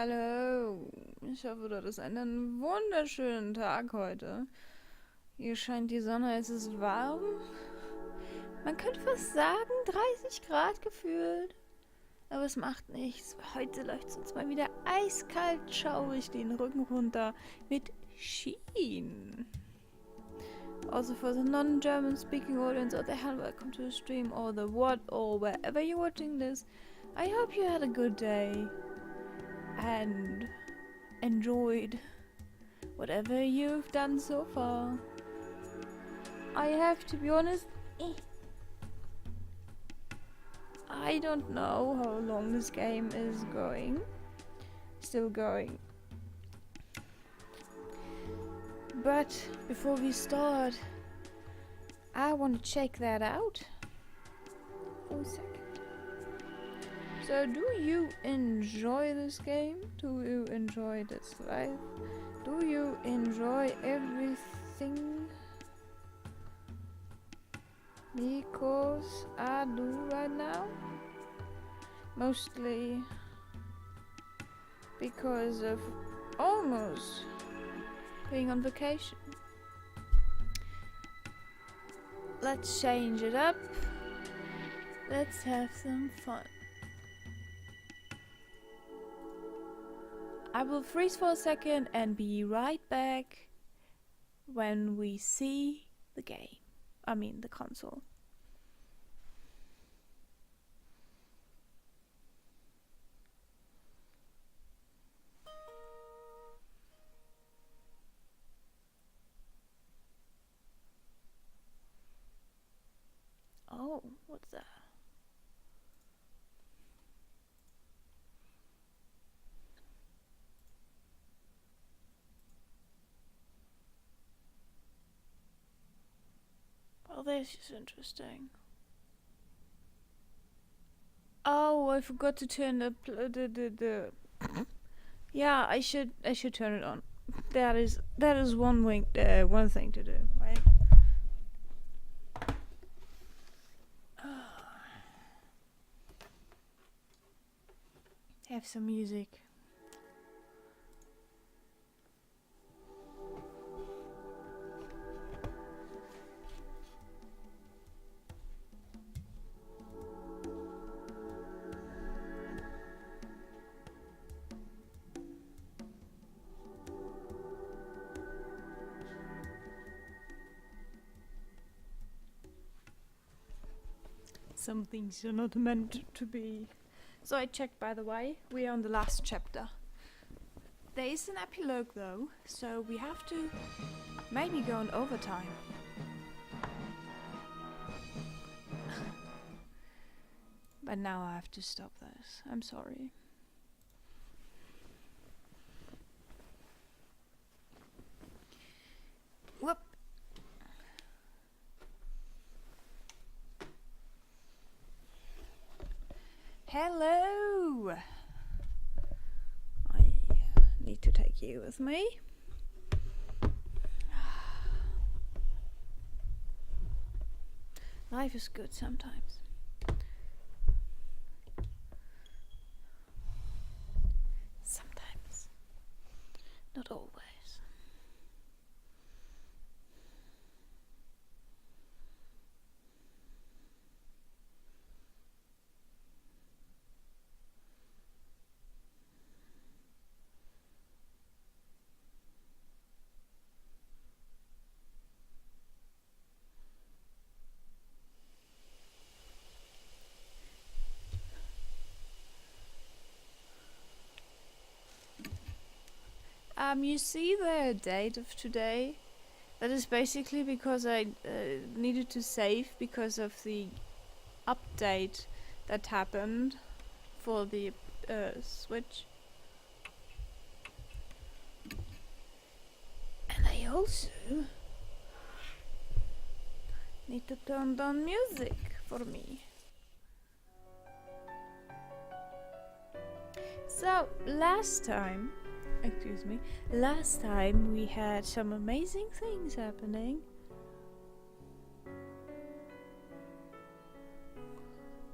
Hallo, ich hoffe, du hattest einen wunderschönen Tag heute. Hier scheint die Sonne, es ist warm. Man könnte fast sagen, 30 Grad gefühlt. Aber es macht nichts. Heute läuft es uns mal wieder eiskalt schaurig den Rücken runter mit Sheen. Also for the non-German speaking audience out there, welcome to the stream or the what or wherever you're watching this. I hope you had a good day and enjoyed whatever you've done so far. I have to be honest, I don't know how long this game is going. Still going. But before we start, I want to check that out for a second. So, do you enjoy this game? Do you enjoy this life? Do you enjoy everything? Because I do right now. Mostly because of almost being on vacation. Let's change it up. Let's have some fun. I will freeze for a second and be right back when we see the game. I mean the console. Oh, what's that? Oh, this is interesting. Oh, I forgot to turn the Yeah, I should turn it on. That is one thing to do, right? Have some music. Some things are not meant to be. So I checked, by the way, we are on the last chapter. There is an epilogue though, so we have to maybe go on overtime. But now I have to stop this. I'm sorry. Whoop. Hello! I need to take you with me. Life is good sometimes. Sometimes. Not always. You see the date of today? That is basically because I needed to save because of the update that happened for the Switch. And I also need to turn down music for me. So, last time we had some amazing things happening.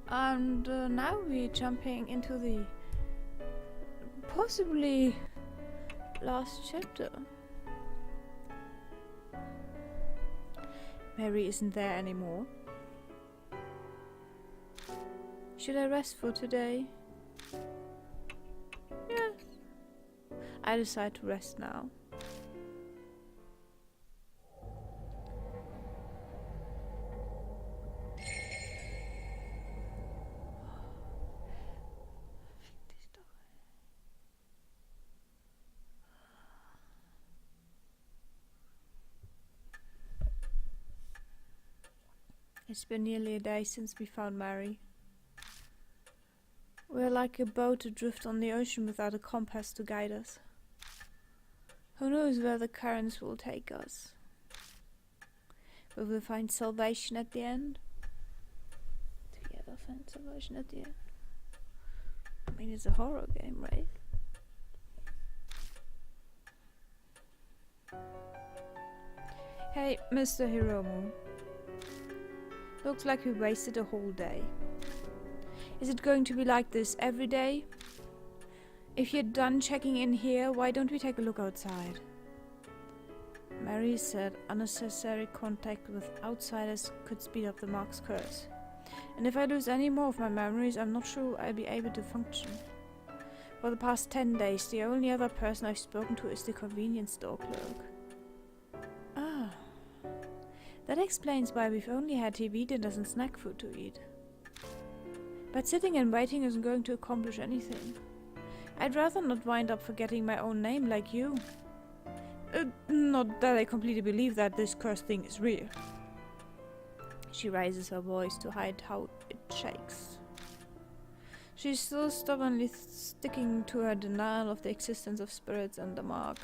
And now we're jumping into the Possibly last chapter. Mary isn't there anymore. Should I rest for today? Yes. I decide to rest now. It's been nearly a day since we found Mary. We're like a boat adrift on the ocean without a compass to guide us. Who knows where the currents will take us? Will we find salvation at the end? Do we ever find salvation at the end? I mean, it's a horror game, right? Hey, Mr. Hiromu. Looks like we wasted a whole day. Is it going to be like this every day? If you're done checking in here, why don't we take a look outside? Mary said unnecessary contact with outsiders could speed up the Mark's curse. And if I lose any more of my memories, I'm not sure I'll be able to function. For the past 10 days, the only other person I've spoken to is the convenience store clerk. Ah. That explains why we've only had TV dinners and snack food to eat. But sitting and waiting isn't going to accomplish anything. I'd rather not wind up forgetting my own name like you. Not that I completely believe that this cursed thing is real. She raises her voice to hide how it shakes. She's still stubbornly sticking to her denial of the existence of spirits and the Mark.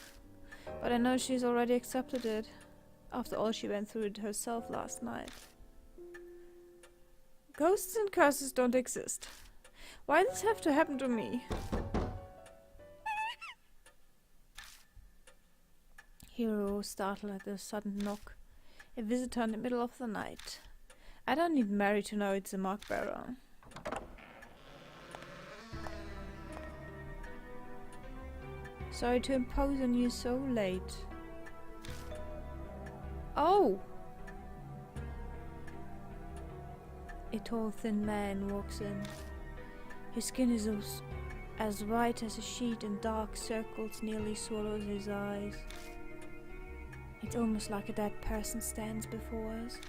But I know she's already accepted it. After all, she went through it herself last night. Ghosts and curses don't exist. Why does this have to happen to me? Hiro startled at the sudden knock. A visitor in the middle of the night. I don't need Mary to know it's a Mark bearer. Sorry to impose on you so late. Oh! A tall, thin man walks in. His skin is as white as a sheet and dark circles nearly swallows his eyes. It's almost like a dead person stands before us.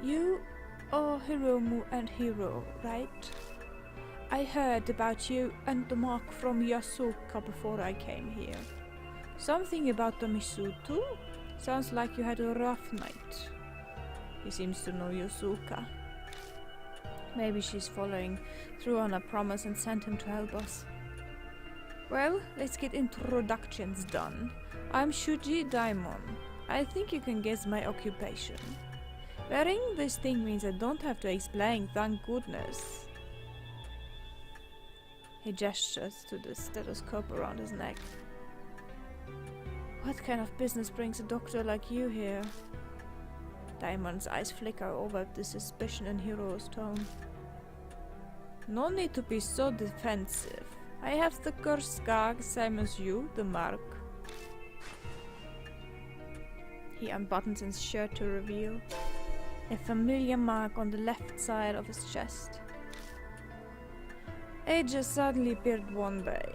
You are Hiromu and Hiro, right? I heard about you and the Mark from Yasuoka before I came here. Something about the Misuto? Sounds like you had a rough night. He seems to know Yasuoka. Maybe she's following through on a promise and sent him to help us. Well, let's get introductions done. I'm Shuji Daimon. I think you can guess my occupation. Wearing this thing means I don't have to explain, thank goodness. He gestures to the stethoscope around his neck. What kind of business brings a doctor like you here? Daimon's eyes flicker over the suspicion in Hiro's tone. No need to be so defensive. I have the cursed skag, same as you, the Mark. He unbuttons his shirt to reveal a familiar mark on the left side of his chest. It just suddenly appeared one day.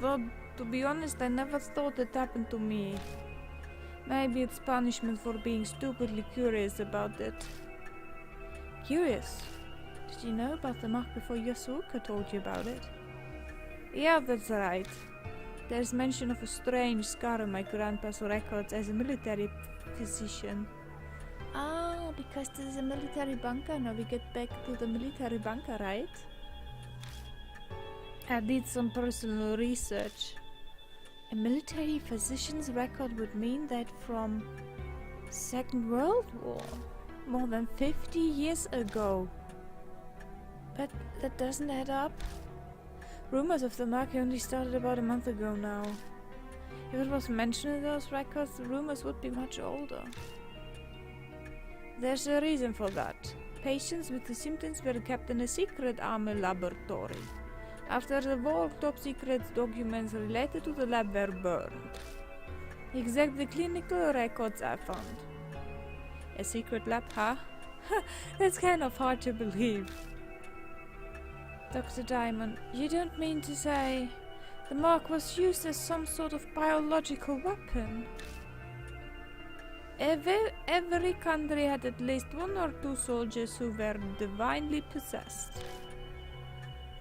Though, to be honest, I never thought it happened to me. Maybe it's punishment for being stupidly curious about it. Curious? Did you know about the mark before Yasuoka told you about it? Yeah, that's right. There's mention of a strange scar on my grandpa's records as a military physician. Ah, because this is a military bunker. Now we get back to the military bunker, right? I did some personal research. A military physician's record would mean that from Second World War, more than 50 years ago. But that doesn't add up. Rumors of the mark only started about a month ago now. If it was mentioned in those records, the rumors would be much older. There's a reason for that. Patients with the symptoms were kept in a secret army laboratory. After the war, top-secret documents related to the lab were burned. Except the clinical records I found. A secret lab, huh? That's kind of hard to believe. Dr. Diamond, you don't mean to say the mark was used as some sort of biological weapon? Every country had at least one or two soldiers who were divinely possessed.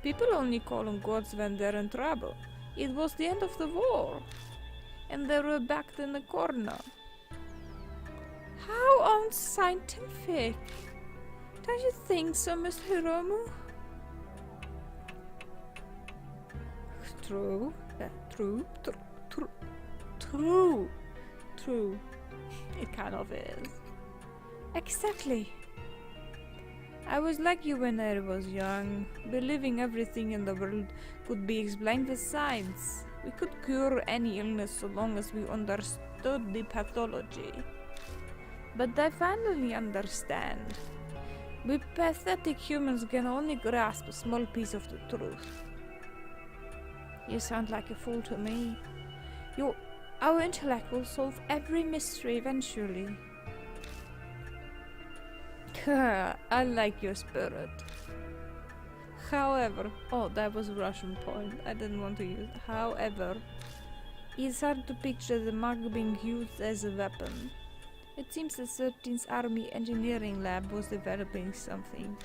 People only call them gods when they're in trouble. It was the end of the war, and they were backed in the corner. How unscientific! Don't you think so, Mr. Hiromu? True. It kind of is. Exactly. I was like you when I was young, believing everything in the world could be explained with science. We could cure any illness so long as we understood the pathology. But I finally understand. We pathetic humans can only grasp a small piece of the truth. You sound like a fool to me. Our intellect will solve every mystery eventually. I like your spirit. However, oh, that was a Russian point. I didn't want to use. However, it's hard to picture the mark being used as a weapon. It seems the 13th Army Engineering Lab was developing something.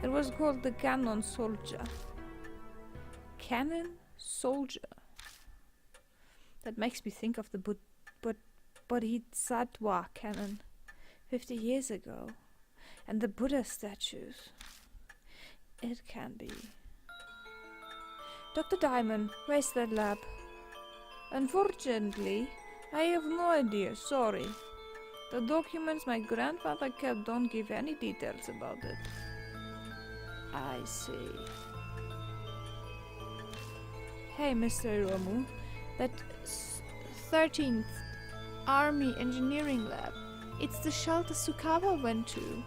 It was called the Cannon Soldier. Cannon Soldier. That makes me think of the Bodhisattva cannon 50 years ago. And the Buddha statues. It can be. Dr. Diamond, where's that lab? Unfortunately, I have no idea, sorry. The documents my grandfather kept don't give any details about it. I see. Hey, Mr. Hiromu, that 13th Army Engineering Lab. It's the shelter Tsukawa went to.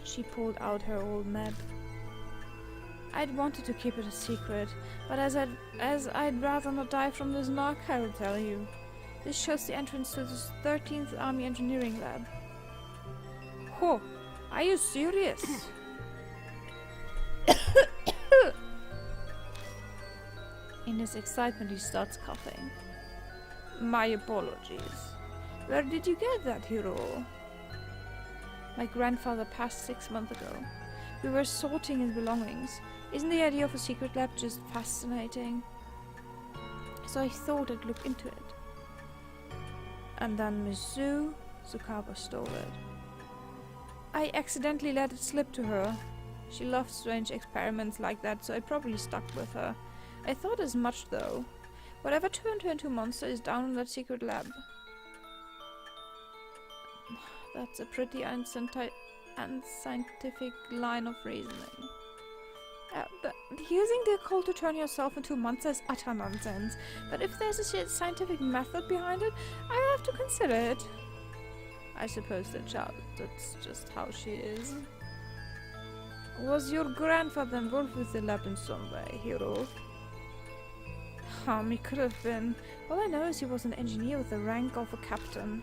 She pulled out her old map. I'd wanted to keep it a secret, but as I'd rather not die from this mark, I will tell you. This shows the entrance to the 13th Army Engineering Lab. Oh, are you serious? In his excitement, he starts coughing. My apologies. Where did you get that, Hiro? My grandfather passed 6 months ago. We were sorting his belongings. Isn't the idea of a secret lab just fascinating? So I thought I'd look into it. And then Mizu Tsukawa stole it. I accidentally let it slip to her. She loved strange experiments like that, so I probably stuck with her. I thought as much, though. Whatever turned her into a monster is down in that secret lab. That's a pretty unscientific line of reasoning. But using the occult to turn yourself into a monster is utter nonsense. But if there's a scientific method behind it, I have to consider it. I suppose that's just how she is. Was your grandfather involved with the lab in some way, Hiro? He could have been. All I know is he was an engineer with the rank of a captain.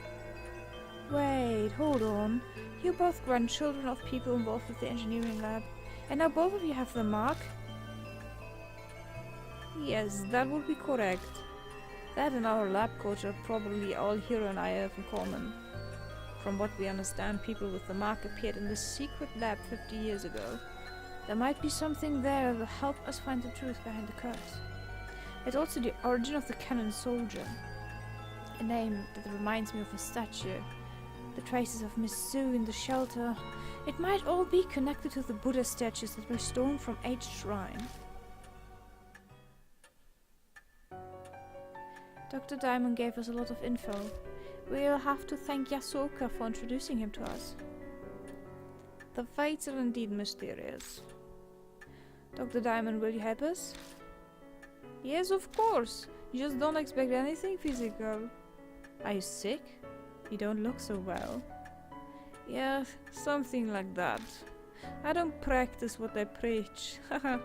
Wait, hold on. You're both grandchildren of people involved with the engineering lab. And now both of you have the mark? Yes, that would be correct. That and our lab coach are probably all Hiro and I have in common. From what we understand, people with the mark appeared in this secret lab 50 years ago. There might be something there that will help us find the truth behind the curse. It's also the origin of the Cannon Soldier. A name that reminds me of a statue. The traces of Mizu in the shelter. It might all be connected to the Buddha statues that were stolen from H Shrine. Dr. Diamond gave us a lot of info. We'll have to thank Yasuoka for introducing him to us. The fates are indeed mysterious. Dr. Diamond, will you help us? Yes, of course. You just don't expect anything physical. Are you sick? You don't look so well. Yeah, something like that. I don't practice what I preach. Haha.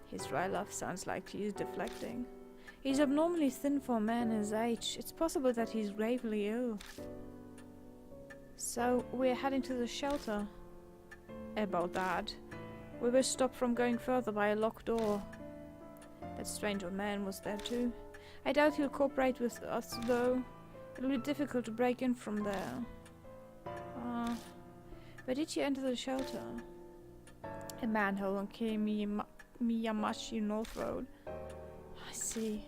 His dry laugh sounds like he's deflecting. He's abnormally thin for a man his age. It's possible that he's gravely ill. So, we're heading to the shelter. About that. We were stopped from going further by a locked door. That strange old man was there too. I doubt he'll cooperate with us though. It'll be difficult to break in from there. Where did you enter the shelter? A manhole on Miyamashi North Road. I see.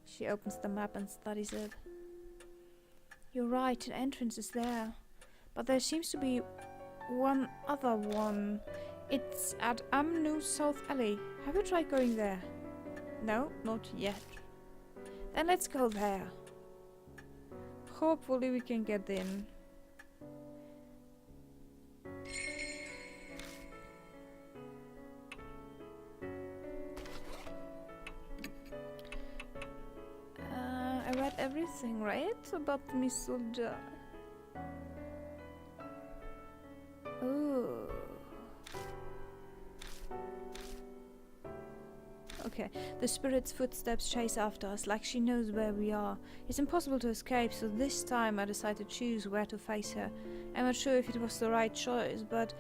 She opens the map and studies it. You're right, an entrance is there. But there seems to be one other one. It's at Amnu South Alley. Have you tried going there? No, not yet. Then let's go there. Hopefully we can get in. I read everything, right? About the Misolja. Ooh. Okay, the spirit's footsteps chase after us like she knows where we are. It's impossible to escape, so this time I decide to choose where to face her. I'm not sure if it was the right choice, but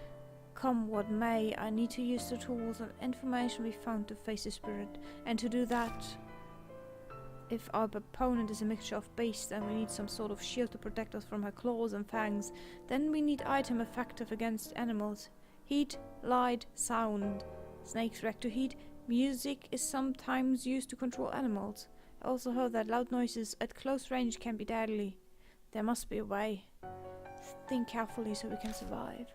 come what may, I need to use the tools and information we found to face the spirit. And to do that, if our opponent is a mixture of beasts and we need some sort of shield to protect us from her claws and fangs, then we need item effective against animals. Heat, light, sound. Snakes react to heat. Music is sometimes used to control animals. I also heard that loud noises at close range can be deadly. There must be a way. Think carefully so we can survive.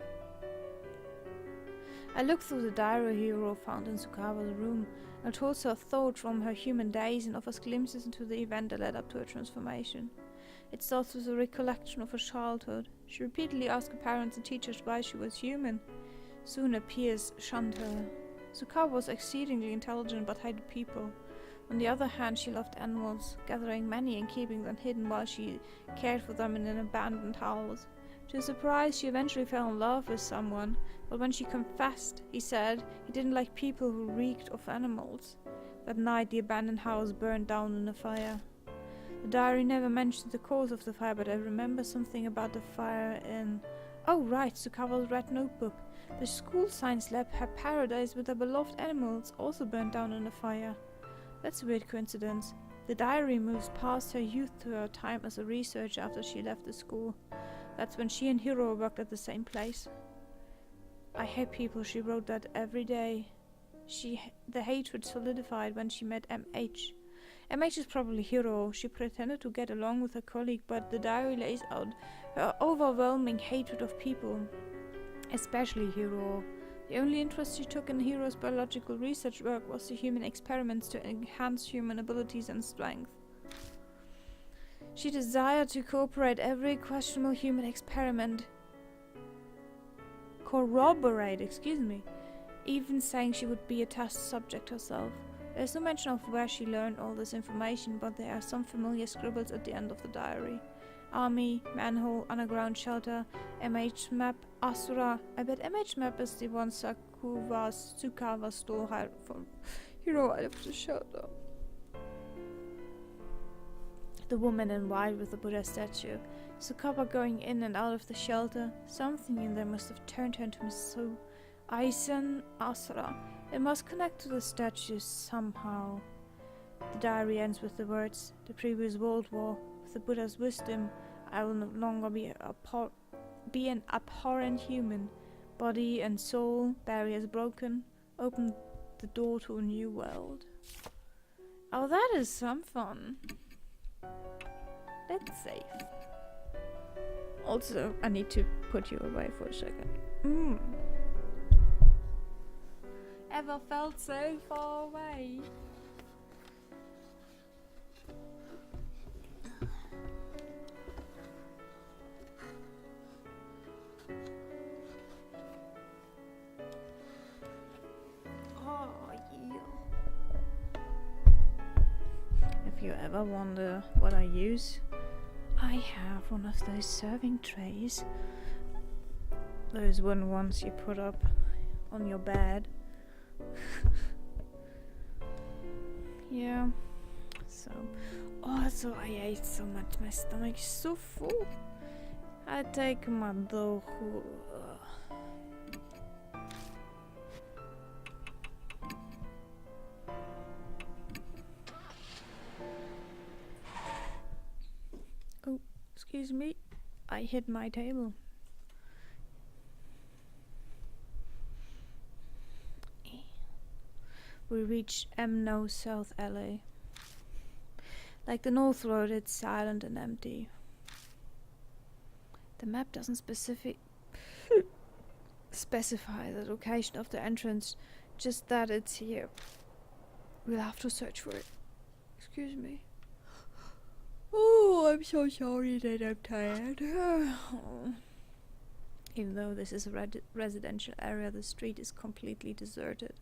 I looked through the diary Hiro found in Tsukawa's room and told her thoughts from her human days and offers glimpses into the event that led up to her transformation. It starts with a recollection of her childhood. She repeatedly asked her parents and teachers why she was human. Soon her peers shunned her. Tsukawa was exceedingly intelligent but hated people. On the other hand, she loved animals, gathering many and keeping them hidden while she cared for them in an abandoned house. To her surprise, she eventually fell in love with someone, but when she confessed, he said he didn't like people who reeked of animals. That night, the abandoned house burned down in a fire. The diary never mentioned the cause of the fire, but I remember something about the fire in... Oh right, Tsukawa's red notebook. The school science lab, her paradise with her beloved animals, also burned down in a fire. That's a weird coincidence. The diary moves past her youth to her time as a researcher after she left the school. That's when she and Hiro worked at the same place. I hate people, she wrote that every day. The hatred solidified when she met MH. MH is probably Hiro. She pretended to get along with her colleague, but the diary lays out her overwhelming hatred of people, especially Hiro. The only interest she took in Hiro's biological research work was the human experiments to enhance human abilities and strength. She desired to corroborate every questionable human experiment. Even saying she would be a test subject herself. There's no mention of where she learned all this information, but there are some familiar scribbles at the end of the diary. Army, manhole, underground shelter, MH map, Asura. I bet MH map is the one Tsukawa stole from Hiro out of the shelter. The woman in white with the Buddha statue. Tsukawa going in and out of the shelter. Something in there must have turned her into Miso. Aizen Asura. It must connect to the statue somehow. The diary ends with the words, the previous world war. With the Buddha's wisdom, I will no longer be an abhorrent human. Body and soul, barriers broken, open the door to a new world. Oh, that is some fun. Let's save. Also, I need to put you away for a second. Ever felt so far away? Oh, yeah. If you ever wonder what I use, I have one of those serving trays. those wooden ones you put up on your bed. Yeah. So, I ate so much. My stomach is so full. I take my dog. Oh, excuse me. I hit my table. We reach M. South LA. Like the North Road, it's silent and empty. The map doesn't specify the location of the entrance, just that it's here. We'll have to search for it. Excuse me. Oh, I'm so sorry that I'm tired. Even though this is a residential area, the street is completely deserted.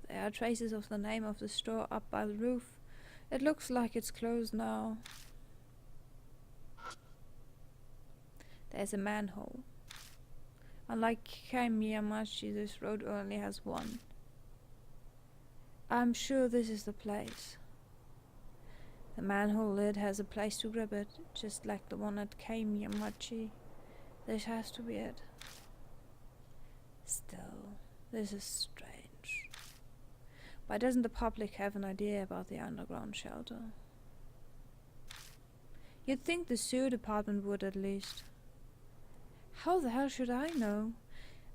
There are traces of the name of the store up by the roof. It looks like it's closed now. There's a manhole. Unlike Kaimiyamachi, this road only has one. I'm sure this is the place. The manhole lid has a place to grab it, just like the one at Kaimiyamachi. This has to be it. Still, this is strange. Why doesn't the public have an idea about the underground shelter? You'd think the sewer department would at least. How the hell should I know?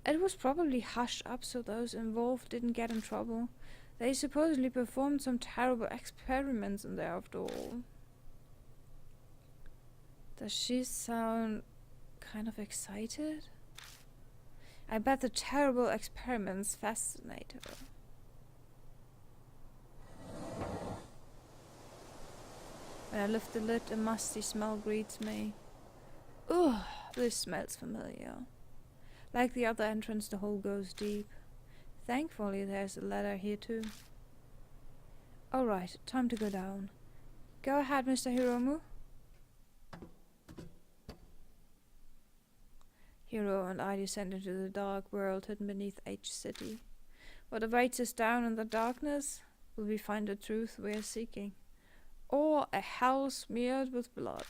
It was probably hushed up so those involved didn't get in trouble. They supposedly performed some terrible experiments in there after all. Does she sound kind of excited? I bet the terrible experiments fascinate her. When I lift the lid, a musty smell greets me. Ugh, this smells familiar. Like the other entrance, the hole goes deep. Thankfully, there's a ladder here too. Alright, time to go down. Go ahead, Mr. Hiromu. Hiro and I descend into the dark world hidden beneath H City. What awaits us down in the darkness? Will we find the truth we are seeking? Or a hell smeared with blood?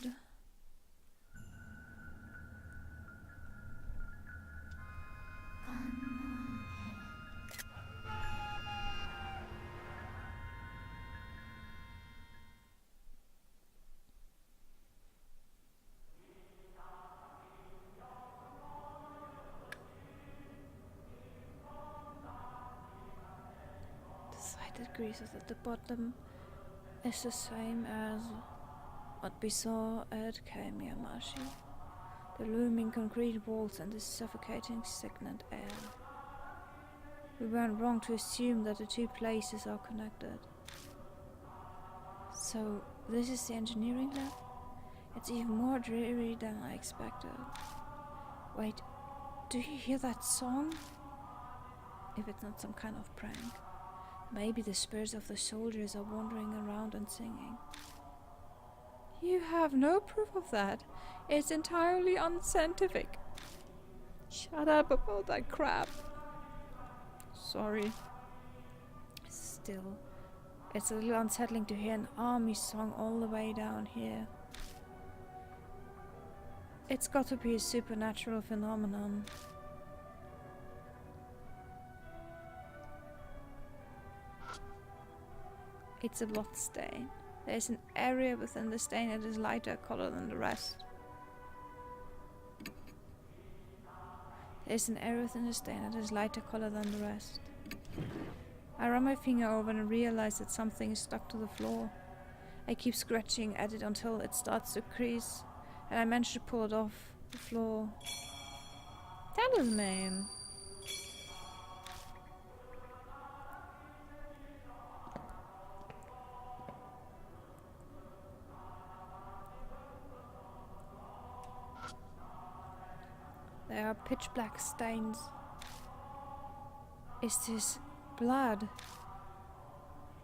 The sighted creases at the bottom is the same as what we saw at Kaimiyamachi. The looming concrete walls and the suffocating stagnant air. We weren't wrong to assume that the two places are connected. So, this is the engineering lab? It's even more dreary than I expected. Wait, do you hear that song? If it's not some kind of prank. Maybe the spirits of the soldiers are wandering around and singing. You have no proof of that. It's entirely unscientific. Shut up about that crap. Sorry. Still, it's a little unsettling to hear an army song all the way down here. It's got to be a supernatural phenomenon. It's a blood stain. There's an area within the stain that is lighter color than the rest. There's an area within the stain that is lighter color than the rest. I run my finger over and realize that something is stuck to the floor. I keep scratching at it until it starts to crease, and I manage to pull it off the floor. Talisman! There are pitch black stains. Is this blood?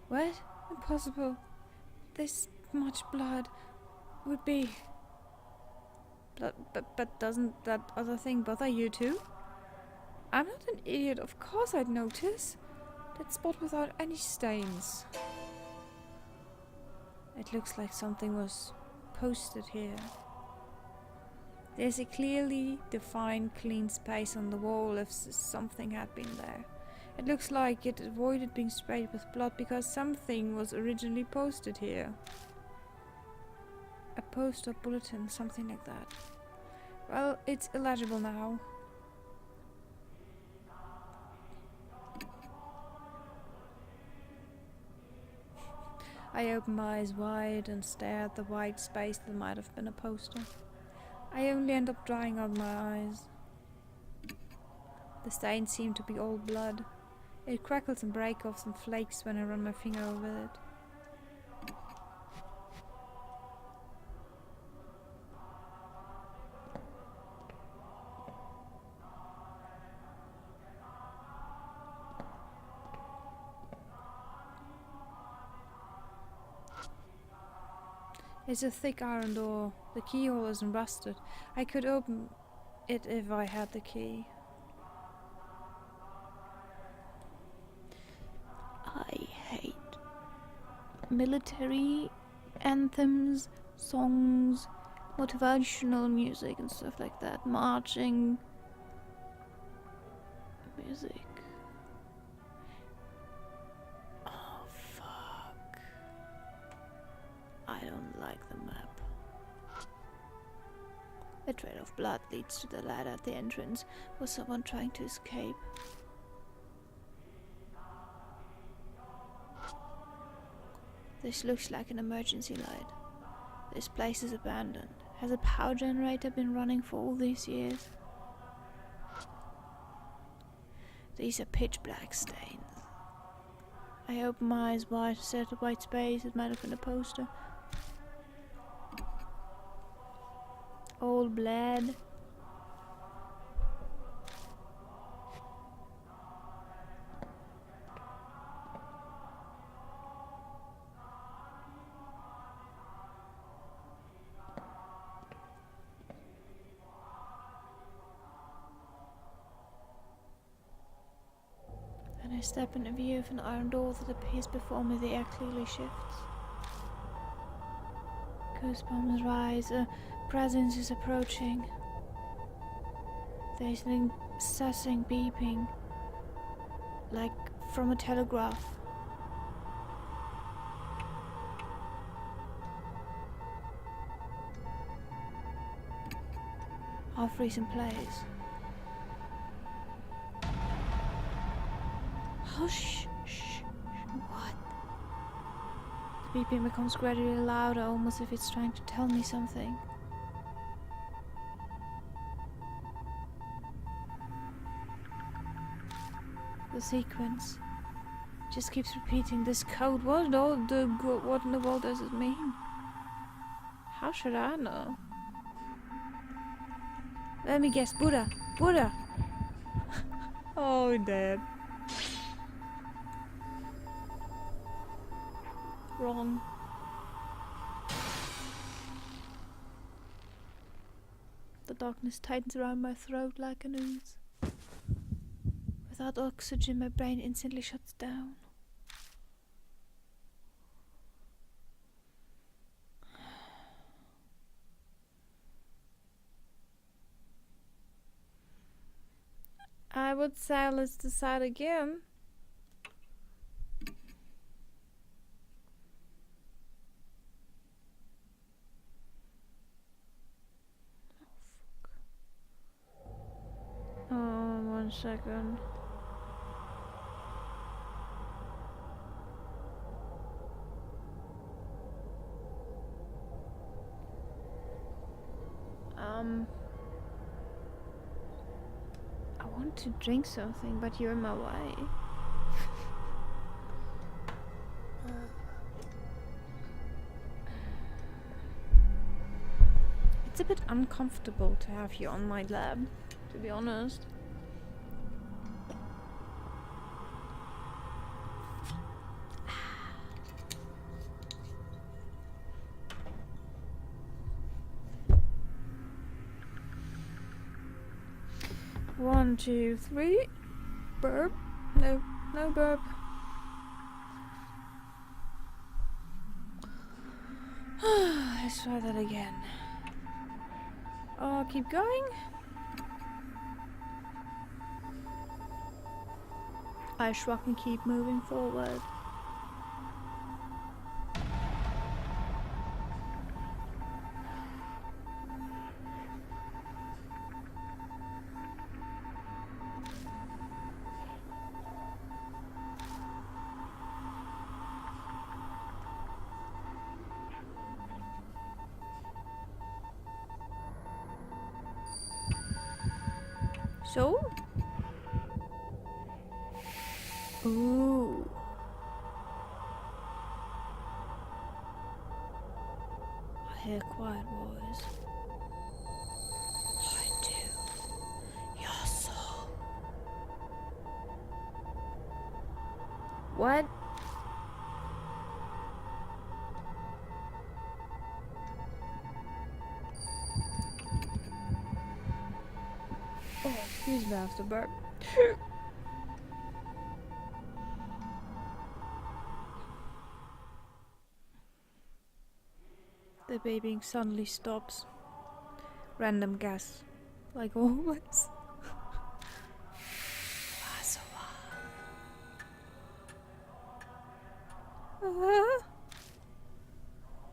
What? Impossible. This much blood would be But doesn't that other thing bother you too? I'm not an idiot, of course I'd notice. That spot without any stains. It looks like something was posted here. There's a clearly defined clean space on the wall if something had been there. It looks like it avoided being sprayed with blood because something was originally posted here. A post or bulletin, something like that. Well, it's illegible now. I opened my eyes wide and stared at the white space that might have been a poster. I only end up drying out my eyes. The stain seemed to be all blood. It crackles and breaks off and flakes when I run my finger over it. It's a thick iron door. The keyhole isn't rusted. I could open it if I had the key. I hate military anthems, songs, motivational music and stuff like that. Marching music. Oh, fuck. I don't like the map. The trail of blood leads to the ladder at the entrance. Was someone trying to escape? This looks like an emergency light. This place is abandoned. Has a power generator been running for all these years? These are pitch black stains. I open my eyes wide to stare at the white space. It might have been a poster. All blood. And I step into view of an iron door that appears before me. The air clearly shifts. Goosebumps rise. A presence is approaching. There's an incessant beeping, like from a telegraph. I'll freeze in place. Oh, shh. What? The beeping becomes gradually louder, almost if it's trying to tell me something. The sequence just keeps repeating this code. What in the world does it mean? How should I know? Let me guess. Buddha. Oh, dead. Wrong. The darkness tightens around my throat like a noose. Without oxygen, my brain instantly shuts down. I would say let's decide again. Oh, 1 second. I want to drink something, but you're in my way. It's a bit uncomfortable to have you on my lab, to be honest. 1, 2, 3. Burp. No, no burp. Let's try that again. Oh, keep going. I shrug and keep moving forward. So? Ooh. I hear quiet voice. I do. Your soul. What? Oh, excuse me, I have to burp. The babying suddenly stops. Random gas, like always.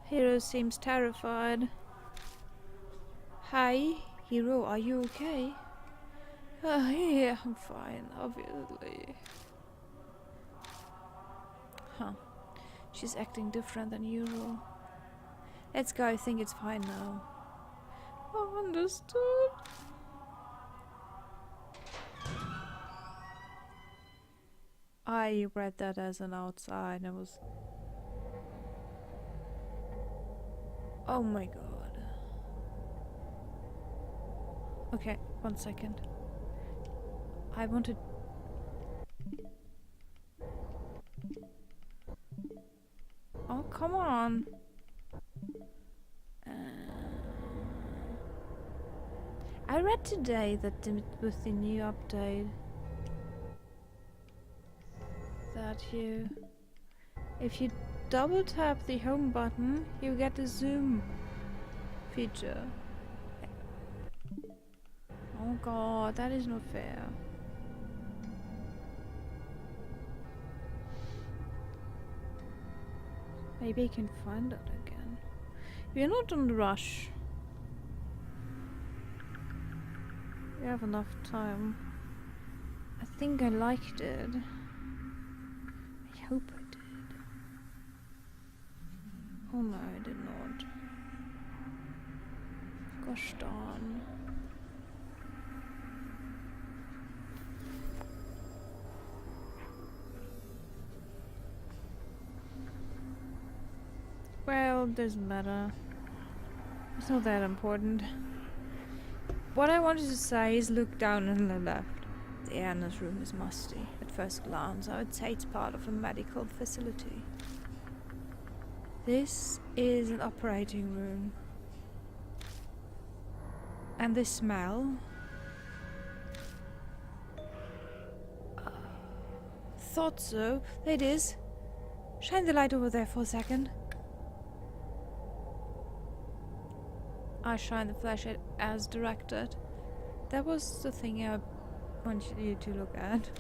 Hiro seems terrified. Hi, Hiro, are you okay? Yeah, I'm fine, obviously. Huh. She's acting different than usual. Let's go, I think it's fine now. Oh, understood. I read that as an outside and I was... Oh my god. Okay, 1 second. I wanted... Oh, come on. I read today that with the new update that if you double tap the home button, you get a zoom feature. Oh god, that is not fair. Maybe I can find it again. We're not on the rush. We have enough time. I think I liked it. I hope I did. Oh no, I did not. Gosh darn. Well, doesn't matter. It's not that important. What I wanted to say is look down on the left. The air in this room is musty. At first glance, I would say it's part of a medical facility. This is an operating room. And this smell... Thought so. There it is. Shine the light over there for a second. I shine the flashlight as directed. That was the thing I wanted you to look at.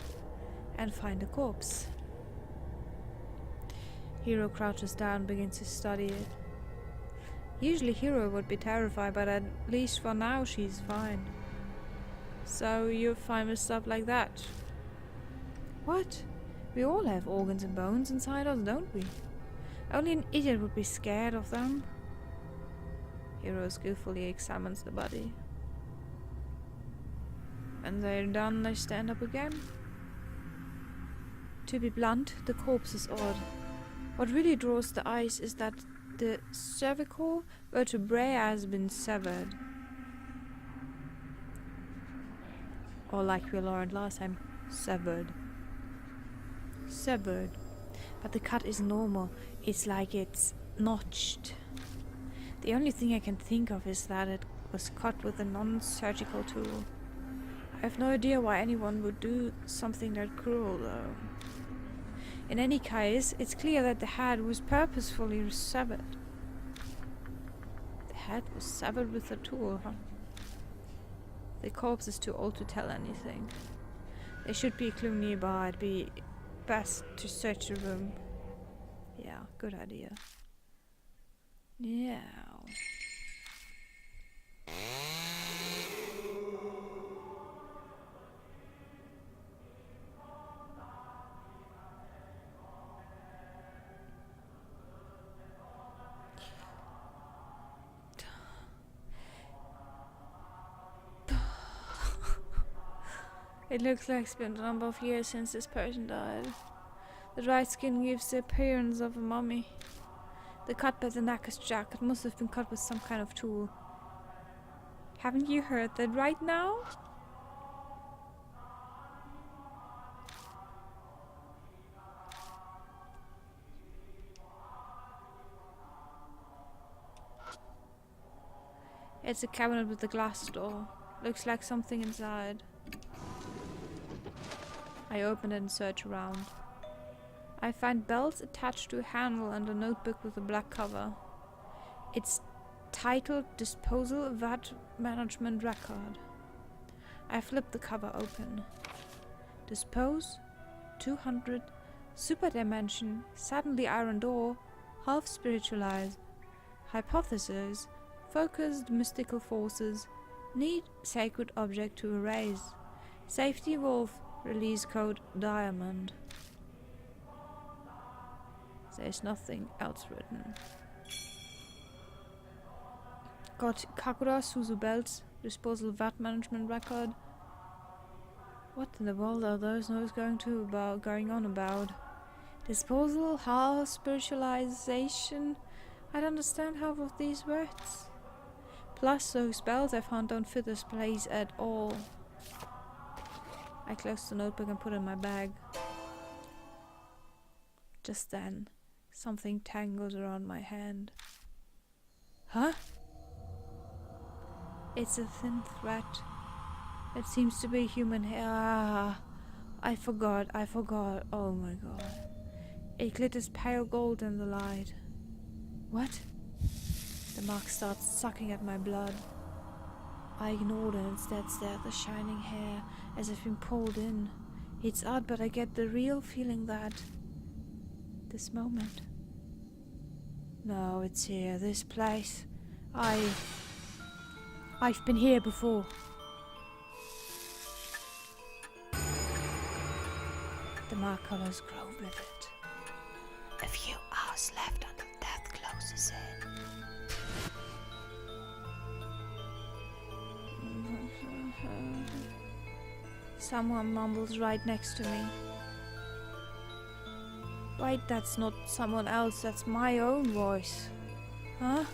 And find a corpse. Hiro crouches down and begins to study it. Usually Hiro would be terrified, but at least for now she's fine. So you're fine with stuff like that? What? We all have organs and bones inside us, don't we? Only an idiot would be scared of them. Hiro skillfully examines the body. When they're done, they stand up again. To be blunt, the corpse is odd. What really draws the eyes is that the cervical vertebrae has been severed. Or like we learned last time, severed. Severed. But the cut is normal. It's like it's notched. The only thing I can think of is that it was cut with a non-surgical tool. I have no idea why anyone would do something that cruel, though. In any case, it's clear that the head was purposefully severed. The head was severed with a tool, huh? The corpse is too old to tell anything. There should be a clue nearby. It'd be best to search the room. Yeah, good idea. Yeah. It looks like it's been a number of years since this person died. The dry skin gives the appearance of a mummy. The cut by the neck is jagged. It must have been cut with some kind of tool. Haven't you heard that right now? It's a cabinet with a glass door. Looks like something inside. I open it and search around. I find belts attached to a handle and a notebook with a black cover. It's titled Disposal VAT Management Record. I flip the cover open. Dispose 200 Super Dimension Suddenly Iron Door Half Spiritualized Hypothesis Focused Mystical Forces Need Sacred Object to Erase Safety Valve Release Code Diamond. There's nothing else written. Got Kakura Suzu belts, disposal VAT management record. What in the world are those notes going on about? Disposal, half spiritualization. I don't understand half of these words. Plus, those belts I found don't fit this place at all. I close the notebook and put it in my bag. Just then, something tangles around my hand. Huh? It's a thin thread. It seems to be human hair. Ah, I forgot. Oh my god. It glitters pale gold in the light. What? The mark starts sucking at my blood. I ignored it and instead stared at the shining hair as if been pulled in. It's odd, but I get the real feeling that this moment. No, it's here, this place. I've been here before. The mark colors grow vivid. A few hours left until death closes in. Someone mumbles right next to me. Wait, that's not someone else, that's my own voice. Huh?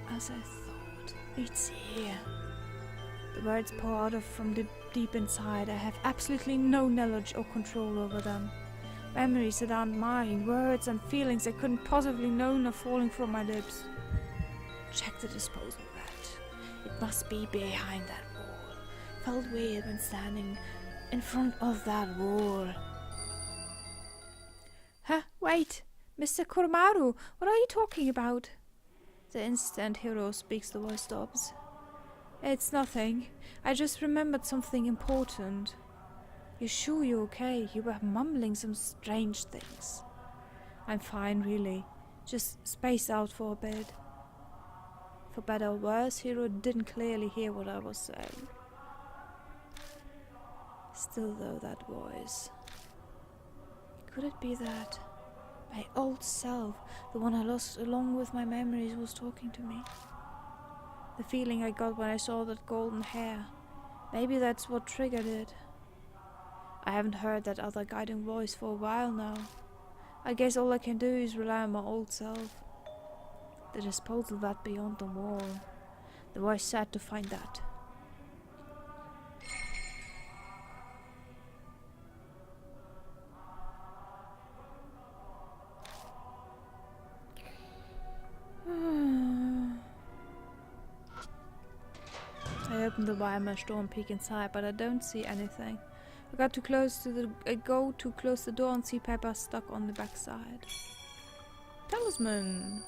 As I thought, it's here. The words pour out from deep inside. I have absolutely no knowledge or control over them. Memories that aren't mine, words and feelings I couldn't possibly know are falling from my lips. Check the disposal vat. It must be behind that wall. Felt weird when standing in front of that wall. Huh? Wait! Mr. Koromaru, what are you talking about? The instant Hiro speaks, the voice stops. It's nothing. I just remembered something important. You sure you're okay? You were mumbling some strange things. I'm fine, really. Just spaced out for a bit. For better or worse, Hiro didn't clearly hear what I was saying. Still, though, that voice. Could it be that my old self, the one I lost along with my memories, was talking to me? The feeling I got when I saw that golden hair. Maybe that's what triggered it. I haven't heard that other guiding voice for a while now. I guess all I can do is rely on my old self. The disposal vat beyond the wall. The voice said to find that. I open the wire mesh door and peek inside, but I don't see anything. I go too close the door and see paper stuck on the backside. Talisman!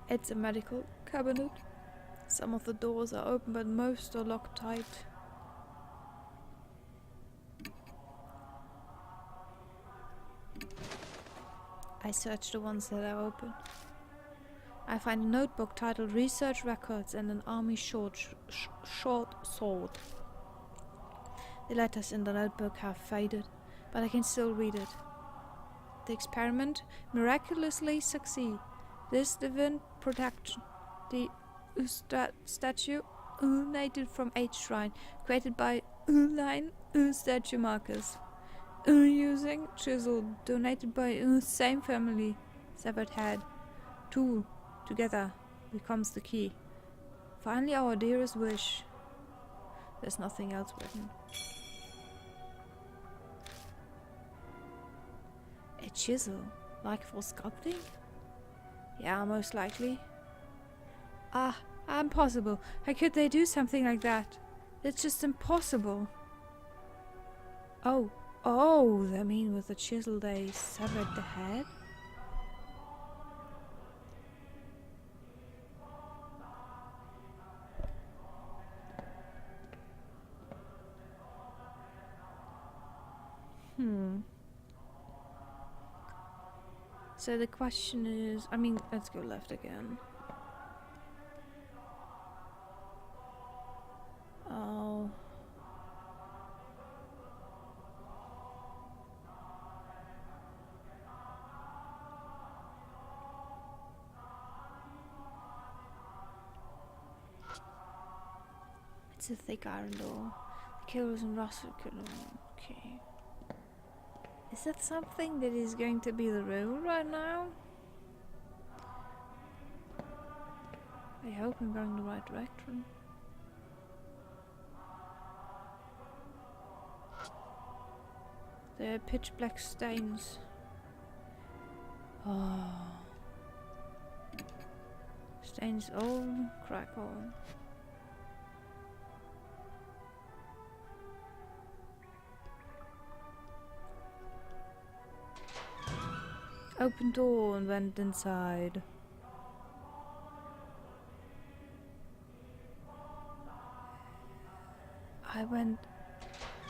It's a medical cabinet. Some of the doors are open, but most are locked tight. I search the ones that are open. I find a notebook titled Research Records and an army short sword. The letters in the notebook have faded, but I can still read it. The experiment miraculously succeeds. This divine protection, the statue originated from H Shrine, created by line statue markers. Using chisel, donated by same family, severed head. Two together becomes the key. Finally, our dearest wish. There's nothing else written. A chisel, like for sculpting? Yeah, most likely. Ah, impossible. How could they do something like that? It's just impossible. Oh, they mean with the chisel they severed the head? So the question is, let's go left again. Oh. It's a thick iron door. The killers and Russell couldn't. Okay. Is that something that is going to be the rule right now? I hope I'm going the right direction. There are pitch black stains. Oh. Stains all crackle. Open door and went inside. I went...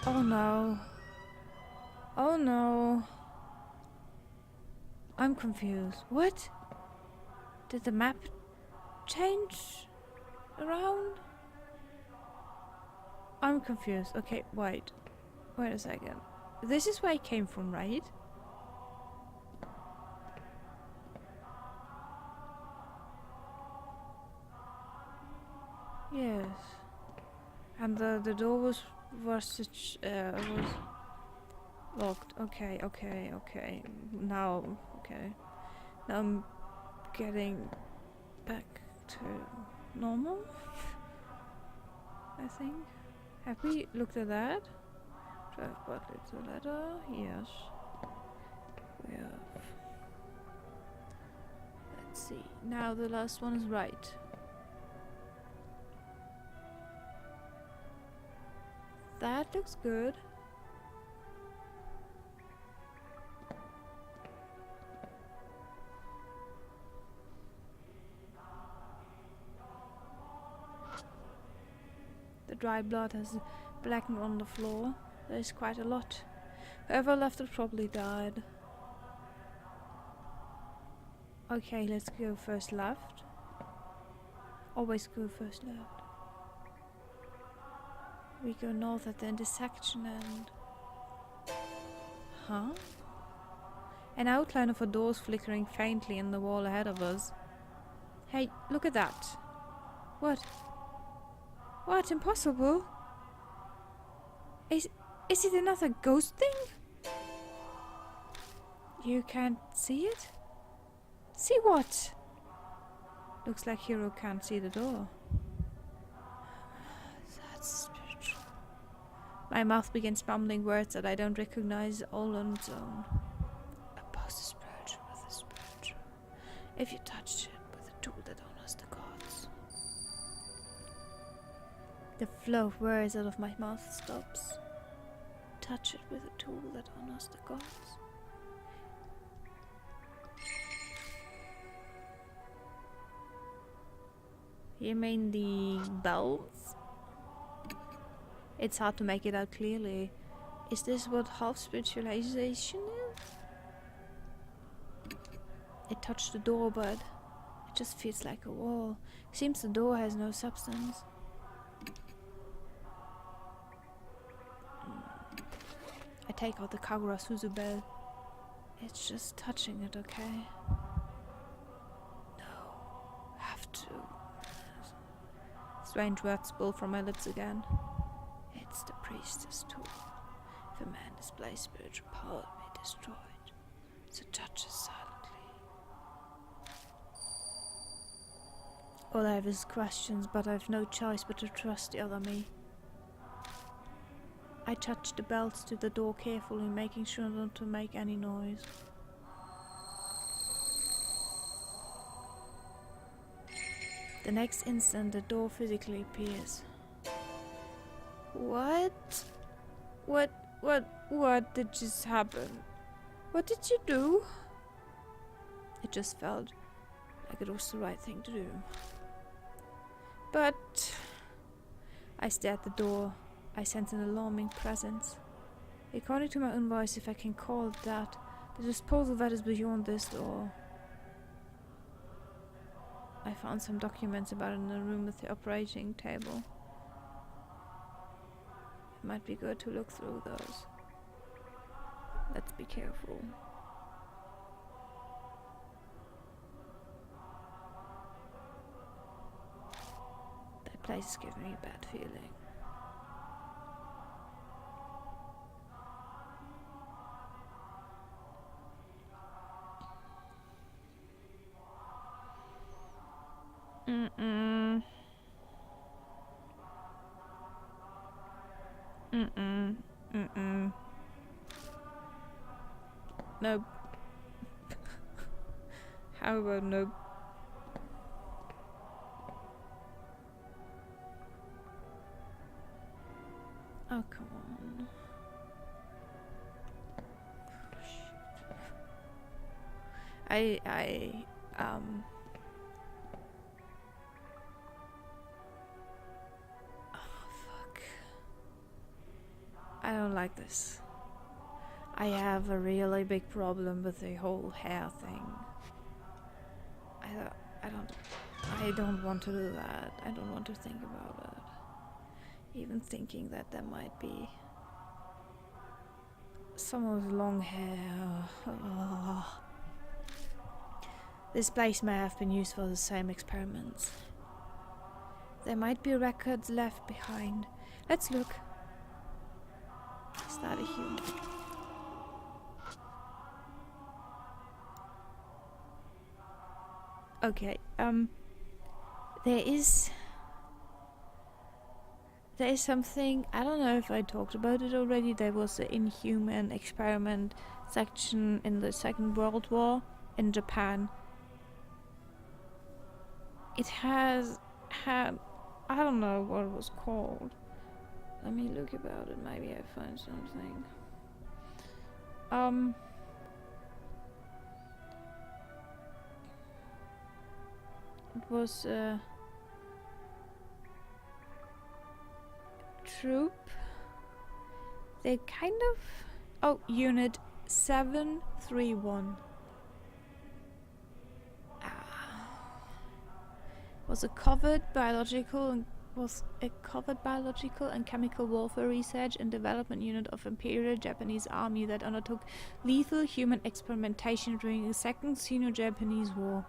Oh no. Oh no. I'm confused. What? Did the map change around? I'm confused. Okay, wait. Wait a second. This is where I came from, right? Yes. And the door was locked. Okay. Now I'm getting back to normal. I think. Have we looked at that? Drive Bartlett the letter? Yes. We have. Let's see. Now the last one is right. That looks good. The dry blood has blackened on the floor. There is quite a lot. Whoever left it probably died. Okay, let's go first left. Always go first left. We go north at the intersection and... Huh? An outline of a door is flickering faintly in the wall ahead of us. Hey, look at that. What? What? Impossible? Is it another ghost thing? You can't see it? See what? Looks like Hero can't see the door. That's... My mouth begins mumbling words that I don't recognize all on its own. If you touch it with a tool that honors the gods. The flow of words out of my mouth stops. Touch it with a tool that honors the gods. You mean the bells? It's hard to make it out clearly. Is this what half spiritualization is? It touched the door, but it just feels like a wall. Seems the door has no substance. I take out the Kagura Suzu bell. It's just touching it, okay? No, have to. Strange words spill from my lips again. It's the priestess tool. If a man displays spiritual power, it may destroy it. So touch it silently. All I have is questions, but I've no choice but to trust the other me. I touch the bells to the door carefully, making sure not to make any noise. The next instant, the door physically appears. What did just happen? What did you do? It just felt like it was the right thing to do. But I stare at the door. I sense an alarming presence. According to my own voice, if I can call it that, the disposal that is beyond this door. I found some documents about it in the room with the operating table. It might be good to look through those. Let's be careful. That place is giving me a bad feeling. Nope. How about nope? Oh, come on. Oh, fuck. I don't like this. I have a really big problem with the whole hair thing. I don't want to do that. I don't want to think about it. Even thinking that there might be someone with long hair. Oh. This place may have been used for the same experiments. There might be records left behind. Let's look. Is that a human? Okay, there is something, I don't know if I talked about it already. There was the Inhuman experiment section in the Second World War in Japan. It had, I don't know what it was called. Let me look about it, maybe I find something. It was a troop. They kind of... Oh, Unit 731. Was a covered biological and chemical warfare research and development unit of Imperial Japanese Army that undertook lethal human experimentation during the Second Sino-Japanese War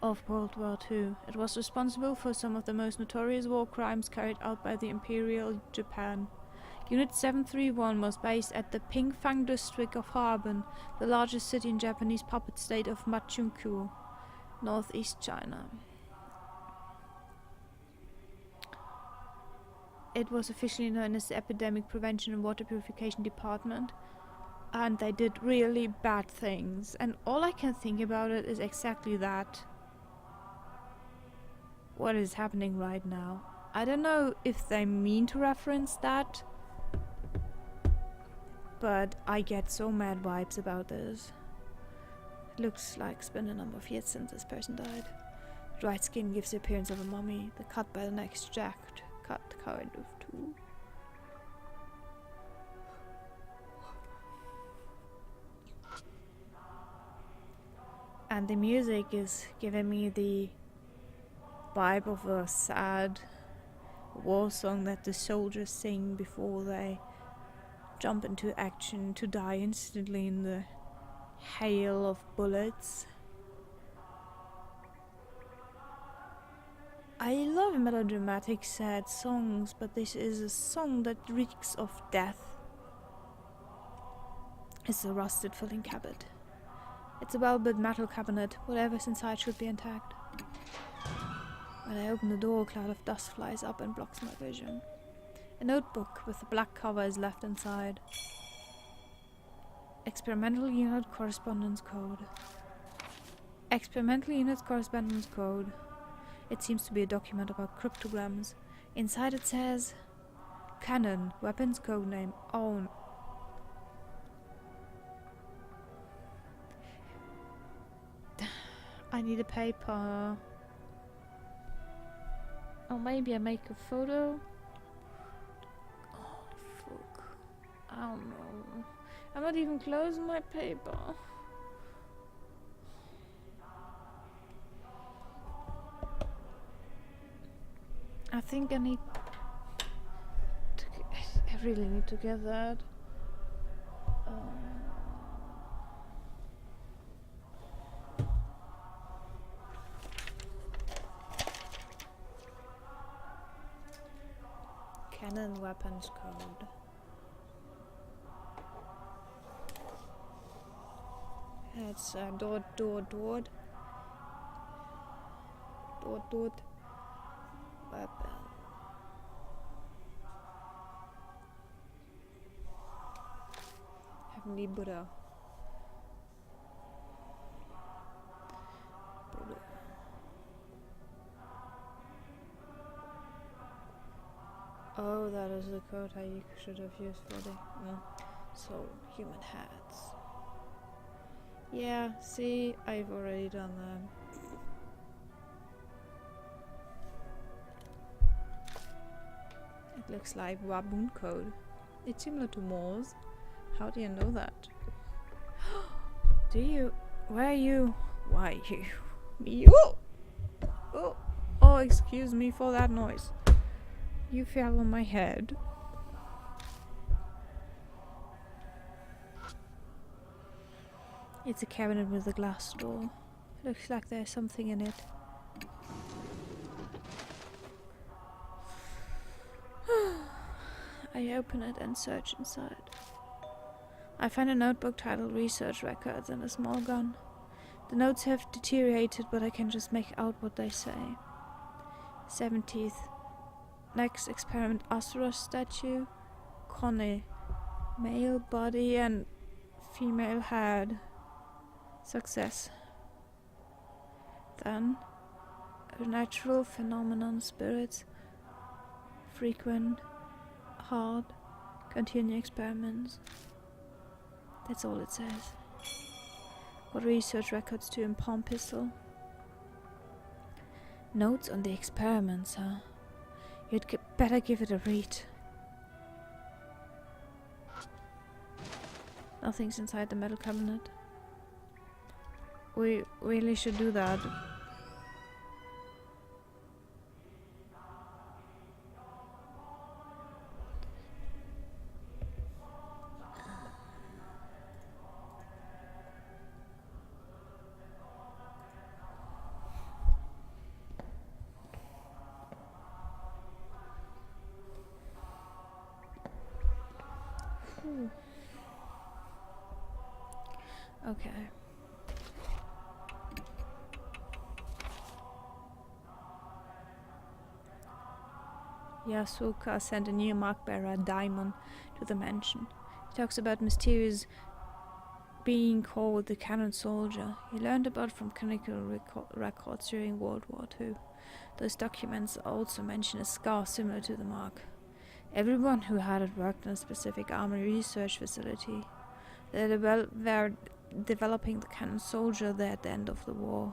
of World War II. It was responsible for some of the most notorious war crimes carried out by the Imperial Japan. Unit 731 was based at the Pingfang district of Harbin, the largest city in Japanese puppet state of Manchukuo, northeast China. It was officially known as the Epidemic Prevention and Water Purification Department. and they did really bad things, and all I can think about it is exactly that. What is happening right now? I don't know if they mean to reference that, but I get so mad vibes about this. It looks like it's been a number of years since this person died. The dried skin gives the appearance of a mummy. The cut by the neck is jagged, cut kind of too. And the music is giving me the vibe of a sad war song that the soldiers sing before they jump into action to die instantly in the hail of bullets. I love melodramatic sad songs, but this is a song that reeks of death. It's a rusted filing cabinet. It's a well-built metal cabinet. Whatever's inside should be intact. When I open the door, a cloud of dust flies up and blocks my vision. A notebook with a black cover is left inside. Experimental Unit Correspondence Code. Experimental Unit Correspondence Code. It seems to be a document about cryptograms. Inside it says... Canon, weapons codename, own. I need a paper. Or maybe I make a photo. Oh, fuck. I don't know. I'm not even closing my paper. I think I need to I really need to get that. Canon weapons code. It's dot weapon. Heavenly Buddha. Oh, that is the code I should have used for the... So, human hats. Yeah, see, I've already done that. It looks like Waboon code. It's similar to Morse. How do you know that? Do you? Where are you? Why you? Me? Oh, excuse me for that noise. You fell on my head. It's a cabinet with a glass door. Looks like there's something in it. I open it and search inside. I find a notebook titled Research Records and a small gun. The notes have deteriorated, but I can just make out what they say. 17th. Next experiment, Asura statue. Connie. Male body and female head. Success. Then, a natural phenomenon, spirits. Frequent. Hard. Continue experiments. That's all it says. Got research records too in palm pistol. Notes on the experiments, huh? You'd better give it a read. Nothing's inside the metal cabinet. We really should do that. Okay. Yasuka sent a new mark bearer, Daimon, to the mansion. He talks about mysterious being called the Cannon Soldier. He learned about from clinical records during World War II. Those documents also mention a scar similar to the mark. Everyone who had it worked in a specific army research facility. They were developing the Cannon Soldier there at the end of the war.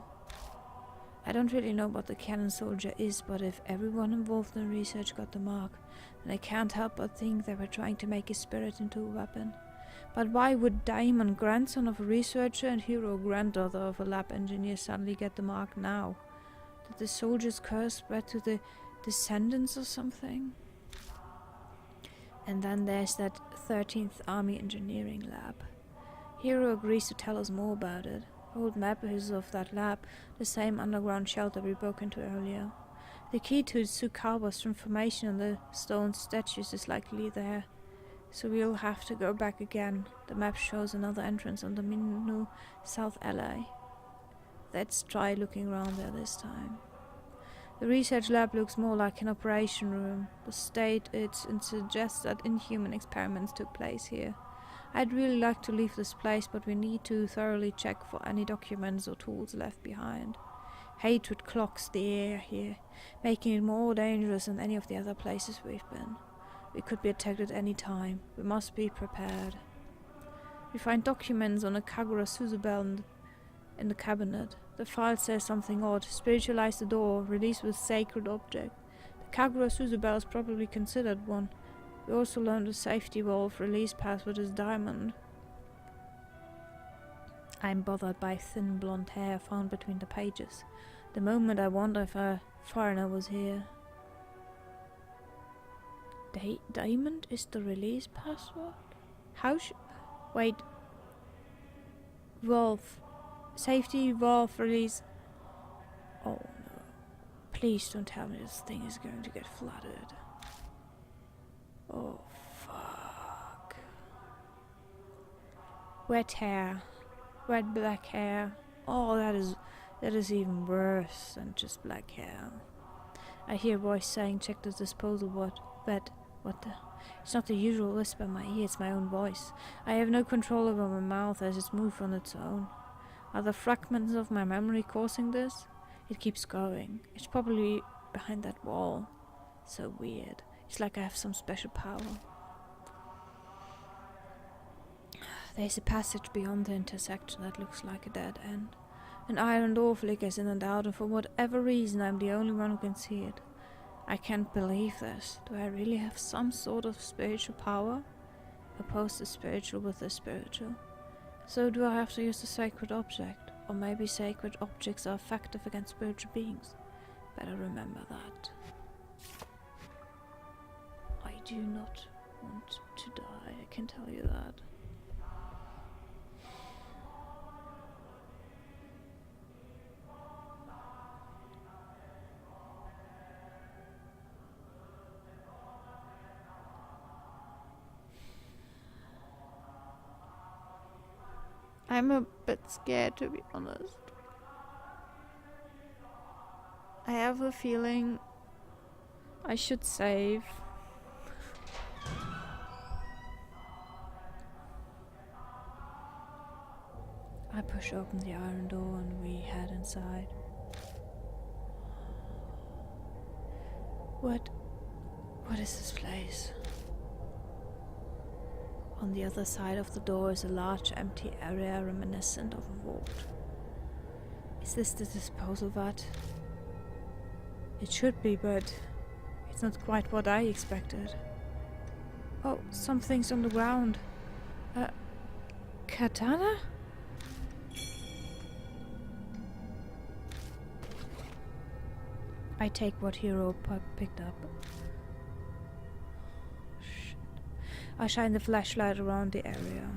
I don't really know what the Cannon Soldier is, but if everyone involved in research got the mark, then I can't help but think they were trying to make his spirit into a weapon. But why would Diamond, grandson of a researcher and hero granddaughter of a lab engineer, suddenly get the mark now? Did the soldier's curse spread to the descendants or something? And then there's that 13th Army Engineering Lab. Hero agrees to tell us more about it. Old map is of that lab, the same underground shelter we broke into earlier. The key to Tsukawa's transformation on the stone statues is likely there. So we'll have to go back again. The map shows another entrance on the Minu South Alley. Let's try looking around there this time. The research lab looks more like an operation room. The state it suggests that inhuman experiments took place here. I'd really like to leave this place, but we need to thoroughly check for any documents or tools left behind. Hatred clogs the air here, making it more dangerous than any of the other places we've been. We could be attacked at any time. We must be prepared. We find documents on a Kagura Suzubel in the cabinet. The file says something odd. Spiritualize the door. Release with sacred object. The Kagura Suzubel is probably considered one. We also learned the safety valve release password is Diamond. I'm bothered by thin blonde hair found between the pages. The moment I wonder if a foreigner was here. Diamond is the release password? Wait. Valve. Safety valve release. Oh no. Please don't tell me this thing is going to get flooded. Oh fuck. Wet hair. Wet black hair. Oh, that is even worse than just black hair. I hear a voice saying check the disposal what the? It's not the usual whisper in my ear, it's my own voice. I have no control over my mouth as it's moved on its own. Are the fragments of my memory causing this? It keeps going. It's probably behind that wall. So weird. It's like I have some special power. There's a passage beyond the intersection that looks like a dead end. An iron door flickers in and out, and for whatever reason I'm the only one who can see it. I can't believe this. Do I really have some sort of spiritual power? Oppose the spiritual with the spiritual. So do I have to use the sacred object? Or maybe sacred objects are effective against spiritual beings? Better remember that. I do not want to die, I can tell you that. I'm a bit scared, to be honest. I have a feeling I should save. I push open the iron door and we head inside. What is this place? On the other side of the door is a large empty area reminiscent of a vault. Is this the disposal vat? It should be, but it's not quite what I expected. Oh, something's on the ground. Katana? I take what Hero picked up. Shit. I shine the flashlight around the area.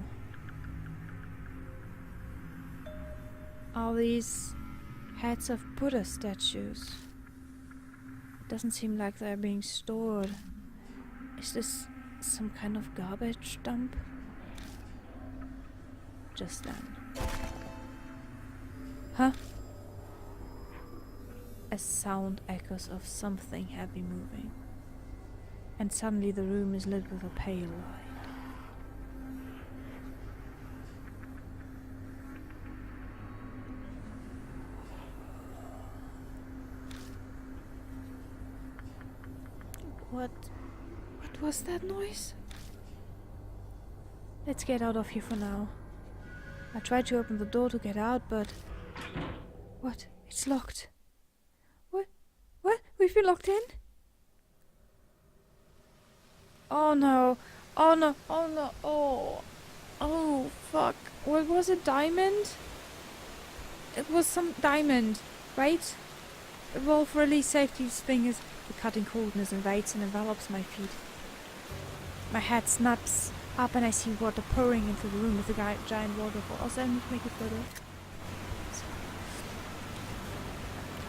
Are these heads of Buddha statues? It doesn't seem like they're being stored. Is this some kind of garbage dump? Just then. Huh? A sound echoes of something heavy moving, and suddenly the room is lit with a pale light. What was that noise? Let's get out of here for now. I tried to open the door to get out, but... What? It's locked. What? We've been locked in? Oh no. Oh no. Oh no. Oh, fuck. What was it? Diamond? It was some diamond, right? The valve release safety thing is the cutting coldness invades and envelops my feet. My head snaps up and I see water pouring into the room with the giant waterfall. Also, I need to make it further.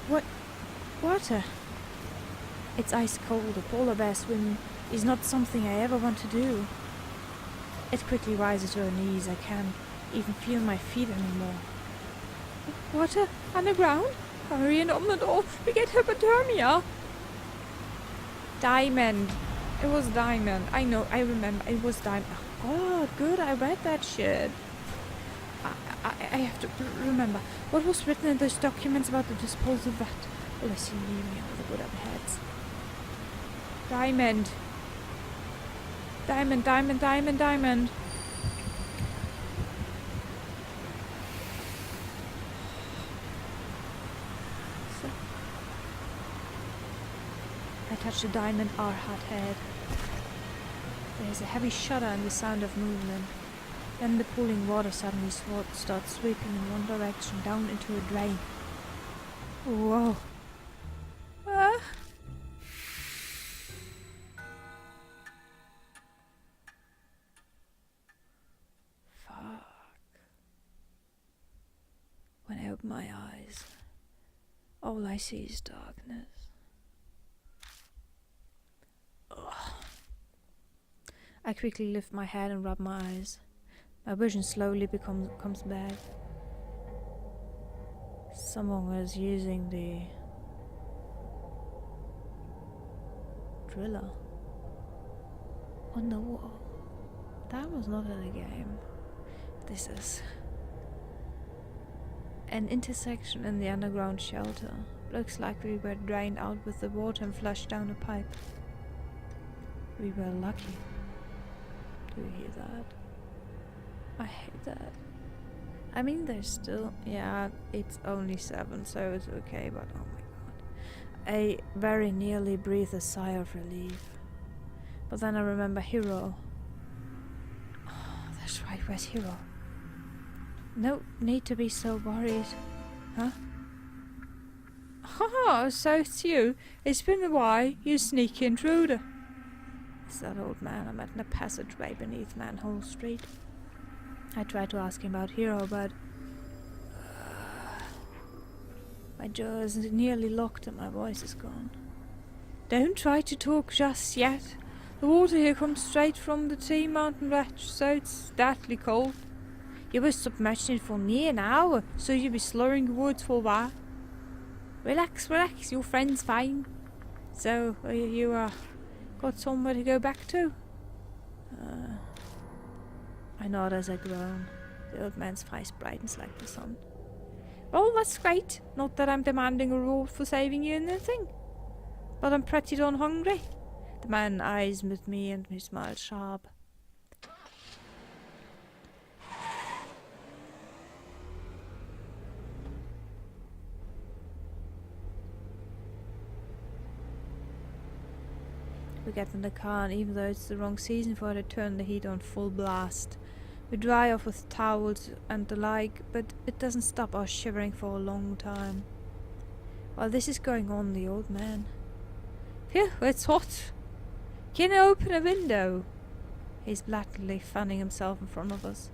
What? Water? It's ice cold. A polar bear swim is not something I ever want to do. It quickly rises to her knees. I can't even feel my feet anymore. Water? Underground? Hurry and open the door. We get hypothermia. Diamond. It was diamond. I know. I remember. It was diamond. Oh, good. I read that shit. I have to remember. What was written in those documents about the disposal of that? Listen, leave me out of the good of heads. Diamond. Diamond, diamond, diamond, diamond. So, I touch the diamond R-hard head. There's a heavy shudder and the sound of movement. Then the pooling water suddenly starts sweeping in one direction down into a drain. Whoa. Ah. Fuck. When I open my eyes, all I see is darkness. Ugh. I quickly lift my head and rub my eyes. My vision slowly comes back. Someone was using the driller on the wall. That was not in the game. This is an intersection in the underground shelter. Looks like we were drained out with the water and flushed down a pipe. We were lucky. Do you hear that? I hate that. I mean, there's still... Yeah, it's only 7, so it's okay, but oh my god. I very nearly breathe a sigh of relief. But then I remember Hero. Oh, that's right, where's Hero? No need to be so worried. Huh? Haha, so it's you. It's been a while, you sneaky intruder. It's that old man I met in a passageway beneath Manhole Street. I tried to ask him about Hero, but my jaw is nearly locked and my voice is gone. Don't try to talk just yet. The water here comes straight from the T Mountain Ledge, so it's deathly cold. You were submerged in it for near an hour, so you'll be slurring your words for a while. Relax, relax, your friend's fine. So, you got somewhere to go back to? I nod as I groan. The old man's face brightens like the sun. Well, that's great. Not that I'm demanding a reward for saving you anything. But I'm pretty darn hungry. The man eyes with me and he smiles sharp. We get in the car, and even though it's the wrong season for it, I turn the heat on full blast. We dry off with towels and the like, but it doesn't stop our shivering for a long time. While this is going on, the old man... Phew, it's hot! Can I open a window? He's blatantly fanning himself in front of us.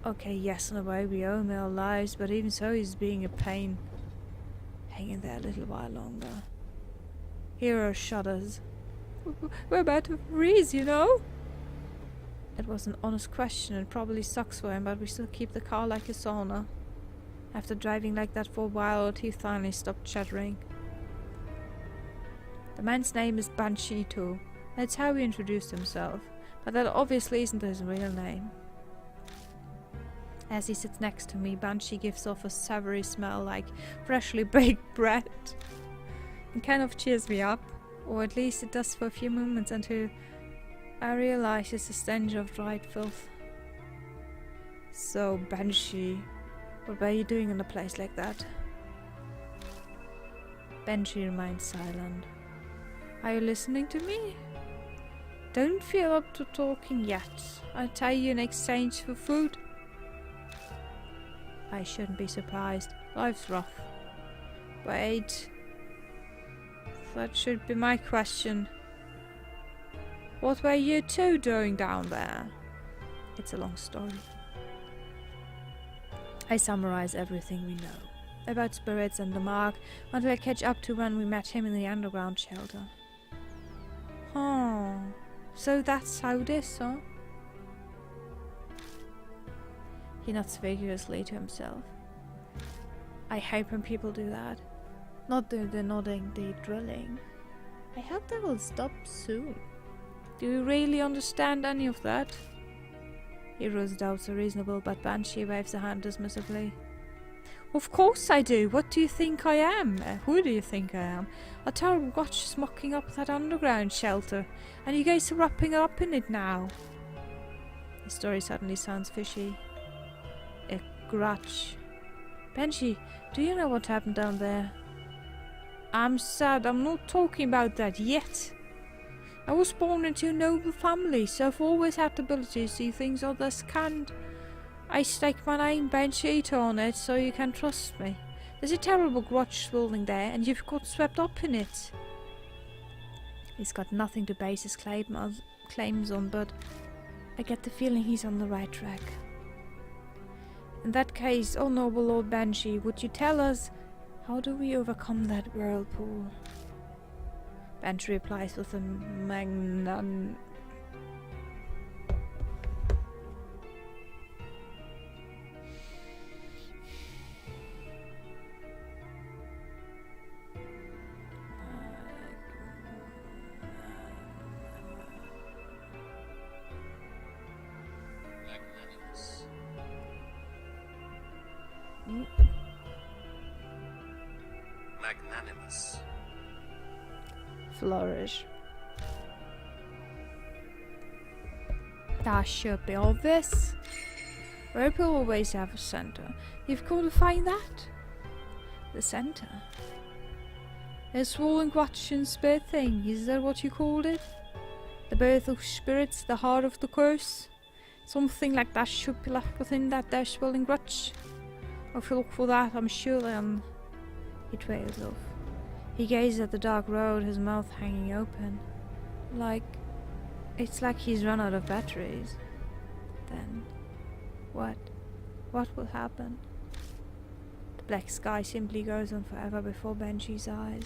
Okay, yes, in a way we owe him our lives, but even so he's being a pain. Hang in there a little while longer. Hero shudders. We're about to freeze, you know? It was an honest question and probably sucks for him, but we still keep the car like a sauna. After driving like that for a while, our teeth finally stopped chattering. The man's name is Banshito. That's how he introduced himself, but that obviously isn't his real name. As he sits next to me, Banshee gives off a savory smell like freshly baked bread and kind of cheers me up. Or at least it does for a few moments until I realize it's the stench of dried filth. So, Banshee, what were you doing in a place like that? Banshee remains silent. Are you listening to me? Don't feel up to talking yet. I'll tell you in exchange for food. I shouldn't be surprised. Life's rough. Wait. That should be my question. What were you two doing down there? It's a long story. I summarize everything we know about spirits and the mark until I catch up to when we met him in the underground shelter. Oh, so that's how it is, huh? He nods vigorously to himself. I hate when people do that. Not the nodding, the drilling. I hope that will stop soon. Do you really understand any of that? Hero's doubts are reasonable, but Banshee waves a hand dismissively. Of course I do. What do you think I am? Who do you think I am? A terrible watch is mocking up that underground shelter, and you guys are wrapping up in it now. The story suddenly sounds fishy. A grudge. Banshee, do you know what happened down there? I'm sad, I'm not talking about that yet. I was born into a noble family, so I've always had the ability to see things others can't. I stake my name, Banshee, on it, so you can trust me. There's a terrible grudge swirling there, and you've got swept up in it. He's got nothing to base his claims on, but I get the feeling he's on the right track. In that case, oh noble Lord Banshee, would you tell us, how do we overcome that whirlpool? Banshee replies with a magnanimous flourish. That should be obvious. Whirlpool always have a center. You've got to find that. The center. A swollen question spirit thing, is that what you called it? The birth of spirits, the heart of the curse? Something like that should be left within that there swelling grudge. If you look for that, I'm sure then. He trails off. He gazes at the dark road, his mouth hanging open. It's like he's run out of batteries. Then, what? What will happen? The black sky simply goes on forever before Banshee's eyes.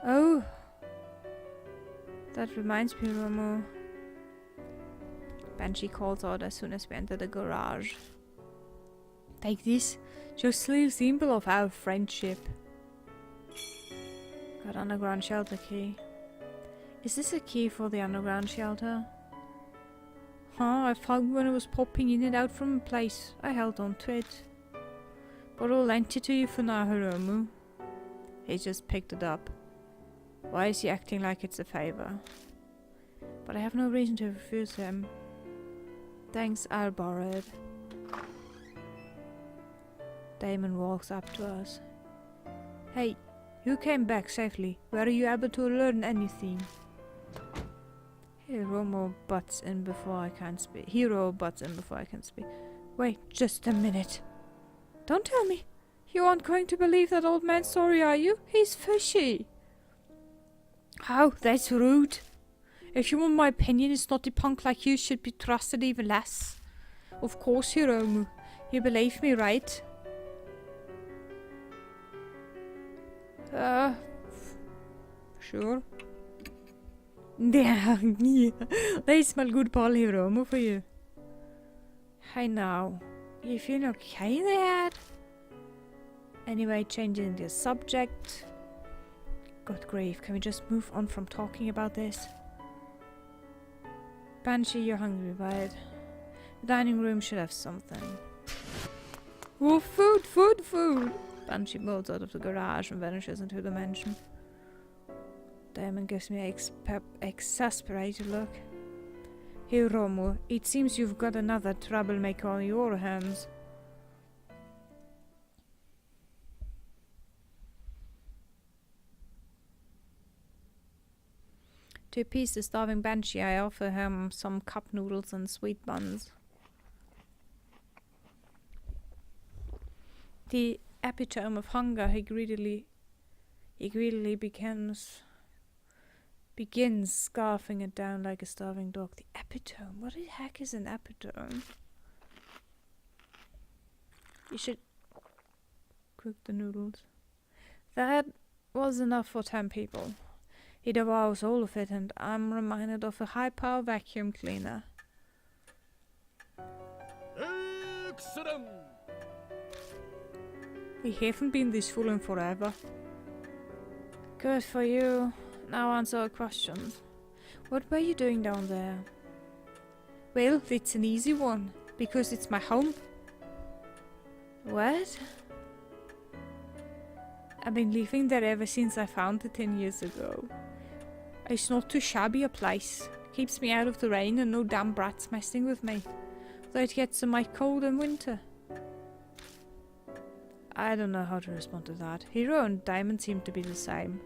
Oh! That reminds me, Romo. Banshee calls out as soon as we enter the garage. Take this. Just a little symbol of our friendship. Got underground shelter key. Is this a key for the underground shelter? Huh, I found when I was popping in and out from a place. I held on to it. But I'll lend it to you for now, Hiromu. He just picked it up. Why is he acting like it's a favor? But I have no reason to refuse him. Thanks, I'll borrow it. Damon walks up to us. Hey, you came back safely. Were you able to learn anything? Hero butts in before I can speak. Wait, just a minute. Don't tell me. You aren't going to believe that old man's story, are you? He's fishy. Oh, that's rude. If you want my opinion, a snotty punk like you should be trusted even less. Of course, Hiromu. You believe me, right? Sure. Yeah, they smell good Paul Hiromu for you. Hey now, you feel okay there? Anyway, changing the subject. Good grief, can we just move on from talking about this? Banshee, you're hungry, right? The dining room should have something. Oh, food, food, food! Banshee bolts out of the garage and vanishes into the mansion. Damon gives me an exasperated look. Here, Romu, it seems you've got another troublemaker on your hands. To appease the starving Banshee, I offer him some cup noodles and sweet buns. The epitome of hunger, he greedily begins scarfing it down like a starving dog. The epitome? What the heck is an epitome? You should cook the noodles. That was enough for 10 people. He devours all of it, and I'm reminded of a high-power vacuum cleaner. Excellent! We haven't been this full in forever. Good for you. Now answer our questions. What were you doing down there? Well, it's an easy one, because it's my home. What? I've been living there ever since I found it 10 years ago. It's not too shabby a place. Keeps me out of the rain and no damn brats messing with me. Though it gets a mite cold in winter. I don't know how to respond to that. Hero and Diamond seem to be the same.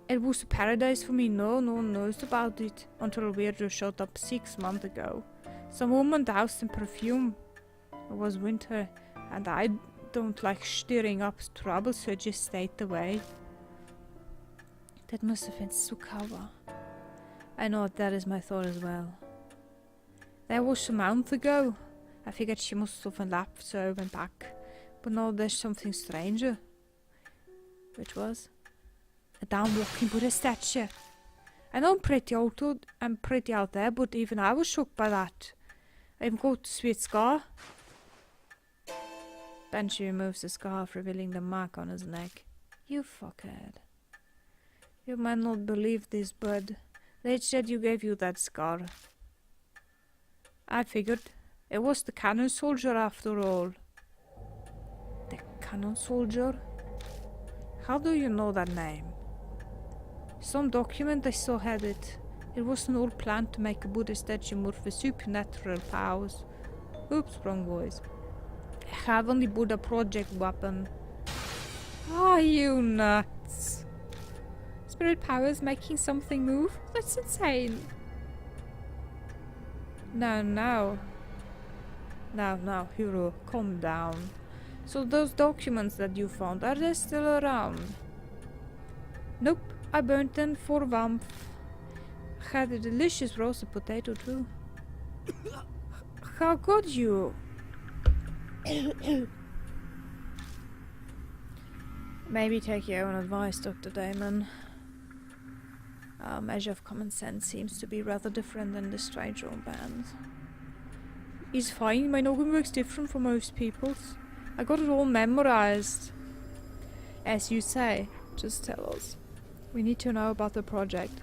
It was a paradise for me. No one knows about it until Weirdo showed up 6 months ago. Some woman doused in perfume. It was winter and I don't like stirring up trouble, so I just stayed away. That must have been Sukawa. I know that is my thought as well. That was a month ago. I figured she must have left, so I went back. But now there's something stranger. Which was? A damn walking Buddha statue. I know I'm pretty out there, but even I was shocked by that. I'm got a sweet scar. Banshee removes the scarf, revealing the mark on his neck. You fuckhead. You might not believe this, but they said you gave you that scar. I figured it was the cannon soldier after all. The cannon soldier? How do you know that name? Some document I saw had it. It was an old plan to make a Buddha statue morph with supernatural powers. Oops, wrong voice. I have on the Buddha project weapon. Are you nuts? Spirit powers making something move? That's insane. Now, Hero, calm down. So those documents that you found, are they still around? Nope, I burnt them for warmth. Had a delicious roasted potato too. How could you? Maybe take your own advice, Dr. Damon. Our measure of common sense seems to be rather different than the strange old band's. It's fine, my noggin works different from most people's. I got it all memorized. As you say, just tell us. We need to know about the project.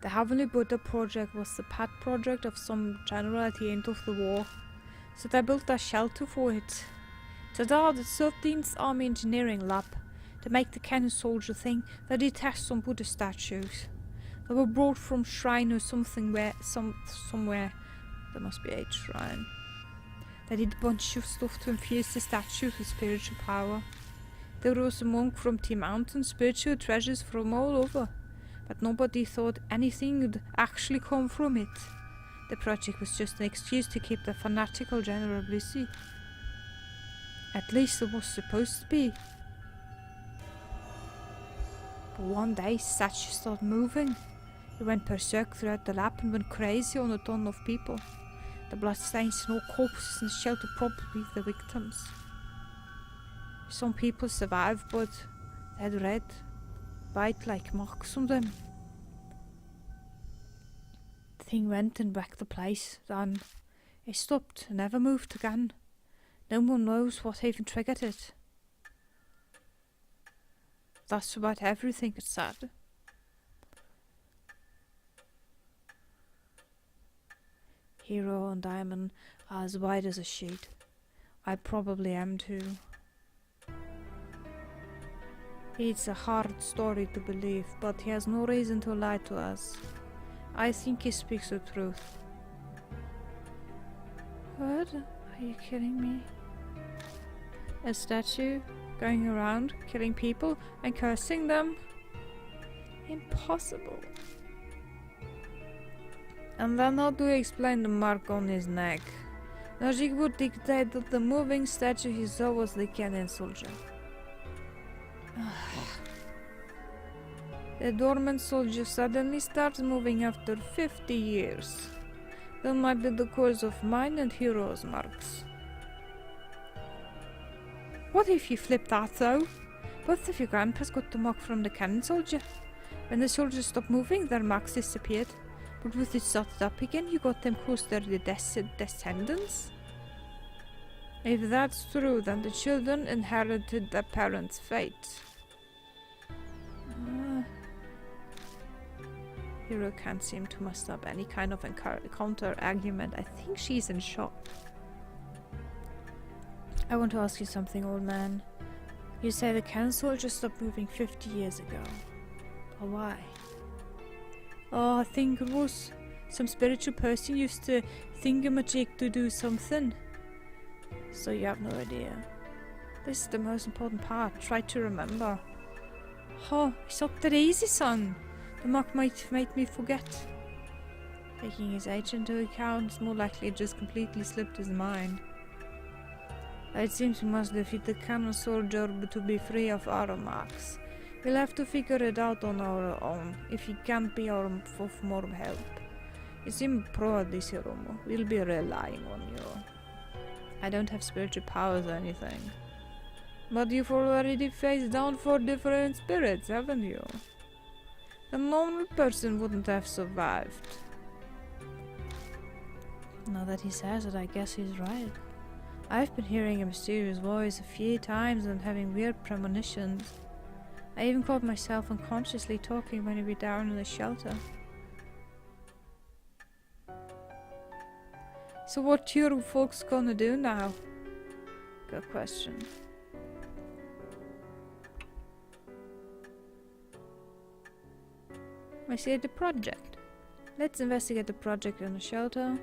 The Heavenly Buddha project was the pet project of some general at the end of the war, so they built a shelter for it. Tada, the 13th Army Engineering Lab, to make the cannon soldier thing, they did test some Buddha statues. They were brought from shrine or something somewhere. There must be a shrine. They did a bunch of stuff to infuse the statues with spiritual power. There was a monk from Tea Mountain, spiritual treasures from all over. But nobody thought anything would actually come from it. The project was just an excuse to keep the fanatical general busy. At least it was supposed to be. But one day, statues started moving. It went berserk throughout the lab and went crazy on a ton of people. The bloodstains and all corpses in the shelter probably the victims. Some people survived, but they had red, bite-like marks on them. The thing went and wrecked the place. Then it stopped and never moved again. No one knows what even triggered it. That's about everything it said. Hero and Diamond are as white as a sheet. I probably am too. It's a hard story to believe, but he has no reason to lie to us. I think he speaks the truth. What? Are you kidding me? A statue going around killing people and cursing them? Impossible. And then how do you explain the mark on his neck? Logic would dictate that the moving statue he saw was the cannon soldier. The dormant soldier suddenly starts moving after 50 years. That might be the cause of mine and Hero's marks. What if you flip that though? Both of your grandpas got the mark from the cannon soldier. When the soldiers stopped moving, their marks disappeared. But with it started up again, you got them cause they're the descendants? If that's true, then the children inherited their parents' fate. Hero can't seem to muster up any kind of counter-argument. I think she's in shock. I want to ask you something, old man. You say the cannon soldier stopped moving 50 years ago. But why? Oh, I think it was some spiritual person used to thingamajig to do something. So you have no idea. This is the most important part. Try to remember. Oh, it's not that easy, son. The mark might make me forget. Taking his age into account, it's more likely it just completely slipped his mind. It seems we must defeat the cannon soldier to be free of our marks. We'll have to figure it out on our own, if he can't be of more help. You seem pro at this, Hiromu. We'll be relying on you. I don't have spiritual powers or anything. But you've already faced down 4 different spirits, haven't you? A normal person wouldn't have survived. Now that he says it, I guess he's right. I've been hearing a mysterious voice a few times and having weird premonitions. I even caught myself unconsciously talking when we were down in the shelter. So what you folks gonna do now? Good question. I see the project. Let's investigate the project in the shelter.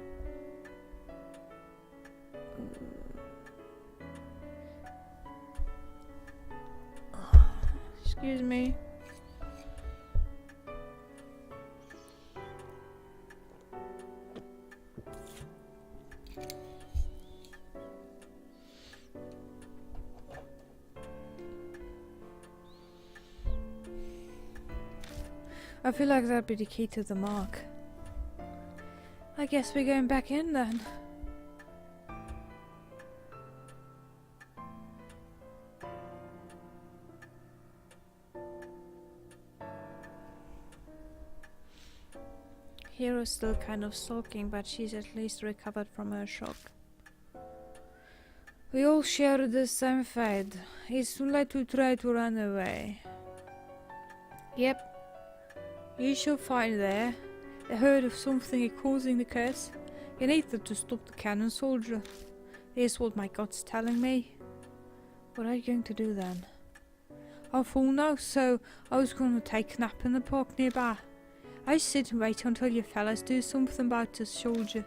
Excuse me. I feel like that'd be the key to the mark. I guess we're going back in then. Hero's still kind of sulking, but she's at least recovered from her shock. We all share the same fate. It's too late to try to run away. Yep. You shall find there. I heard of something causing the curse. You needed to stop the cannon soldier. Here's what my gut's telling me. What are you going to do then? I'm full now, so I was going to take a nap in the park nearby. I sit and wait until you fellas do something about the soldier.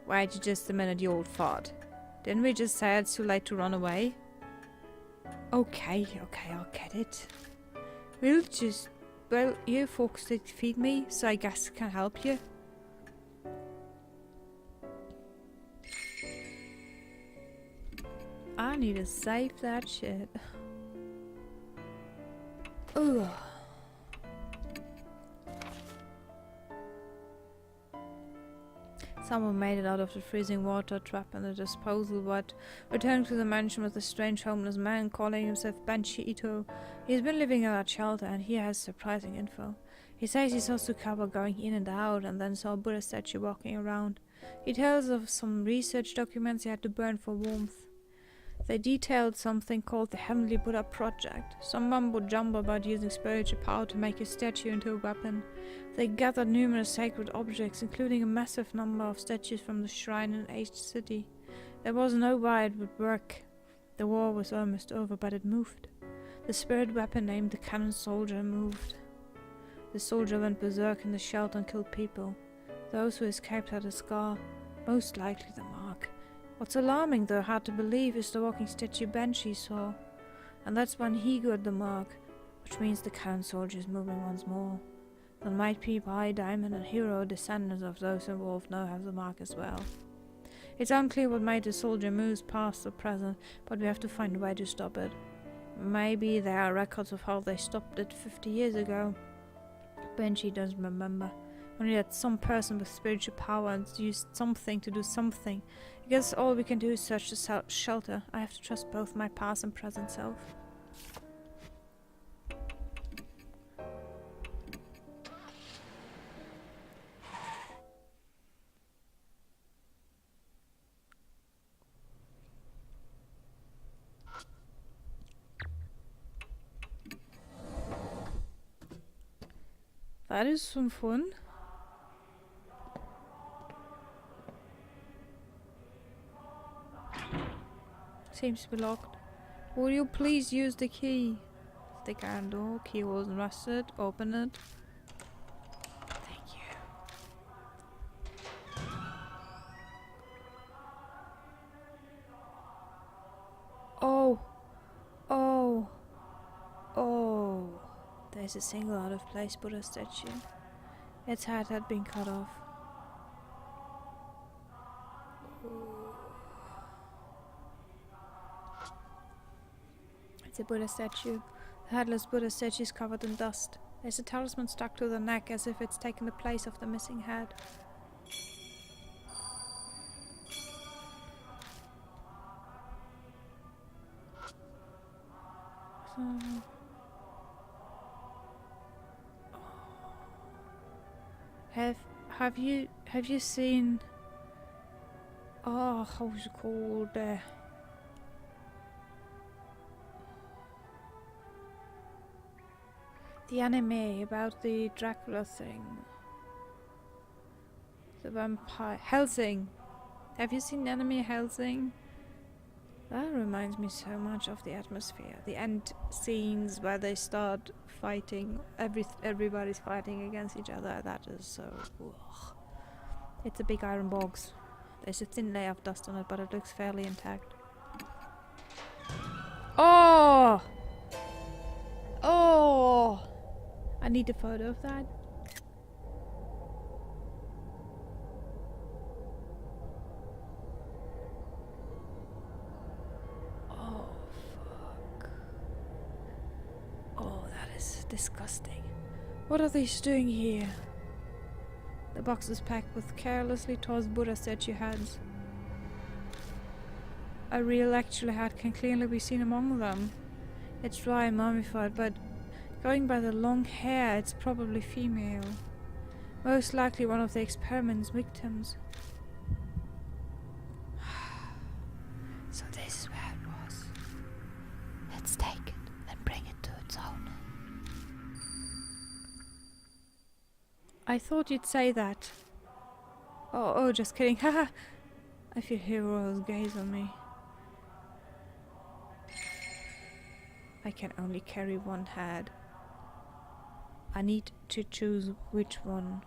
Wait just a minute, you old fart. Didn't we just say it's too late to run away? Okay, I'll get it. Well, you folks did feed me, so I guess I can help you. I need to save that shit. Ugh. Someone made it out of the freezing water trap in the disposal, but returned to the mansion with a strange homeless man calling himself Banshee Ito. He's been living in that shelter and he has surprising info. He says he saw Tsukaba going in and out and then saw a Buddha statue walking around. He tells of some research documents he had to burn for warmth. They detailed something called the Heavenly Buddha Project, some mumbo-jumbo about using spiritual power to make a statue into a weapon. They gathered numerous sacred objects, including a massive number of statues from the shrine in Aged City. There was no way it would work. The war was almost over, but it moved. The spirit weapon named the Cannon Soldier moved. The soldier went berserk in the shelter and killed people. Those who escaped had a scar, most likely the mark. What's alarming, though hard to believe, is the walking statue Banshee saw. And that's when he got the mark, which means the Cannon Soldier is moving once more. The might be by Diamond and Hero, descendants of those involved, now have the mark as well. It's unclear what made the soldier move past or present, but we have to find a way to stop it. Maybe there are records of how they stopped it 50 years ago. Banshee doesn't remember. Only that some person with spiritual power and used something to do something. I guess all we can do is search the shelter. I have to trust both my past and present self. That is some fun. Seems to be locked. Will you please use the key? Stick iron door. Key wasn't rusted. Open it. Thank you. Oh. Oh. Oh. There's a single out of place Buddha statue. Its head had been cut off. It's a Buddha statue. The headless Buddha statue is covered in dust. There's a talisman stuck to the neck as if it's taken the place of the missing head. Have you seen? Oh, how's it called? The anime about the Dracula thing. The vampire Hellsing. Have you seen the anime Hellsing? That reminds me so much of the atmosphere. The end scenes where they start fighting, everybody's fighting against each other. That is so... Ugh. It's a big iron box. There's a thin layer of dust on it, but it looks fairly intact. Oh! Oh! I need a photo of that. Disgusting. What are these doing here? The box is packed with carelessly tossed Buddha statue heads. A real actual head can clearly be seen among them. It's dry and mummified, but going by the long hair, it's probably female. Most likely one of the experiment's victims. So this is where it was. Let's take it and bring it to its owner. I thought you'd say that. Oh, just kidding. Haha. I feel Hero's gaze on me. I can only carry one head. I need to choose which one.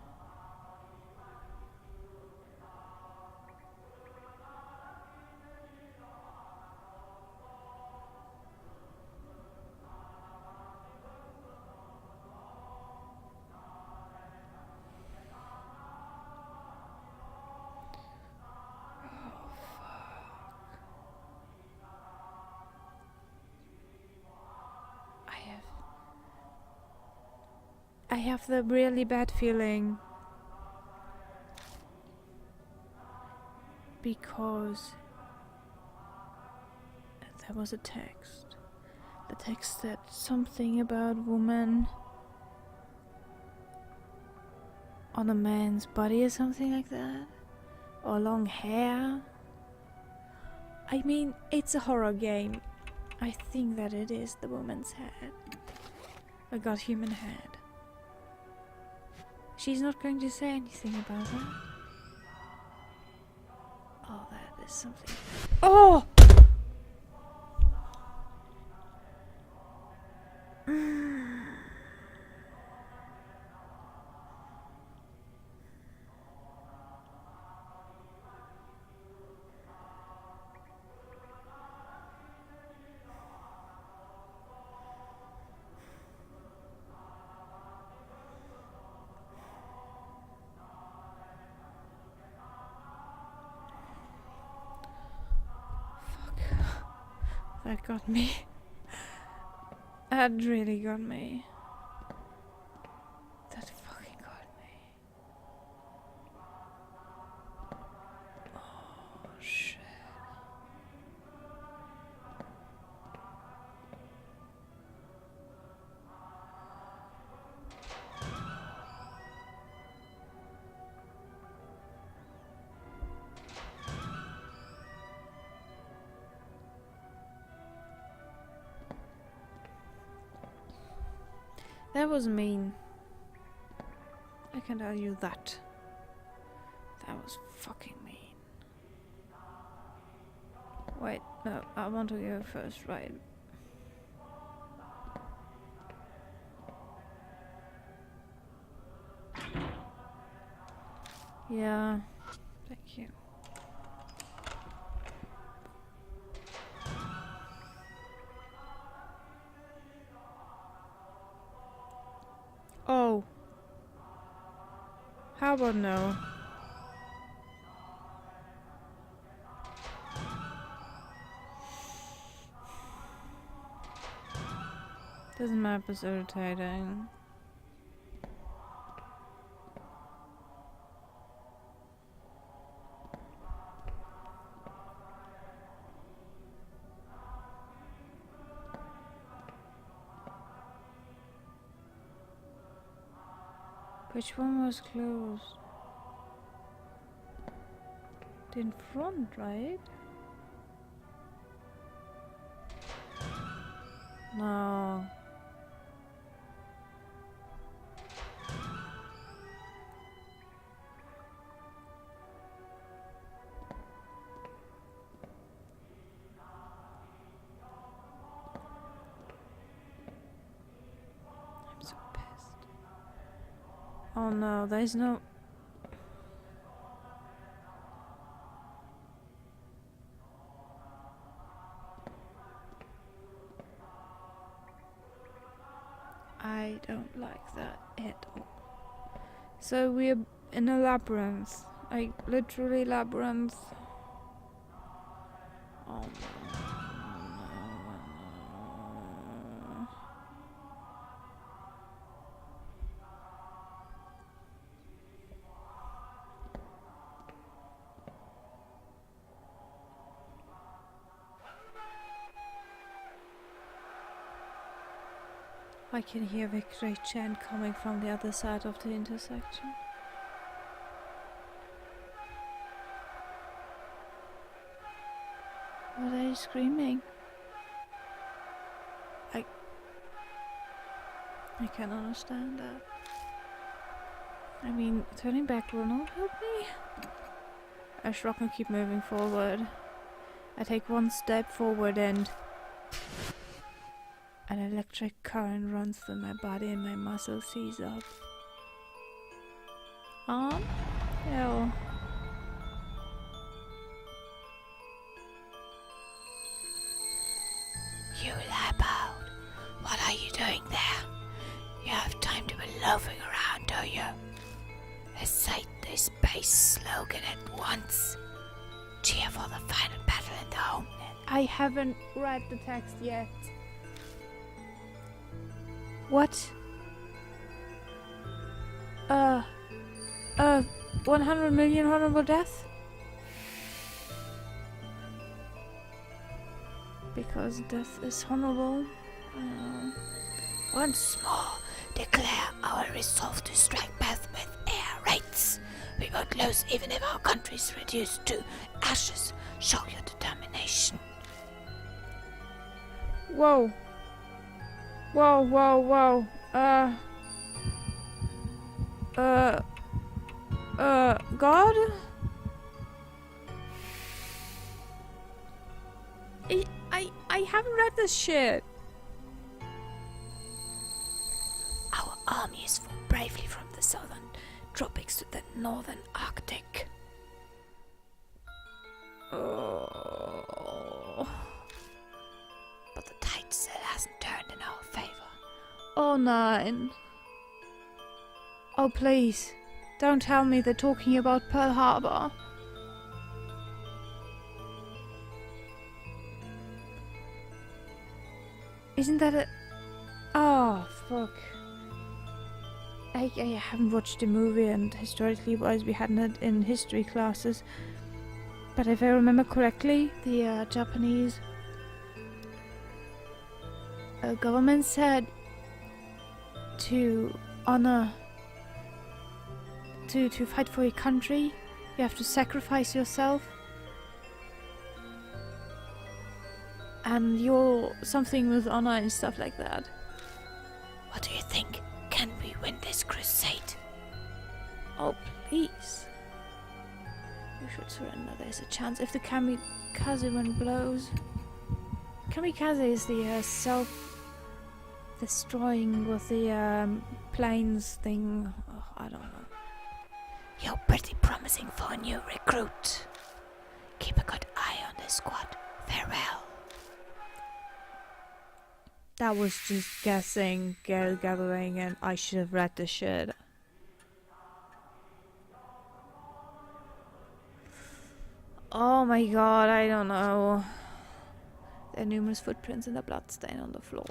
I have the really bad feeling because there was a text. The text said something about woman on a man's body or something like that, or long hair. I mean, it's a horror game. I think that it is the woman's head. A god-human head. She's not going to say anything about that. Oh, that is something. Oh! That got me. That really got me. That fucking got me. Oh, shit. That was mean. I can tell you that. That was fucking mean. Wait, no, I want to go first, right? Yeah, thank you. Oh. How about no? This map is irritating. Which one was closed? In front, right? No. I'm so pissed. Oh no, there's no... I don't like that at all. So we're in a labyrinth. Like, literally labyrinth. Oh no. I can hear victory chant coming from the other side of the intersection. What are you screaming? I can understand that. I mean, turning back will not help me. I shrug and keep moving forward. I take one step forward and an electric current runs through my body and my muscles seize up. Ew. You Leopard, what are you doing there? You have time to be loafing around, do you? Recite the space slogan at once. Cheer for the final battle in the homeland. I haven't read the text yet. What? 100 million honorable deaths? Because death is honorable. Once more, declare our resolve to strike Beth with air raids. We won't lose even if our country's reduced to ashes. Show your determination. Whoa. Whoa, whoa, whoa. God? I haven't read this shit. Our armies fought bravely from the southern tropics to the northern Arctic. Oh. But the tide still hasn't turned in our favor. Oh, nine. Oh, please. Don't tell me they're talking about Pearl Harbor. Isn't that a... Oh, fuck. I haven't watched the movie, and historically wise we hadn't it in history classes. But if I remember correctly, the Japanese government said to honor, to fight for your country, you have to sacrifice yourself. And you're something with honor and stuff like that. What do you think? Can we win this crusade? Oh, please. You should surrender. There's a chance. If the kamikaze one blows... Kamikaze is the self-destroying with the planes thing. Oh, I don't know. You're pretty promising for a new recruit. Keep a good eye on this squad. Farewell. That was just guessing, gathering, and I should have read the shit. Oh my god, I don't know. There are numerous footprints and a bloodstain on the floor.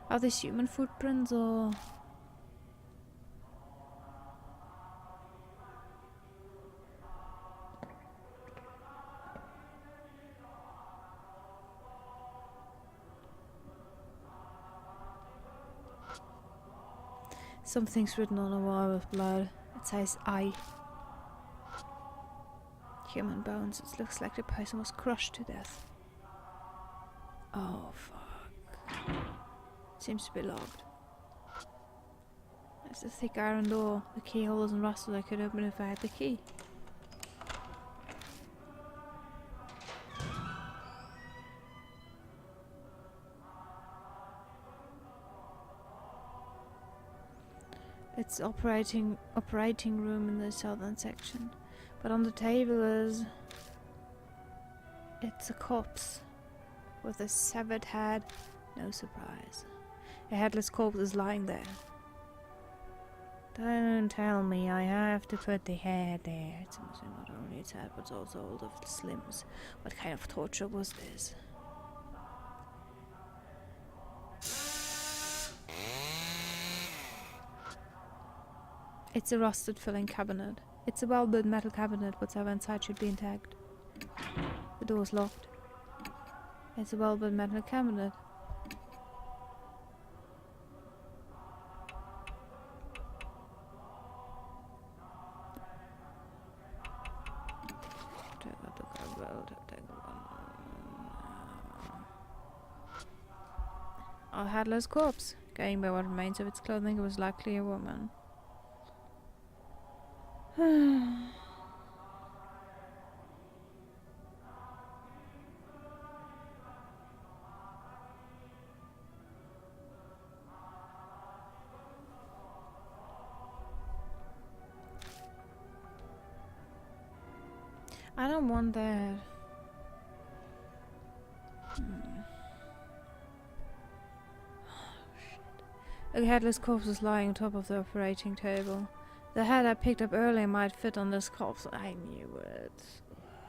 Are these human footprints or... Something's written on a wall with blood. It says I. Human bones. It looks like the person was crushed to death. Oh, fuck. Seems to be locked. It's a thick iron door. The keyhole isn't rusted. I could open it if I had the key. It's operating room in the southern section. But on the table is... It's a corpse. With a severed head. No surprise. A headless corpse is lying there. Don't tell me I have to put the head there. It's not only its head, but also all of the limbs. What kind of torture was this? It's a rusted filling cabinet. It's a well-built metal cabinet. Whatever inside should be intact. The door's locked. It's a well-built metal cabinet. A headless corpse. Going by what remains of its clothing, it was likely a woman. I don't want that. A headless corpse is lying on top of the operating table. The head I picked up earlier might fit on this corpse. I knew it.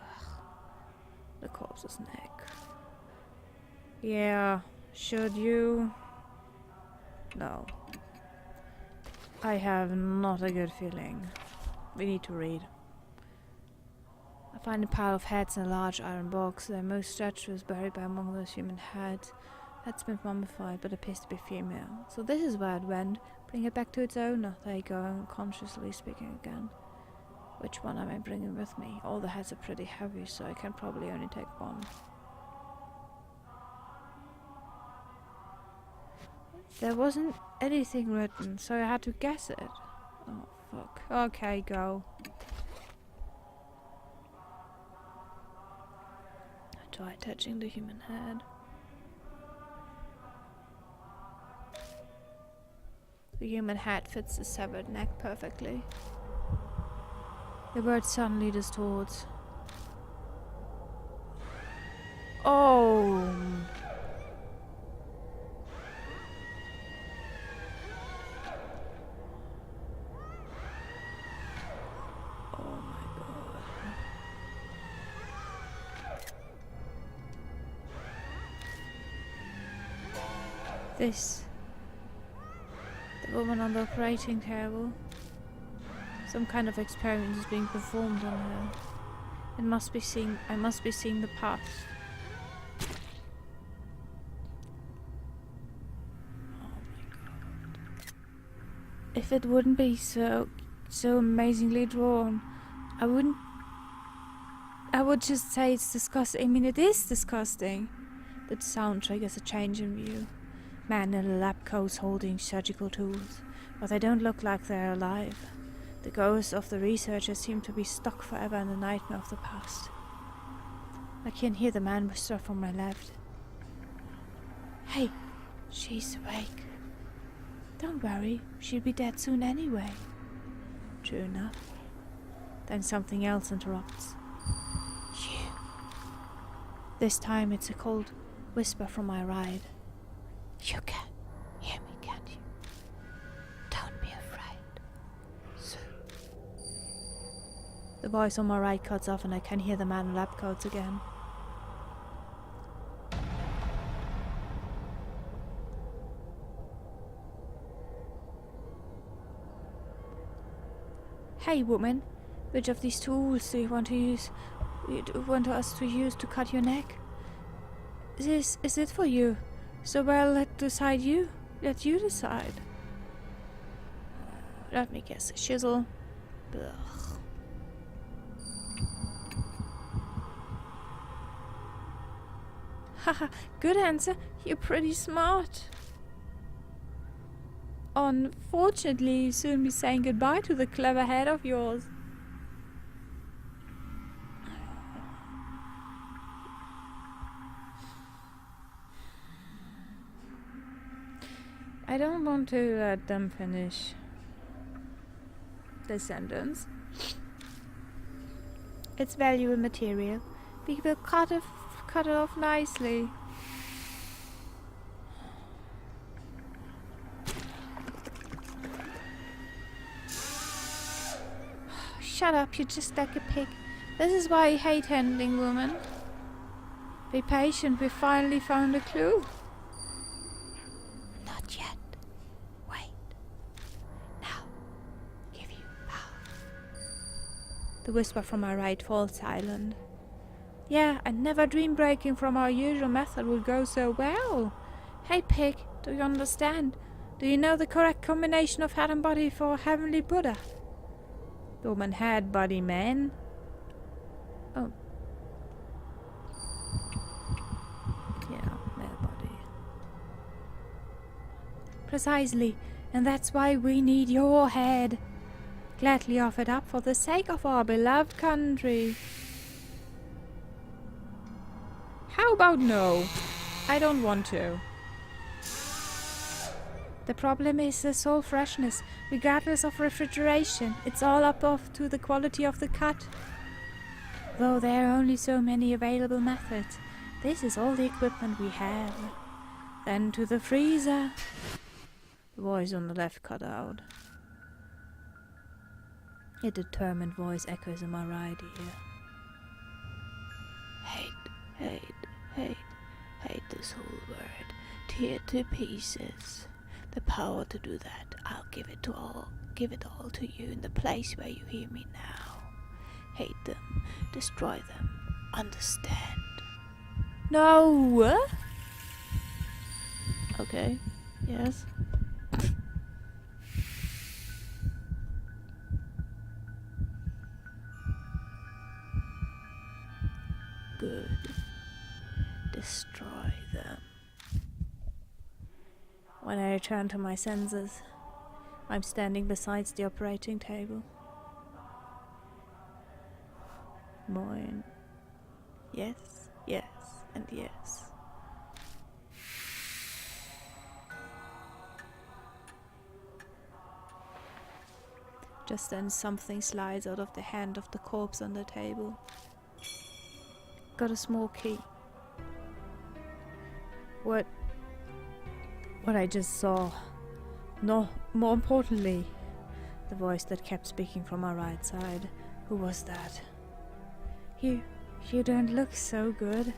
Ugh. The corpse's neck. Yeah, should you? No. I have not a good feeling. We need to read. I find a pile of heads in a large iron box. The most stretched was buried by among those human heads. That's been mummified, but appears to be female. So this is where it went. Bring it back to its owner. There you go, unconsciously speaking again. Which one am I bringing with me? All the heads are pretty heavy, so I can probably only take one. There wasn't anything written, so I had to guess it. Oh, fuck. Okay, go. I tried touching the human head. The human head fits the severed neck perfectly. The bird suddenly distorts. Oh! Oh my god. This. The woman on the operating table. Some kind of experiment is being performed on her. I must be seeing the past. Oh my god. If it wouldn't be so amazingly drawn, I would just say it's disgusting. I mean, it is disgusting. That sound triggers a change in view. Men in lab coats holding surgical tools, but they don't look like they're alive. The ghosts of the researchers seem to be stuck forever in the nightmare of the past. I can hear the man whisper from my left. Hey, she's awake. Don't worry, she'll be dead soon anyway. True enough. Then something else interrupts. You. This time it's a cold whisper from my right. You can hear me, can't you? Don't be afraid. So. The voice on my right cuts off and I can hear the man in lab coats again. Hey woman, which of these tools do you want to use? Want us to use to cut your neck? Is it for you? So well, let you decide. Let me guess, a chisel. Ugh. Haha, good answer. You're pretty smart. Unfortunately, you'll soon be saying goodbye to the clever head of yours. I don't want to let them finish the sentence. It's valuable material. We will cut it off nicely. Shut up, you're just like a pig. This is why I hate handling women. Be patient, we finally found a clue. Not yet. Wait. Now, give you power. The whisper from my right falls silent. Yeah, I never dreamed breaking from our usual method would go so well. Hey pig, do you understand? Do you know the correct combination of head and body for Heavenly Buddha? The woman head, body, man. Oh. Yeah, male body. Precisely, and that's why we need your head. Gladly offered up for the sake of our beloved country. How about no? I don't want to. The problem is the soul freshness, regardless of refrigeration. It's all up to the quality of the cut. Though there are only so many available methods, this is all the equipment we have. Then to the freezer. The voice on the left cut out. A determined voice echoes in my right ear. Hate this whole word. Tear to pieces. The power to do that, I'll give it all to you in the place where you hear me now. Hate them, destroy them, understand. No! Okay, yes. When I return to my senses, I'm standing beside the operating table. Moin. Yes, yes, and yes. Just then something slides out of the hand of the corpse on the table. Got a small key. What I just saw. No, more importantly, the voice that kept speaking from my right side. Who was that? You don't look so good.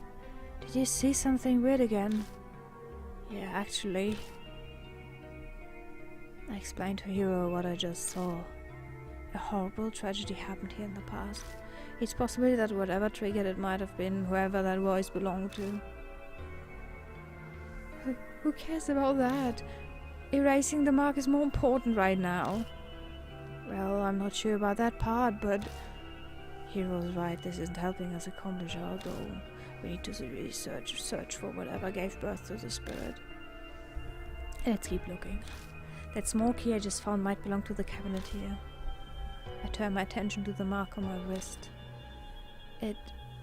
Did you see something weird again? Yeah, actually. I explained to Hero what I just saw. A horrible tragedy happened here in the past. It's possible that whatever triggered it might have been whoever that voice belonged to. Who cares about that? Erasing the mark is more important right now. Well, I'm not sure about that part, but Hero's right, this isn't helping us accomplish our goal. We need to search for whatever gave birth to the spirit. Let's keep looking. That small key I just found might belong to the cabinet here. I turn my attention to the mark on my wrist. It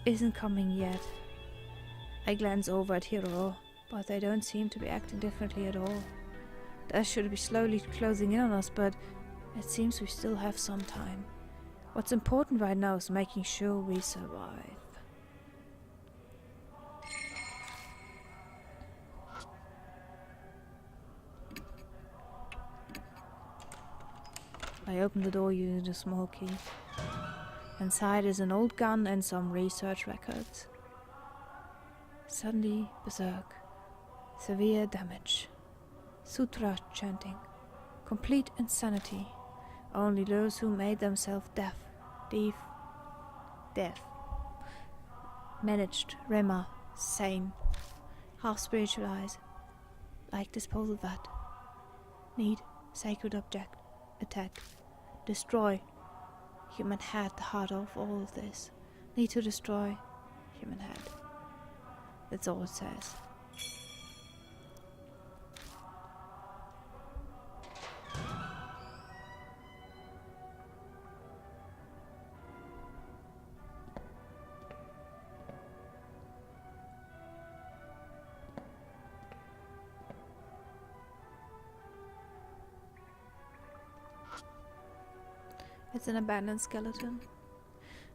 isn't coming yet. I glance over at Hiro, but they don't seem to be acting differently at all. They should be slowly closing in on us, but it seems we still have some time. What's important right now is making sure we survive. I open the door using the small key. Inside is an old gun and some research records. Suddenly, berserk. Severe damage. Sutra chanting. Complete insanity. Only those who made themselves deaf. Managed. Rema. Sane. Half spiritualized. Like disposal vat. Need. Sacred object. Attack. Destroy. Human head, the heart of all of this. Need to destroy human head. That's all it says. It's an abandoned skeleton.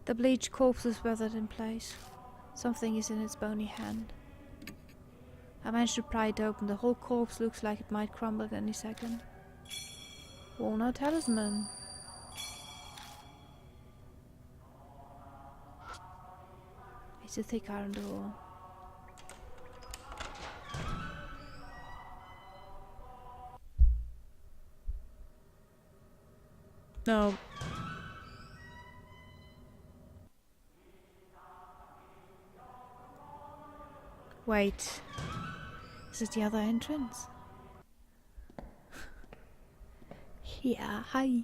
The bleached corpse is weathered in place. Something is in its bony hand. I managed to pry it open. The whole corpse looks like it might crumble at any second. Walnut talisman. It's a thick iron door. No. Wait. Is it the other entrance? Yeah, hi.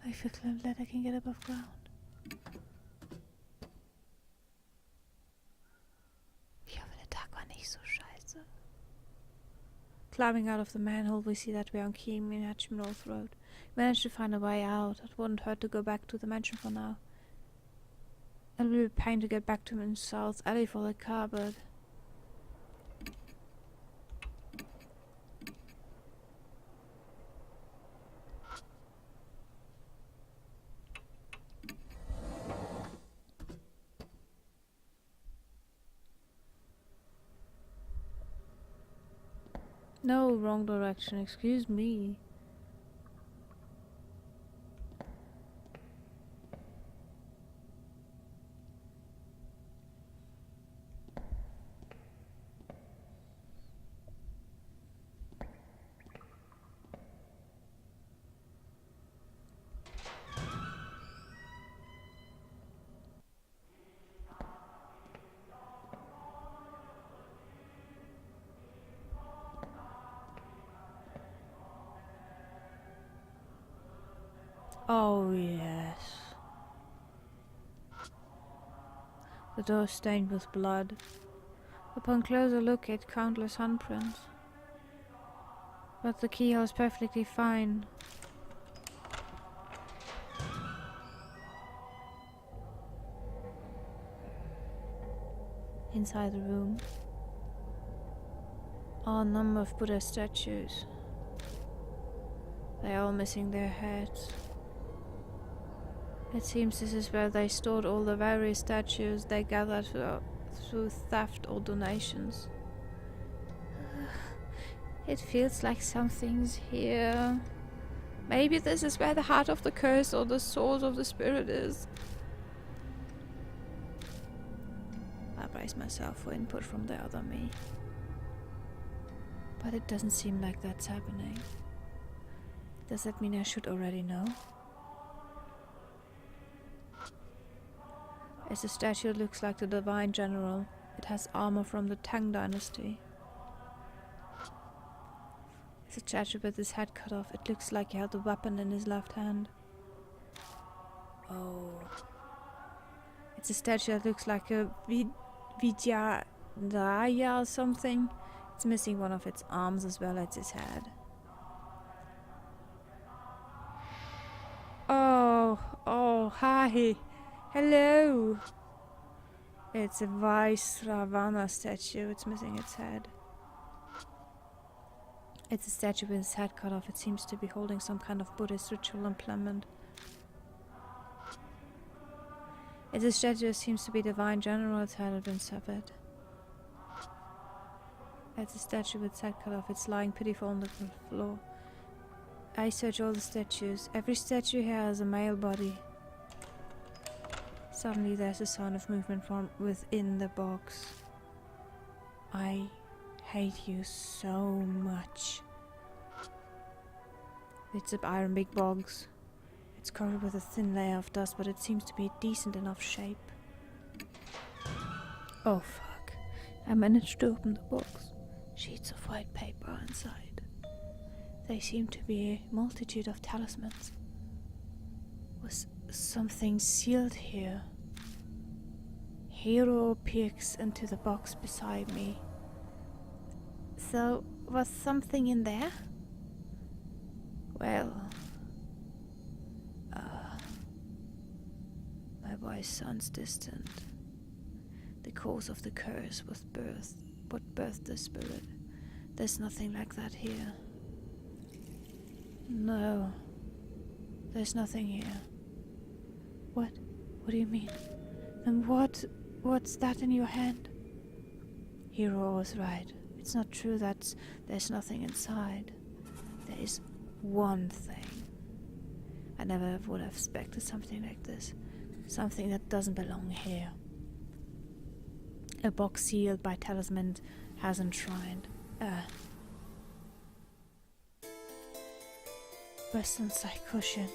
I feel glad I can get above ground. Ich hoffe, der Tag war nicht so scheiße. Climbing out of the manhole, we see that we are on Kiminach North Road. We managed to find a way out. It wouldn't hurt to go back to the mansion for now. It will be a pain to get back to South Alley for the car, but... No, wrong direction, excuse me. Oh, yes. The door stained with blood. Upon closer look at countless handprints. But the keyhole is perfectly fine. Inside the room are a number of Buddha statues. They are all missing their heads. It seems this is where they stored all the various statues they gathered through theft or donations. It feels like something's here. Maybe this is where the heart of the curse or the source of the spirit is. I brace myself for input from the other me. But it doesn't seem like that's happening. Does that mean I should already know? As the statue looks like the divine general, it has armor from the Tang dynasty. As a statue with his head cut off, it looks like he held a weapon in his left hand. Oh. It's a statue that looks like a Vidyadhara or something. It's missing one of its arms as well as its head. Oh, hi. Hello. It's a Vaisravana statue. It's missing its head. It's a statue with its head cut off. It seems to be holding some kind of Buddhist ritual implement. It's a statue that seems to be divine general. Its head had been severed. It's a statue with its head cut off. It's lying pitiful on the floor. I search all the statues. Every statue here has a male body. Suddenly there's a sound of movement from within the box. I hate you so much. It's an iron big box. It's covered with a thin layer of dust, but it seems to be decent enough shape. Oh fuck. I managed to open the box. Sheets of white paper inside. They seem to be a multitude of talismans. Was something sealed here? Hero peeks into the box beside me. So, was something in there? Well, my voice sounds distant. The cause of the curse was what birthed the spirit. There's nothing like that here. No, there's nothing here. What? What do you mean? And what's that in your hand? Hero was right. It's not true that there's nothing inside. There is one thing. I never would have expected something like this. Something that doesn't belong here. A box sealed by talisman has enshrined. Western side cushion.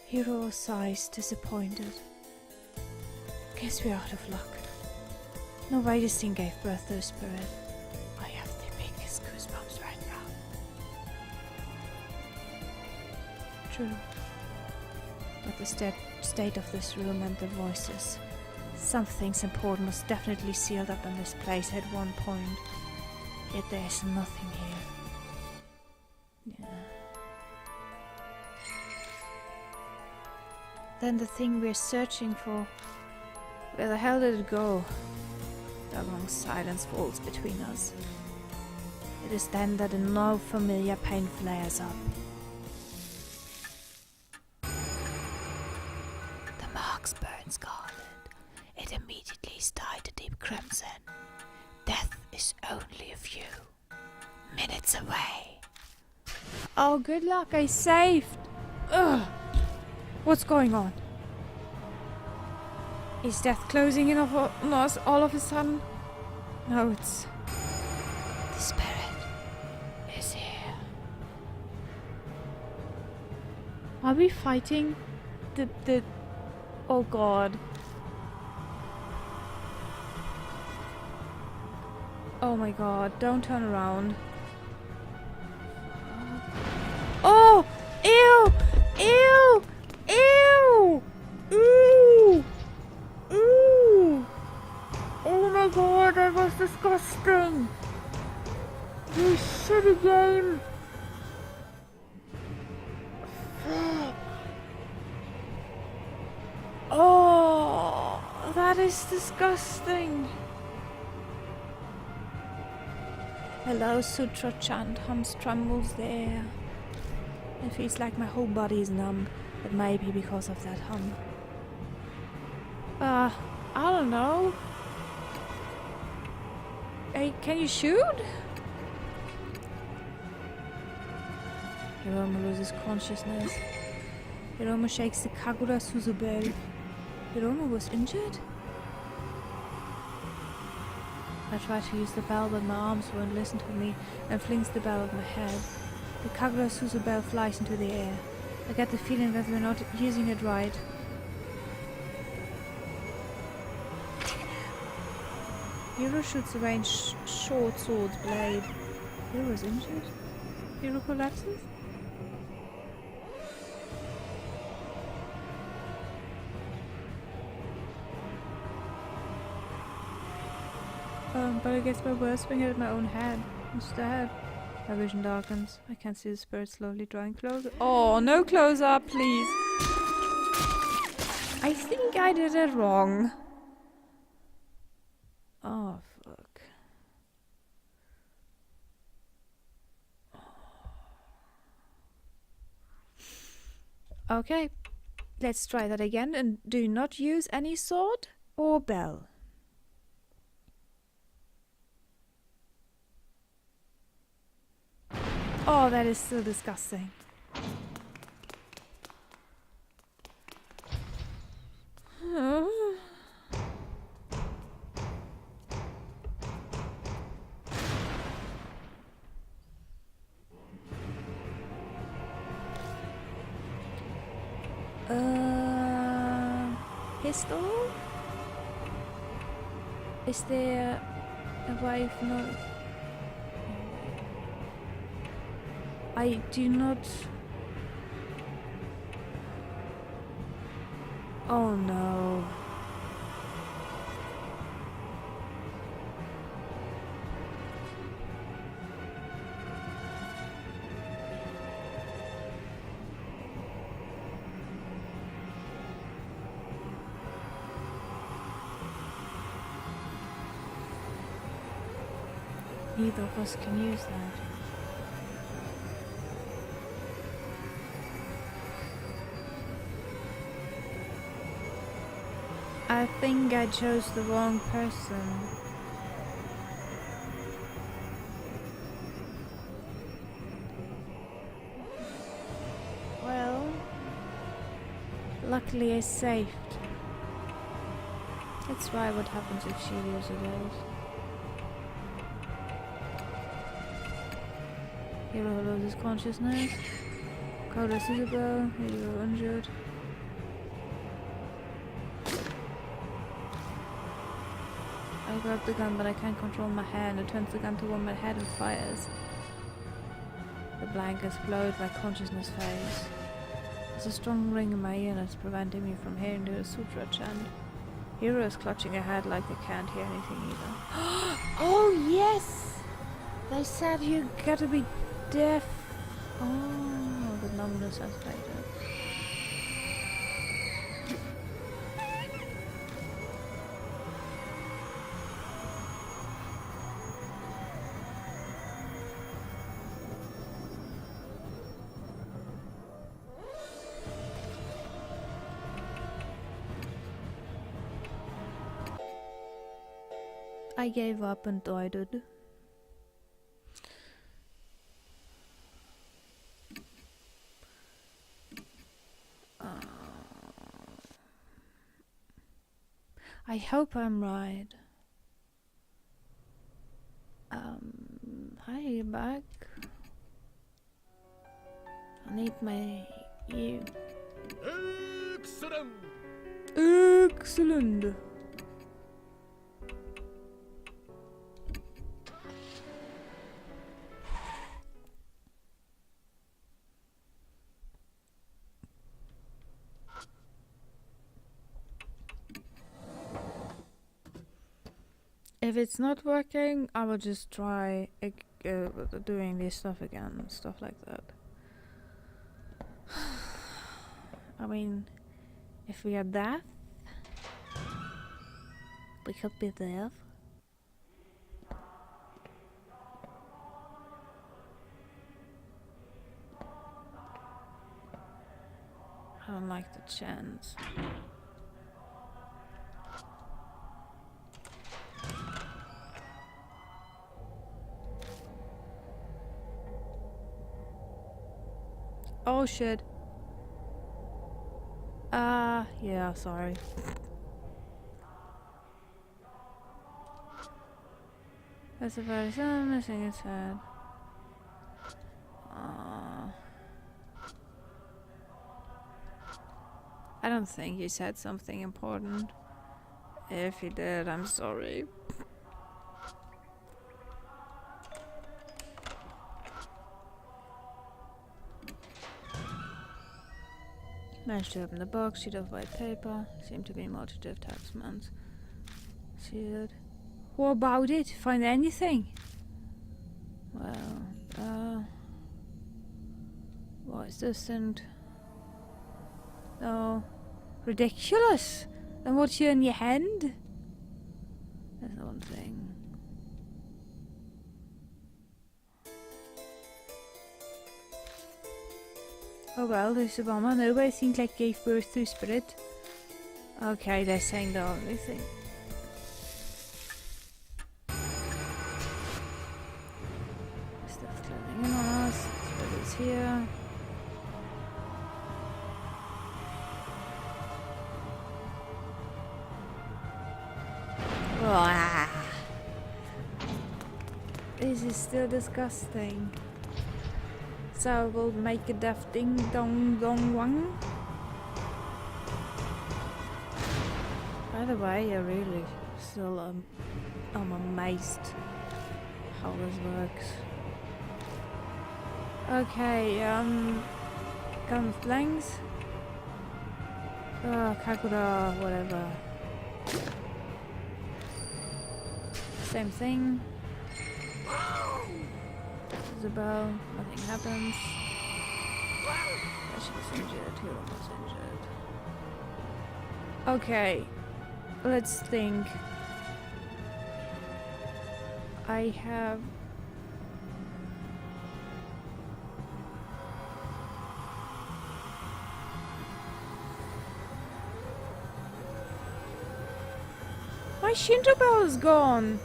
Hero sighs, disappointed. Guess we're out of luck. No way this thing gave birth to a spirit. I have the biggest goosebumps right now. True. But the state of this room and the voices. Something's important was definitely sealed up in this place at one point. Yet there's nothing here. Yeah. Then the thing we're searching for. Where the hell did it go? A long silence falls between us. It is then that a now familiar pain flares up. The marks burn scarlet. It immediately dyed a deep crimson. Death is only a few minutes away. Oh, good luck, I saved! Ugh! What's going on? Is death closing in on us all of a sudden? No, it's... The spirit is here. Are we fighting the... Oh god. Oh my god, don't turn around. Oh! Ew! Ew! Ew! Ew! it again. Oh, that is disgusting. Hello, Sutra chant hums trembles there. It feels like my whole body is numb. It may be because of that hum. I don't know. Hey, can you shoot? Hiromu loses consciousness. Hiromu shakes the Kagura Suzubel. Hiromu was injured? I try to use the bell, but my arms won't listen to me and flings the bell at my head. The Kagura Suzubel flies into the air. I get the feeling that we're not using it right. Hiro shoots a ranged short sword blade. Hiro is injured? Hiro collapses? But I guess my worst swing at my own head instead. My vision darkens. I can see the spirit slowly drawing closer. Oh, no closer, please. I think I did it wrong. Oh, fuck. Okay, let's try that again and do not use any sword or bell. Oh, that is so disgusting. Pistol? Is there a way for not... I do not... Oh no. Neither of us can use that. I think I chose the wrong person. Well, luckily I saved. Let's try what happens if she uses those. Hiro loses consciousness. Kagura Suzubel, Hiro injured. I grab the gun, but I can't control my hand. It turns the gun toward my head and fires. The blank explode, my consciousness fades. There's a strong ring in my ear and it's preventing me from hearing the sutra chant. Hiro is clutching her head like they can't hear anything either. Oh yes! They said you gotta be deaf. Oh, the numbness has faded. I gave up and died. I hope I'm right. Hi, you back? I need my ear. Excellent! Excellent! If it's not working, I will just try doing this stuff again and stuff like that. I mean, if we are deaf, we could be deaf. I don't like the chance. Oh shit. Yeah, sorry. That's about it. I'm missing its head. I don't think he said something important. If he did, I'm sorry. Managed to open the box, sheet of white paper. Seemed to be multitude attachments. See it? What about it? Find anything? Well, what's this and... No. Ridiculous! And what's here in your hand? That's one thing. Oh well, there's a bomber. Nobody seems like gave birth to a spirit. Okay, they're saying the only thing. Stuff clothing in on us. Spirit's here. Ah. This is still disgusting. So we'll make a deaf ding dong dong wang. By the way, I really still I'm amazed how this works. Okay, gun flanks. Kakura, whatever. Same thing. Isabel, nothing happens. Yeah, she was injured, he was injured. Okay, let's think. I have... My Shinto bell is gone!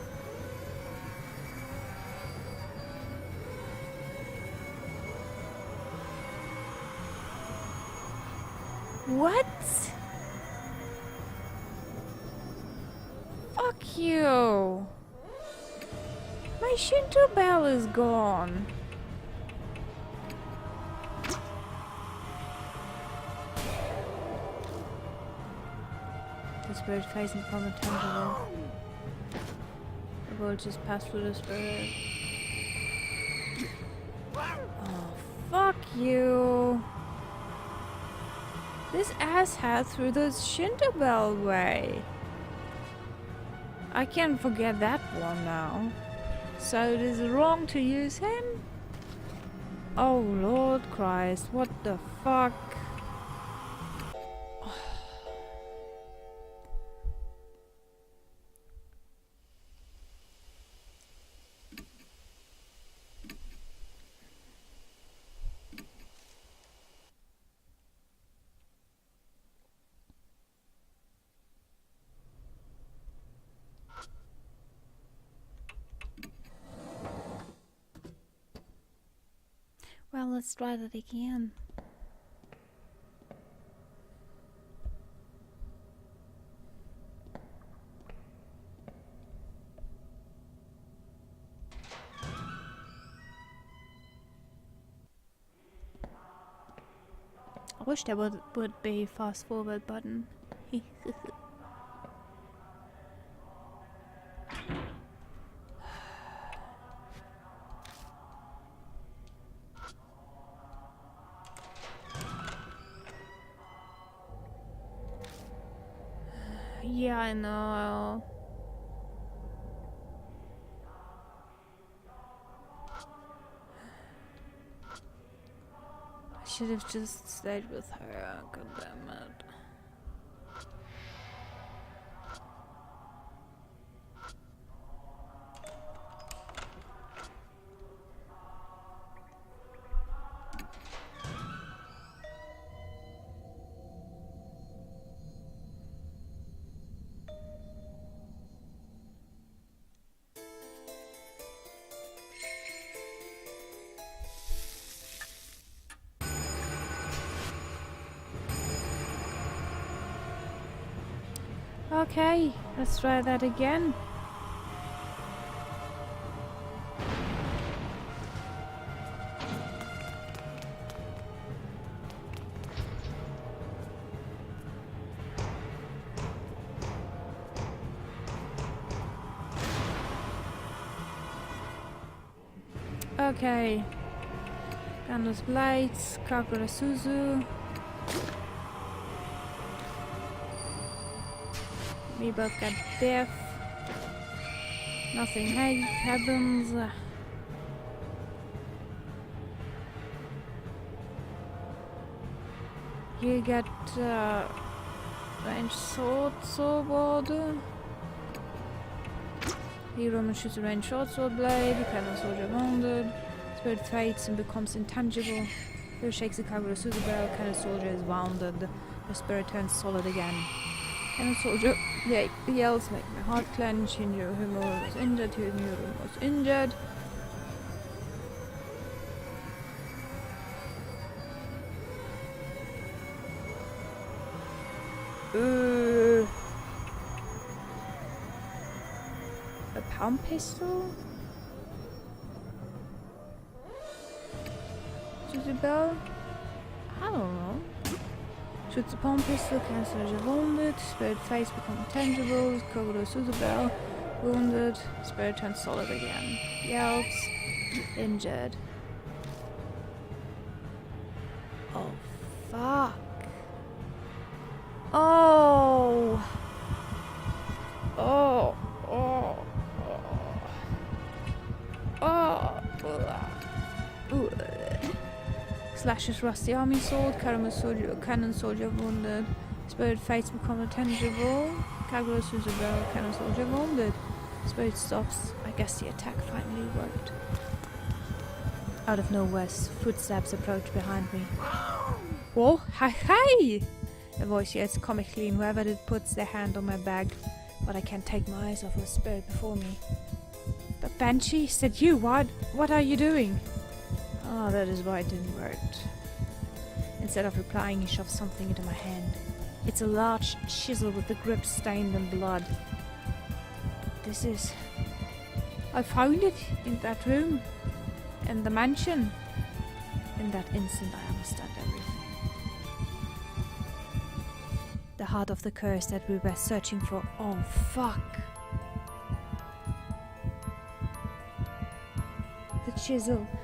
What? Fuck you! My Shinto bell is gone. The spirit facing from the temple. The bullet just passed through the spirit. Oh, fuck you! This asshat threw the Shinto bell away. I can't forget that one now. So it is wrong to use him? Oh Lord Christ, what the fuck? Well, let's try that again. I wish there would be a fast forward button. Yeah, I know. should have just stayed with her. God damn it. Okay, let's try that again. Okay. Gandalf's Blades, Kagura Suzu. We both got death. Nothing happens. You get ranged sword. Hero shoots a ranged sword blade. Cannon soldier wounded. Spirit fades and becomes intangible. Hero shakes the Kagura Suzu barrel. Cannon soldier is wounded. The spirit turns solid again. Cannon soldier yells, make my heart clench. He knew Humor was injured. He knew Humor was injured. A palm pistol? Bell? I don't know. Shoots a palm pistol, cancels a wounded, spirit face become intangible, Kagura Suzubel, wounded, spirit turns solid again. Yelps, injured. Oh, fuck. Oh! Oh! Oh! Oh! Oh! Slashes rusty army sword, cannon soldier wounded. Spirit face become intangible. Kagura Suzubel, cannon soldier wounded. Spirit stops. I guess the attack finally worked. Out of nowhere, footsteps approach behind me. Whoa, hi! A voice yells comically, and whoever it puts their hand on my bag, but I can't take my eyes off the spirit before me. But Banshee, said you, what are you doing? Oh, that is why it didn't work. Instead of replying, he shoves something into my hand. It's a large chisel with the grip stained in blood. This is... I found it in that room. In the mansion. In that instant, I understand everything. The heart of the curse that we were searching for. Oh, fuck.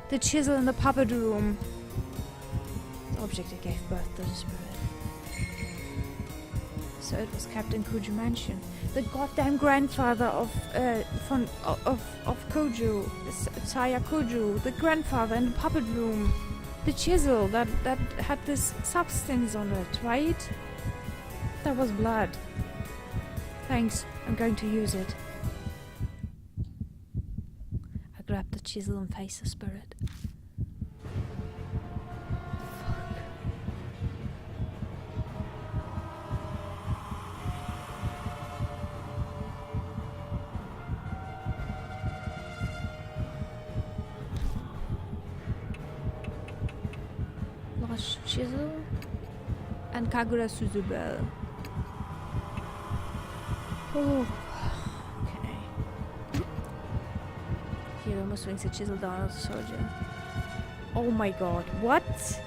The chisel in the puppet room. The object that gave birth to the spirit. So it was Captain Kuju Mansion. The goddamn grandfather of Kuju. Saya Kuju. The grandfather in the puppet room. The chisel that had this substance on it, right? That was blood. Thanks, I'm going to use it. I grab the chisel and face the spirit. Large chisel and Kagura Suzubel. Oh, okay. He almost swings a chisel down at the soldier. Oh my god, what?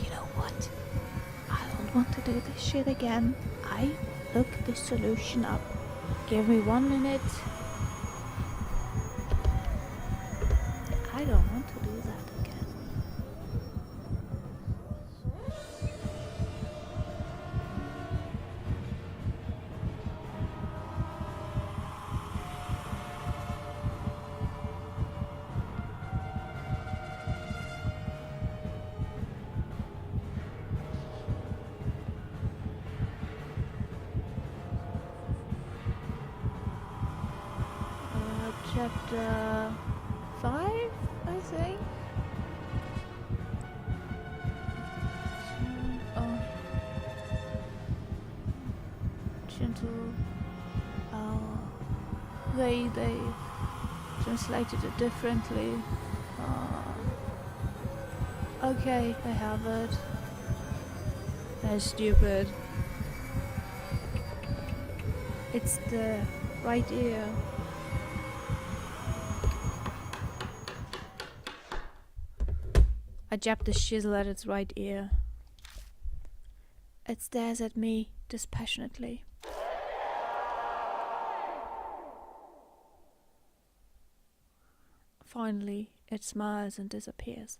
You know what? I don't want to do this shit again. I looked the solution up. Give me 1 minute. I don't want to do that again. chapter 5, I think. Oh. Gentle. They translated it differently. Okay, I have it. That's stupid. It's the right ear. I jabbed the chisel at its right ear. It stares at me dispassionately. Finally, it smiles and disappears.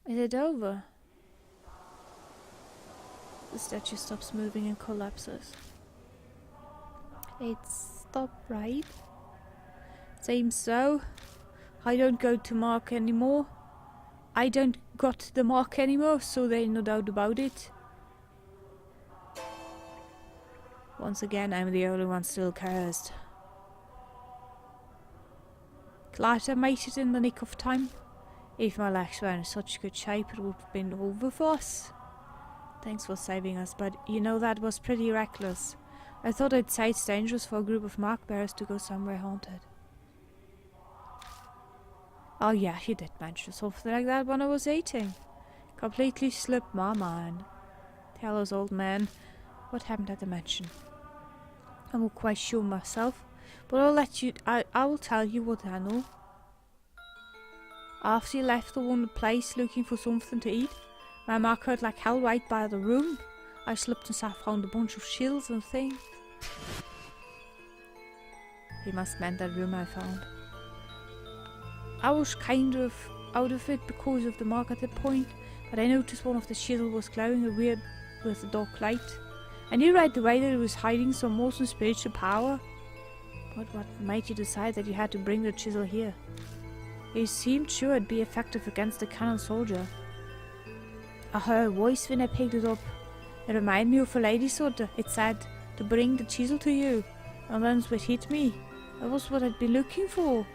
Is it over? The statue stops moving and collapses. It's stopped, right? Seems so. I don't go to Mark anymore. I don't got the Mark anymore, so there's no doubt about it. Once again, I'm the only one still cursed. Glad I made it in the nick of time. If my legs were in such good shape, it would have been over for us. Thanks for saving us, but you know that was pretty reckless. I thought I'd say it's dangerous for a group of mark bearers to go somewhere haunted. Oh yeah, you did mention something like that when I was eating. Completely slipped my mind. Tell us, old man, what happened at the mansion? I'm not quite sure myself, but I will tell you what I know. After you left the one place looking for something to eat, my mark hurt like hell right by the room. I slipped and found a bunch of shields and things. He must meant that room I found. I was kind of out of it because of the mark at that point, but I noticed one of the shields was glowing a weird with a dark light. I knew right away that it was hiding some awesome spiritual power. But what made you decide that you had to bring the chisel here? You seemed sure it'd be effective against the cannon soldier. I heard a voice when I picked it up. It reminded me of a lady sort of. It said to bring the chisel to you, and then it hit me. That was what I'd be looking for.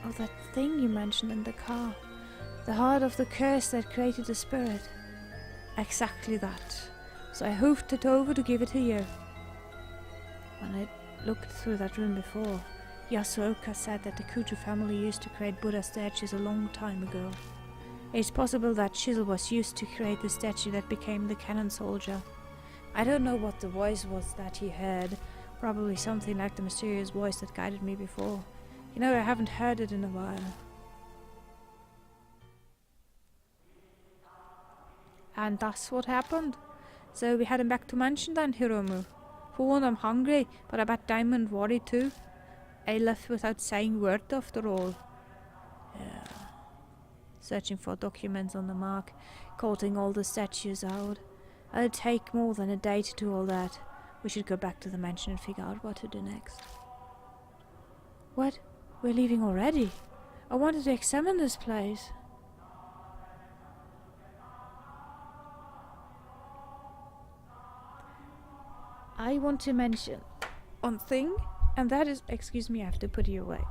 Oh, that thing you mentioned in the car. The heart of the curse that created the spirit. Exactly that. So I hoofed it over to give it to you. When I looked through that room before, Yasuoka said that the Kuju family used to create Buddha statues a long time ago. It's possible that chisel was used to create the statue that became the cannon soldier. I don't know what the voice was that he heard. Probably something like the mysterious voice that guided me before. You know, I haven't heard it in a while. And that's what happened. So we heading back to mansion then, Hiromu. For one, I'm hungry, but I bet Diamond worried too. I left without saying a word after all. Yeah. Searching for documents on the mark, counting all the statues out. It'll take more than a day to do all that. We should go back to the mansion and figure out what to do next. What? We're leaving already? I wanted to examine this place. I want to mention one thing, and that is, excuse me, I have to put you away.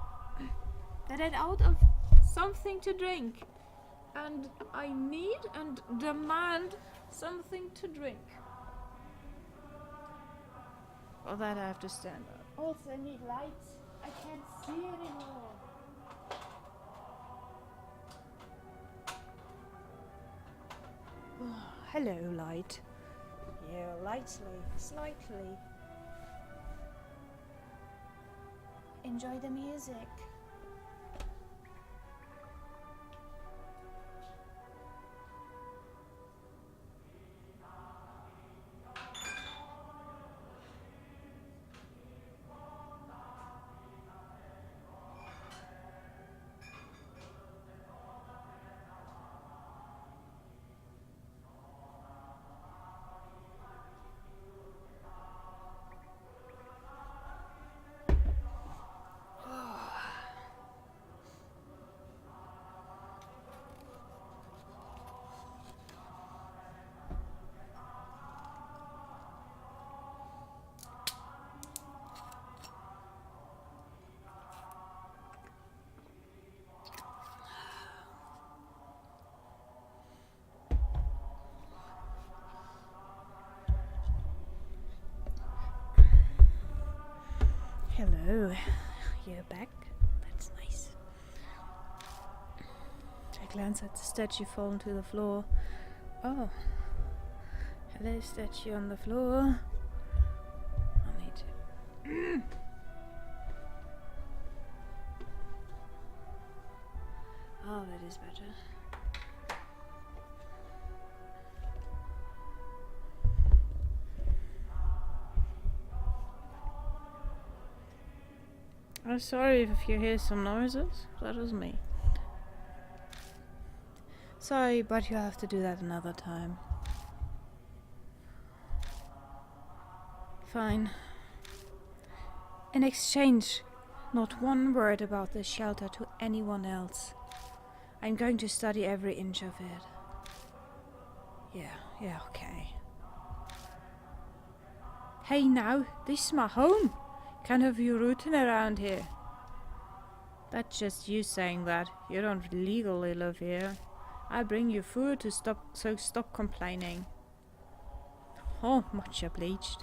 That I'm out of something to drink, and I need and demand something to drink. For that I have to stand up. Also, I need lights. I can't see anymore. Hello, light. Yeah, slightly. Enjoy the music. Oh, you're back? That's nice. I glance at the statue fallen to the floor. Oh. Hello, statue on the floor. I'll need to... Oh, that is better. I'm sorry if you hear some noises. That was me. Sorry, but you'll have to do that another time. Fine. In exchange, not one word about this shelter to anyone else. I'm going to study every inch of it. Yeah, okay. Hey now, this is my home. Can't have you rooting around here. That's just you saying that. You don't legally live here. I bring you food to stop complaining. Oh, much obliged.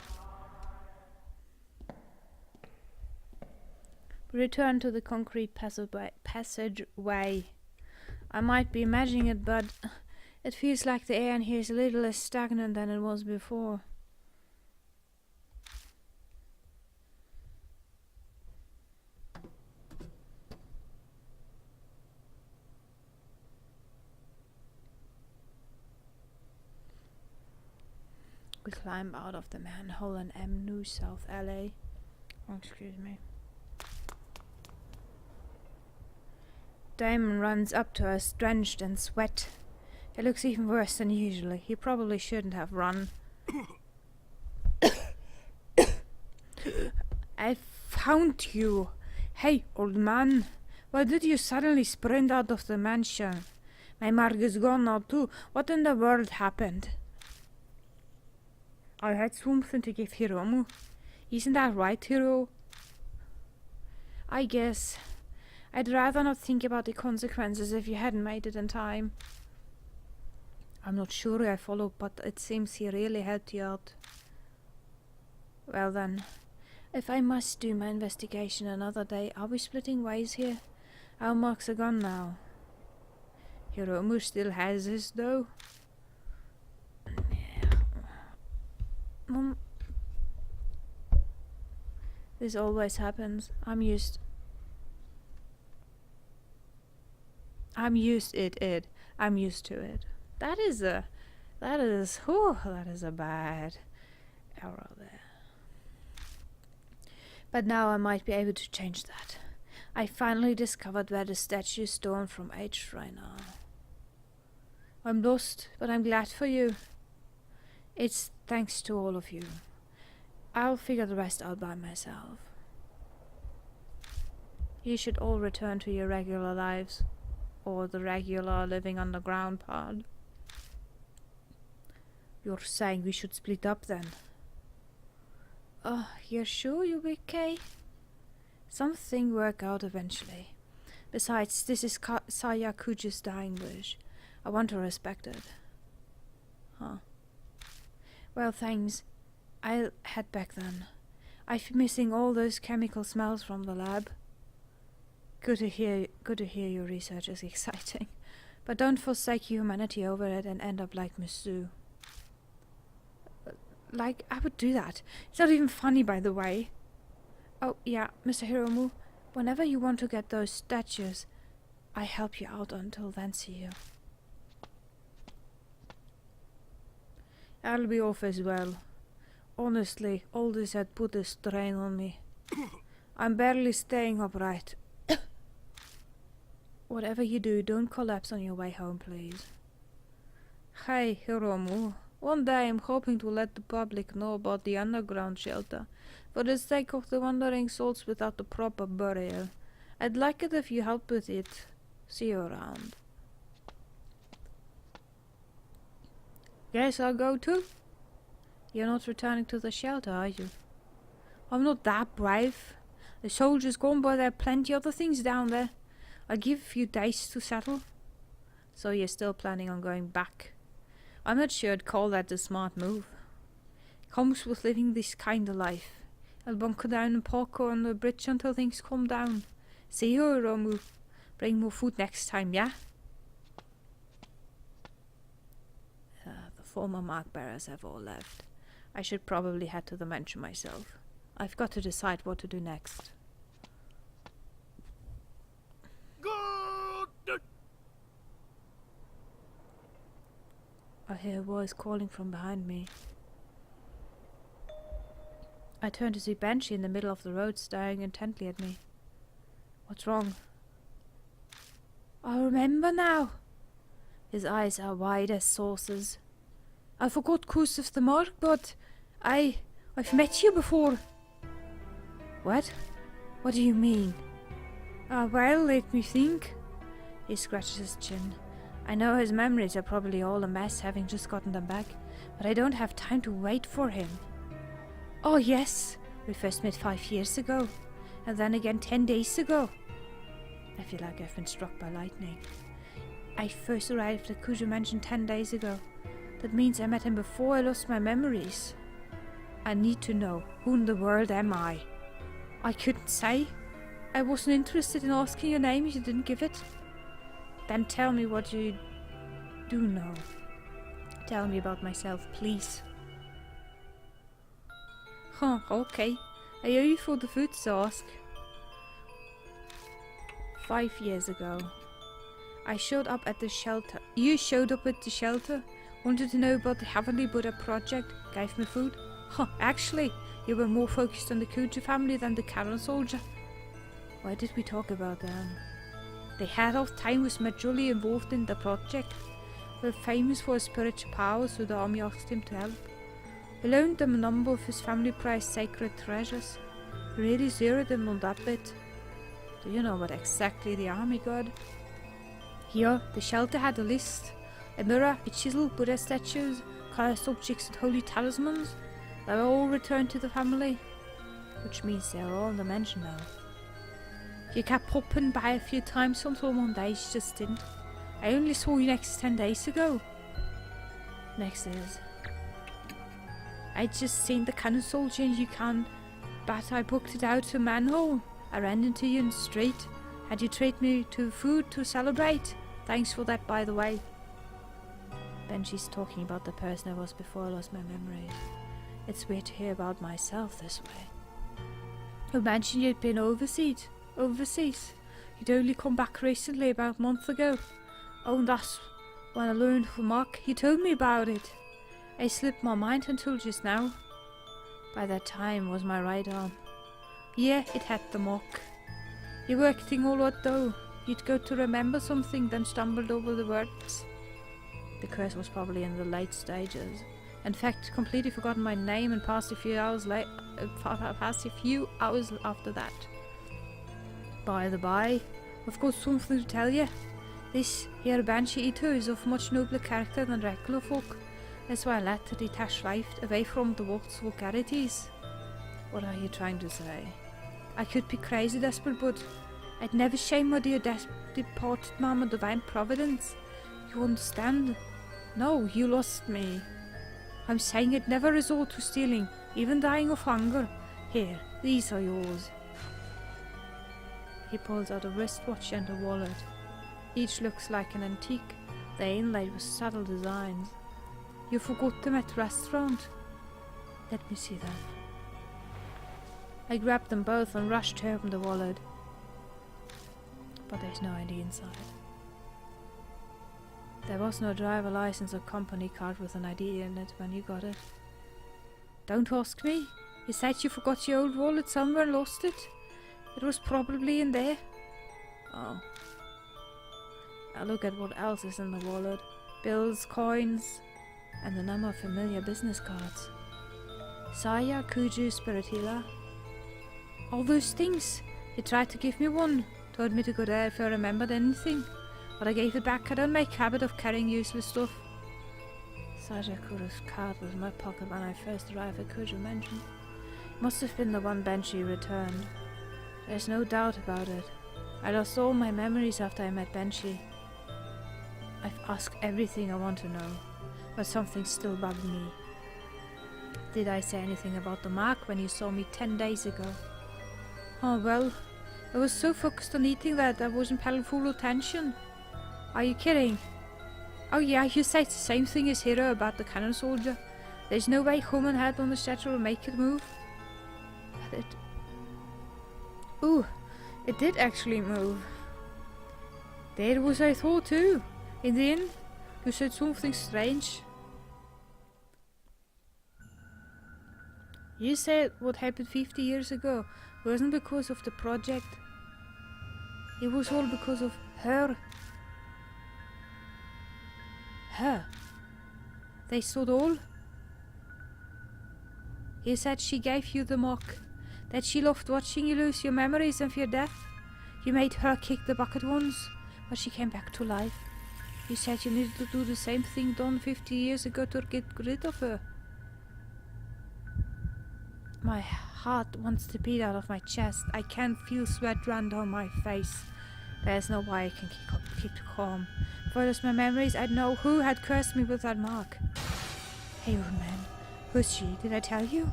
Return to the concrete passageway. I might be imagining it, but it feels like the air in here is a little less stagnant than it was before. We climb out of the manhole in M New South LA. Oh, excuse me. Damon runs up to us, drenched in sweat. He looks even worse than usually. He probably shouldn't have run. I found you. Hey, old man. Why did you suddenly sprint out of the mansion? My mark is gone now too. What in the world happened? I had something to give Hiromu. Isn't that right, Hiro? I guess. I'd rather not think about the consequences if you hadn't made it in time. I'm not sure I follow, but it seems he really helped you out. Well then, if I must do my investigation another day, are we splitting ways here? Our marks are gone now. Hiromu still has his, though. Mom, this always happens. I'm used to it. That is a bad error there. But now I might be able to change that. I finally discovered where the statue is stolen from H right now. I'm lost, but I'm glad for you. It's thanks to all of you. I'll figure the rest out by myself. You should all return to your regular lives. Or the regular living underground part. You're saying we should split up then? Oh, you're sure you'll be okay? Something work out eventually. Besides, this is Sayakuji's dying wish. I want to respect it. Huh. Well, thanks. I'll head back then. I've been missing all those chemical smells from the lab. Good to hear your research is exciting. But don't forsake humanity over it and end up like Miss Sue. Like, I would do that. It's not even funny, by the way. Oh, yeah, Mr. Hiromu, whenever you want to get those statues, I help you out. Until then, see you. I'll be off as well. Honestly, all this had put a strain on me. I'm barely staying upright. Whatever you do, don't collapse on your way home, please. Hey, Hiromu. One day I'm hoping to let the public know about the underground shelter, for the sake of the wandering souls without the proper burial. I'd like it if you help with it. See you around. Guess I'll go too. You're not returning to the shelter, are you? I'm not that brave. The soldiers gone, but there are plenty other things down there. I'll give a few days to settle. So you're still planning on going back? I'm not sure I'd call that a smart move. Comes with living this kind of life. I'll bunker down and park on the bridge until things calm down. See you, or we'll bring more food next time, yeah? The former mark bearers have all left. I should probably head to the mansion myself. I've got to decide what to do next. Good. I hear a voice calling from behind me. I turn to see Banshee in the middle of the road staring intently at me. What's wrong? I remember now. His eyes are wide as saucers. I forgot Kus of the Mark, but I've met you before. What? What do you mean? Well, let me think. He scratches his chin. I know his memories are probably all a mess, having just gotten them back, but I don't have time to wait for him. Oh yes, we first met 5 years ago, and then again 10 days ago. I feel like I've been struck by lightning. I first arrived at Kuju Mansion 10 days ago. That means I met him before I lost my memories. I need to know, who in the world am I? I couldn't say. I wasn't interested in asking your name if you didn't give it. Then tell me what you do know. Tell me about myself, please. Huh, okay. I owe you for the food to ask. 5 years ago. I showed up at the shelter. You showed up at the shelter, wanted to know about the Heavenly Buddha project, gave me food. Huh, actually, you were more focused on the Kuju family than the Karen soldier. Why did we talk about them? The head of time was majorly involved in the project. We're famous for his spiritual powers, so the army asked him to help. We loaned them a number of his family prized sacred treasures. We really zeroed them on that bit. Do you know what exactly the army got? Here, the shelter had a list. A mirror, a chisel, Buddha statues, cursed objects and holy talismans. They were all returned to the family. Which means they are all in the mansion now. You kept popping by a few times until one day you just didn't. I only saw you next 10 days ago. Next is... I'd just seen the cannon soldier in Yukon, but I booked it out to a manhole. I ran into you in the street. Had you treat me to food to celebrate? Thanks for that, by the way. Banshee's talking about the person I was before I lost my memories. It's weird to hear about myself this way. You mentioned you'd been overseas. You'd only come back recently, about a month ago. Oh, and that's when I learned from Mark. He told me about it. I slipped my mind until just now. By that time was my right arm. Yeah, it had the mark. You were acting all right though. You'd go to remember something, then stumbled over the words. The curse was probably in the late stages. In fact, completely forgotten my name and passed a few hours after that. By the by, I've got something to tell you. This here Banshee Eater is of much nobler character than regular folk. That's why I let the detached life away from the world's vulgarities. What are you trying to say? I could be crazy desperate, but I'd never shame my dear departed mama divine providence. You understand? No, you lost me. I'm saying I'd never resort to stealing, even dying of hunger. Here, these are yours. He pulls out a wristwatch and a wallet. Each looks like an antique. They're inlaid with subtle designs. You forgot them at the restaurant. Let me see them. I grabbed them both and rushed to open the wallet. But there's no ID inside. There was no driver license or company card with an ID in it when you got it. Don't ask me. You said you forgot your old wallet somewhere and lost it. It was probably in there. Oh. Now look at what else is in the wallet. Bills, coins, and a number of familiar business cards. Saya, Kuju, Spirit Healer. All those things. He tried to give me one. Told me to go there if I remembered anything. But I gave it back. I don't make habit of carrying useless stuff. Saja Kuru's card was in my pocket when I first arrived at Kuju Mansion. It must have been the one Banshee returned. There's no doubt about it. I lost all my memories after I met Banshee. I've asked everything I want to know, but something's still bugging me. Did I say anything about the mark when you saw me 10 days ago? Oh well, I was so focused on eating that I wasn't paying full attention. Are you kidding? Oh yeah, you said the same thing as Hero about the cannon soldier. There's no way human head on the statue will make it move. But it... Ooh, it did actually move. That was I thought too. In the end, you said something strange. You said what happened 50 years ago wasn't because of the project. It was all because of her. Her? They saw it all? You said she gave you the mock, that she loved watching you lose your memories and fear death. You made her kick the bucket once, but she came back to life. You said you needed to do the same thing done 50 years ago to get rid of her. My heart wants to beat out of my chest. I can't feel sweat run down my face. There's no way I can keep calm. If I lost my memories, I'd know who had cursed me with that mark. Hey, old man. Who's she? Did I tell you?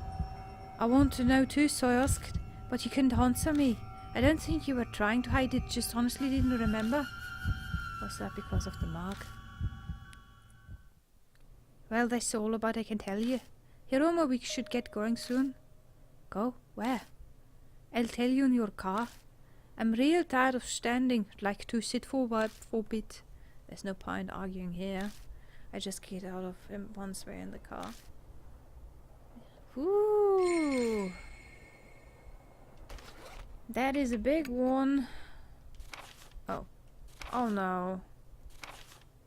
I want to know too, so I asked. But you couldn't answer me. I don't think you were trying to hide it, just honestly didn't remember. Was that because of the mark? Well, that's all about I can tell you. Hiromo, we should get going soon. Go? Where? I'll tell you in your car. I'm real tired of standing, like to sit forward for a bit. There's no point arguing here. I just get out of him once we're in the car. Ooh. That is a big one. Oh. Oh no.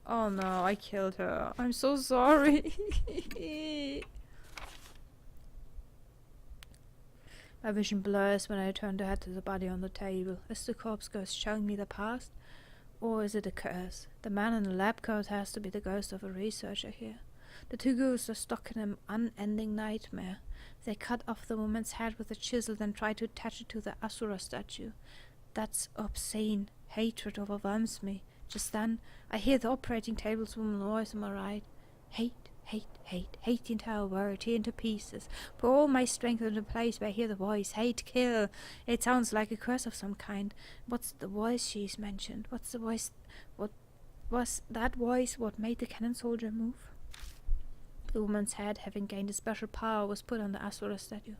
Oh no, I killed her. I'm so sorry. My vision blurs when I turn to head to the body on the table. Is the corpse ghost showing me the past? Or is it a curse? The man in the lab coat has to be the ghost of a researcher here. The two ghosts are stuck in an unending nightmare. They cut off the woman's head with a chisel, then try to attach it to the Asura statue. That's obscene. Hatred overwhelms me. Just then, I hear the operating table's woman's voice on my right. Hate, hate, hate, hate the entire world, tear into pieces. Put all my strength into the place where I hear the voice. Hate, kill. It sounds like a curse of some kind. What's the voice she's mentioned? What's the voice? What was that voice? What made the cannon soldier move? The woman's head, having gained a special power, was put on the Asura statue.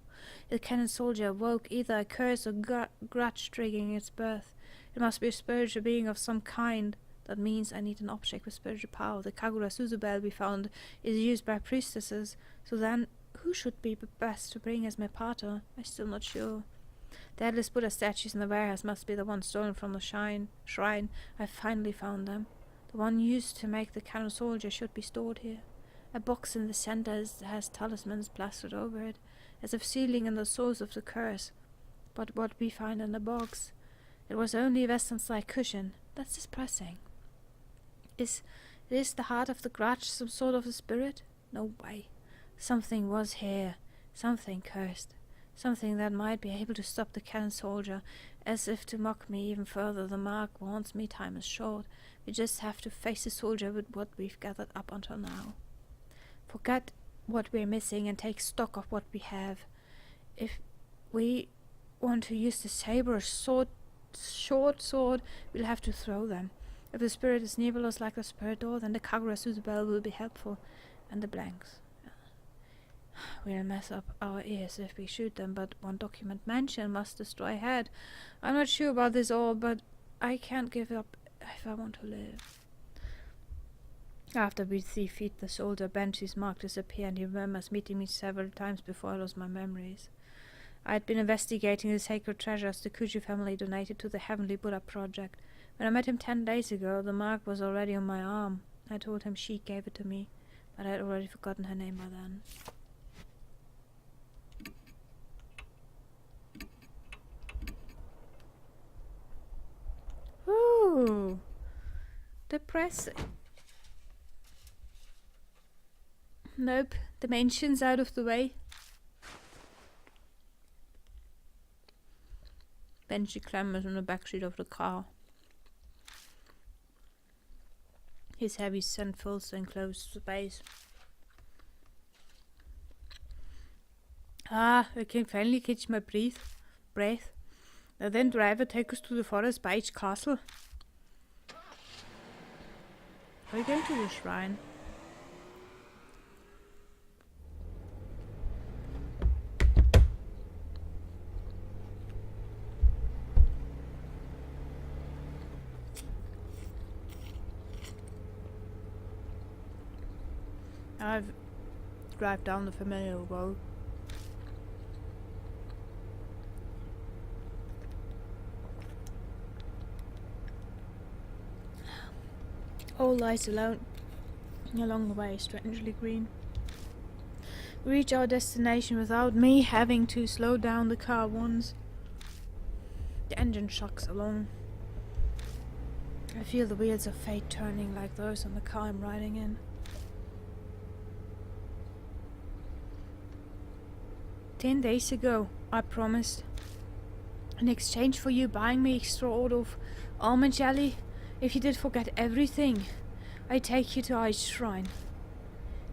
The cannon soldier awoke either a curse or grudge triggering its birth. It must be a spiritual being of some kind. That means I need an object with spiritual power. The Kagura Suzubel we found is used by priestesses. So then, who should be best to bring as my partner? I'm still not sure. The headless Buddha statues in the warehouse must be the ones stolen from the shrine. I finally found them. The one used to make the cannon soldier should be stored here. A box in the center has talismans plastered over it, as if sealing in the source of the curse. But what we find in the box? It was only a western-side cushion. That's depressing. Is this the heart of the grudge, some sort of a spirit? No way. Something was here. Something cursed. Something that might be able to stop the cannon soldier, as if to mock me even further. The mark warns me time is short. We just have to face the soldier with what we've gathered up until now. Forget what we're missing and take stock of what we have. If we want to use the saber or short sword, we'll have to throw them. If the spirit is nebulous like the spirit door, then the Kagura Suzubel will be helpful. And the blanks. We'll mess up our ears if we shoot them, but one document mentioned must destroy head. I'm not sure about this all, but I can't give up if I want to live. After we defeat the soldier, Benshi's mark disappeared, and he remembers meeting me several times before I lost my memories. I had been investigating the sacred treasures the Kuji family donated to the Heavenly Buddha Project. When I met him 10 days ago, the mark was already on my arm. I told him she gave it to me, but I had already forgotten her name by then. Ooh, depressing. Nope, the mansion's out of the way. Benji clambers on the backseat of the car. His heavy scent fills the enclosed space. Ah, I can finally catch my breath. Now then, driver, take us to the forest by each castle. Are we going to the shrine? I've drive down the familiar road. All lies alone along the way, strangely green. We reach our destination without me having to slow down the car once. The engine shocks along. I feel the wheels of fate turning like those on the car I'm riding in. 10 days ago, I promised, in exchange for you buying me extra order of almond jelly, if you did forget everything, I'd take you to Ice Shrine.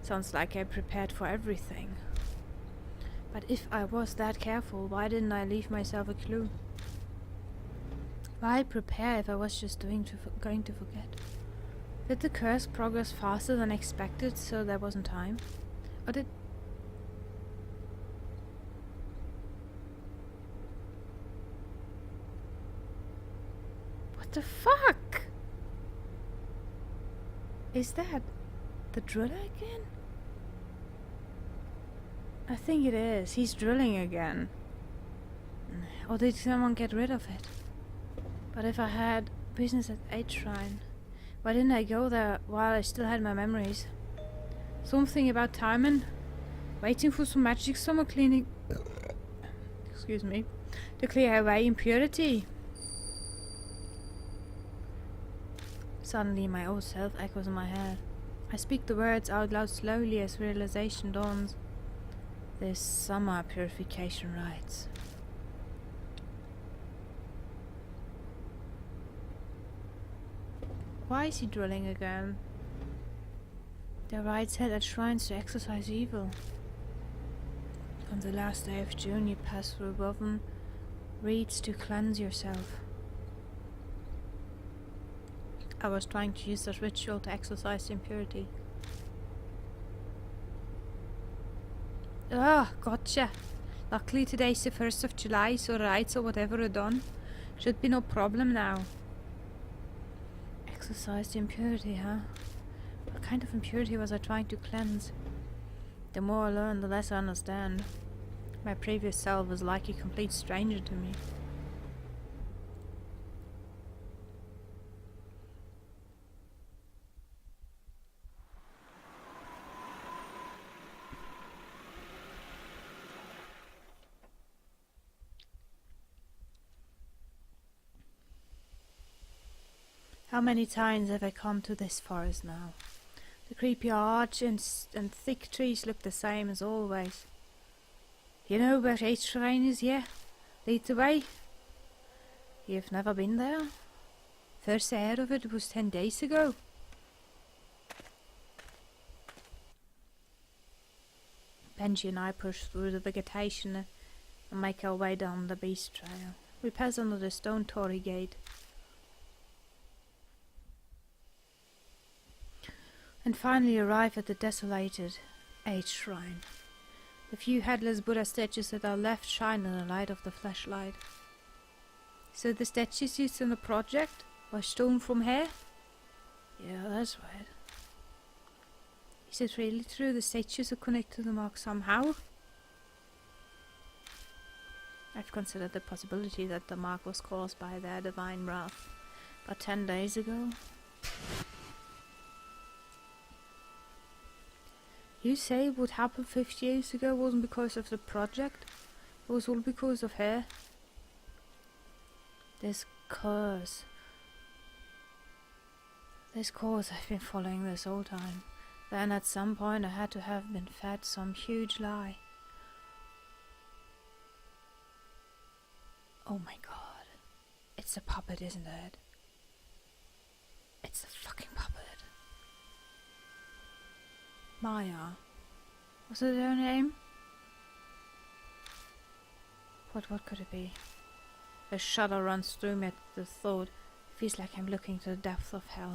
Sounds like I prepared for everything. But if I was that careful, why didn't I leave myself a clue? Why prepare if I was just going to forget? Did the curse progress faster than expected, so there wasn't time? Or did... What the fuck? Is that the driller again? I think it is. He's drilling again. Or did someone get rid of it? But if I had business at H Shrine, why didn't I go there while I still had my memories? Something about timing, waiting for some magic summer cleaning. Excuse me, to clear away impurity. Suddenly my old self echoes in my head. I speak the words out loud slowly as realization dawns. This summer purification rites. Why is he drilling again? The rites held at shrines to exorcise evil. On the last day of June you pass through woven reeds to cleanse yourself. I was trying to use that ritual to exorcise impurity. Ah, gotcha. Luckily today's the 1st of July, so rites or whatever are done. Should be no problem now. Exorcised impurity, huh? What kind of impurity was I trying to cleanse? The more I learn, the less I understand. My previous self was like a complete stranger to me. How many times have I come to this forest now? The creepy arch and thick trees look the same as always. You know where H Shrine is here? Lead the way. You've never been there? First I heard of it was 10 days ago. Benji and I push through the vegetation and make our way down the beast trail. We pass under the stone torii gate. And finally arrive at the desolated H Shrine. The few headless Buddha statues that are left shine in the light of the flashlight. So the statues used in the project were stolen from here? Yeah, that's right. Is it really true the statues are connected to the mark somehow? I've considered the possibility that the mark was caused by their divine wrath. But 10 days ago? You say what happened 50 years ago wasn't because of the project? It was all because of her? This curse I've been following this whole time. Then at some point I had to have been fed some huge lie. Oh my god. It's a puppet, isn't it? It's a fucking puppet. Maya. Was it her name? But what could it be? A shudder runs through me at the thought. It feels like I'm looking to the depths of hell.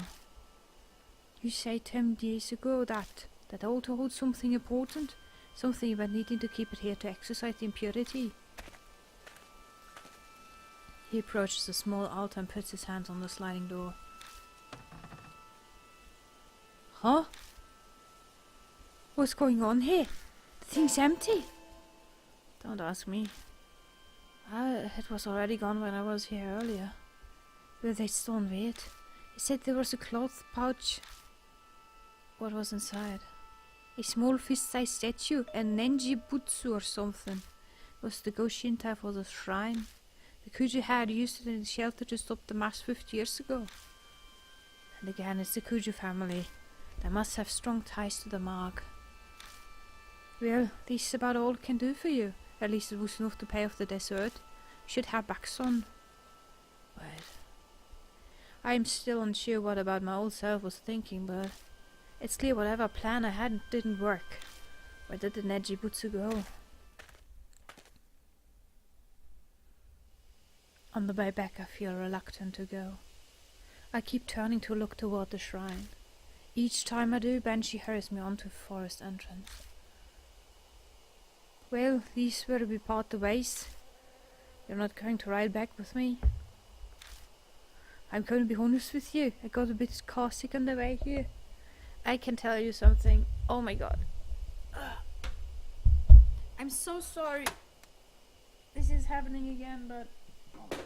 You say 10 years ago that altar holds something important? Something about needing to keep it here to exercise impurity? He approaches the small altar and puts his hands on the sliding door. Huh? What's going on here? The thing's empty. Don't ask me. It was already gone when I was here earlier. But they still convey it. He said there was a cloth pouch. What was inside? A small fist-sized statue, a Nenji Butsu or something. It was the Goshintai for the shrine. The Kuju had used it in the shelter to stop the mass 50 years ago. And again, it's the Kuju family. They must have strong ties to the mark. Well, this is about all it can do for you. At least it was enough to pay off the dessert. You should have back son. Wait. I'm still unsure what about my old self was thinking, but it's clear whatever plan I had didn't work. Where did the Nejibutsu go? On the way back I feel reluctant to go. I keep turning to look toward the shrine. Each time I do, Banshee hurries me on to the forest entrance. Well, these where we part the ways. You're not going to ride back with me? I'm going to be honest with you. I got a bit car sick on the way here. I can tell you something. Oh my god. I'm so sorry. This is happening again, but oh my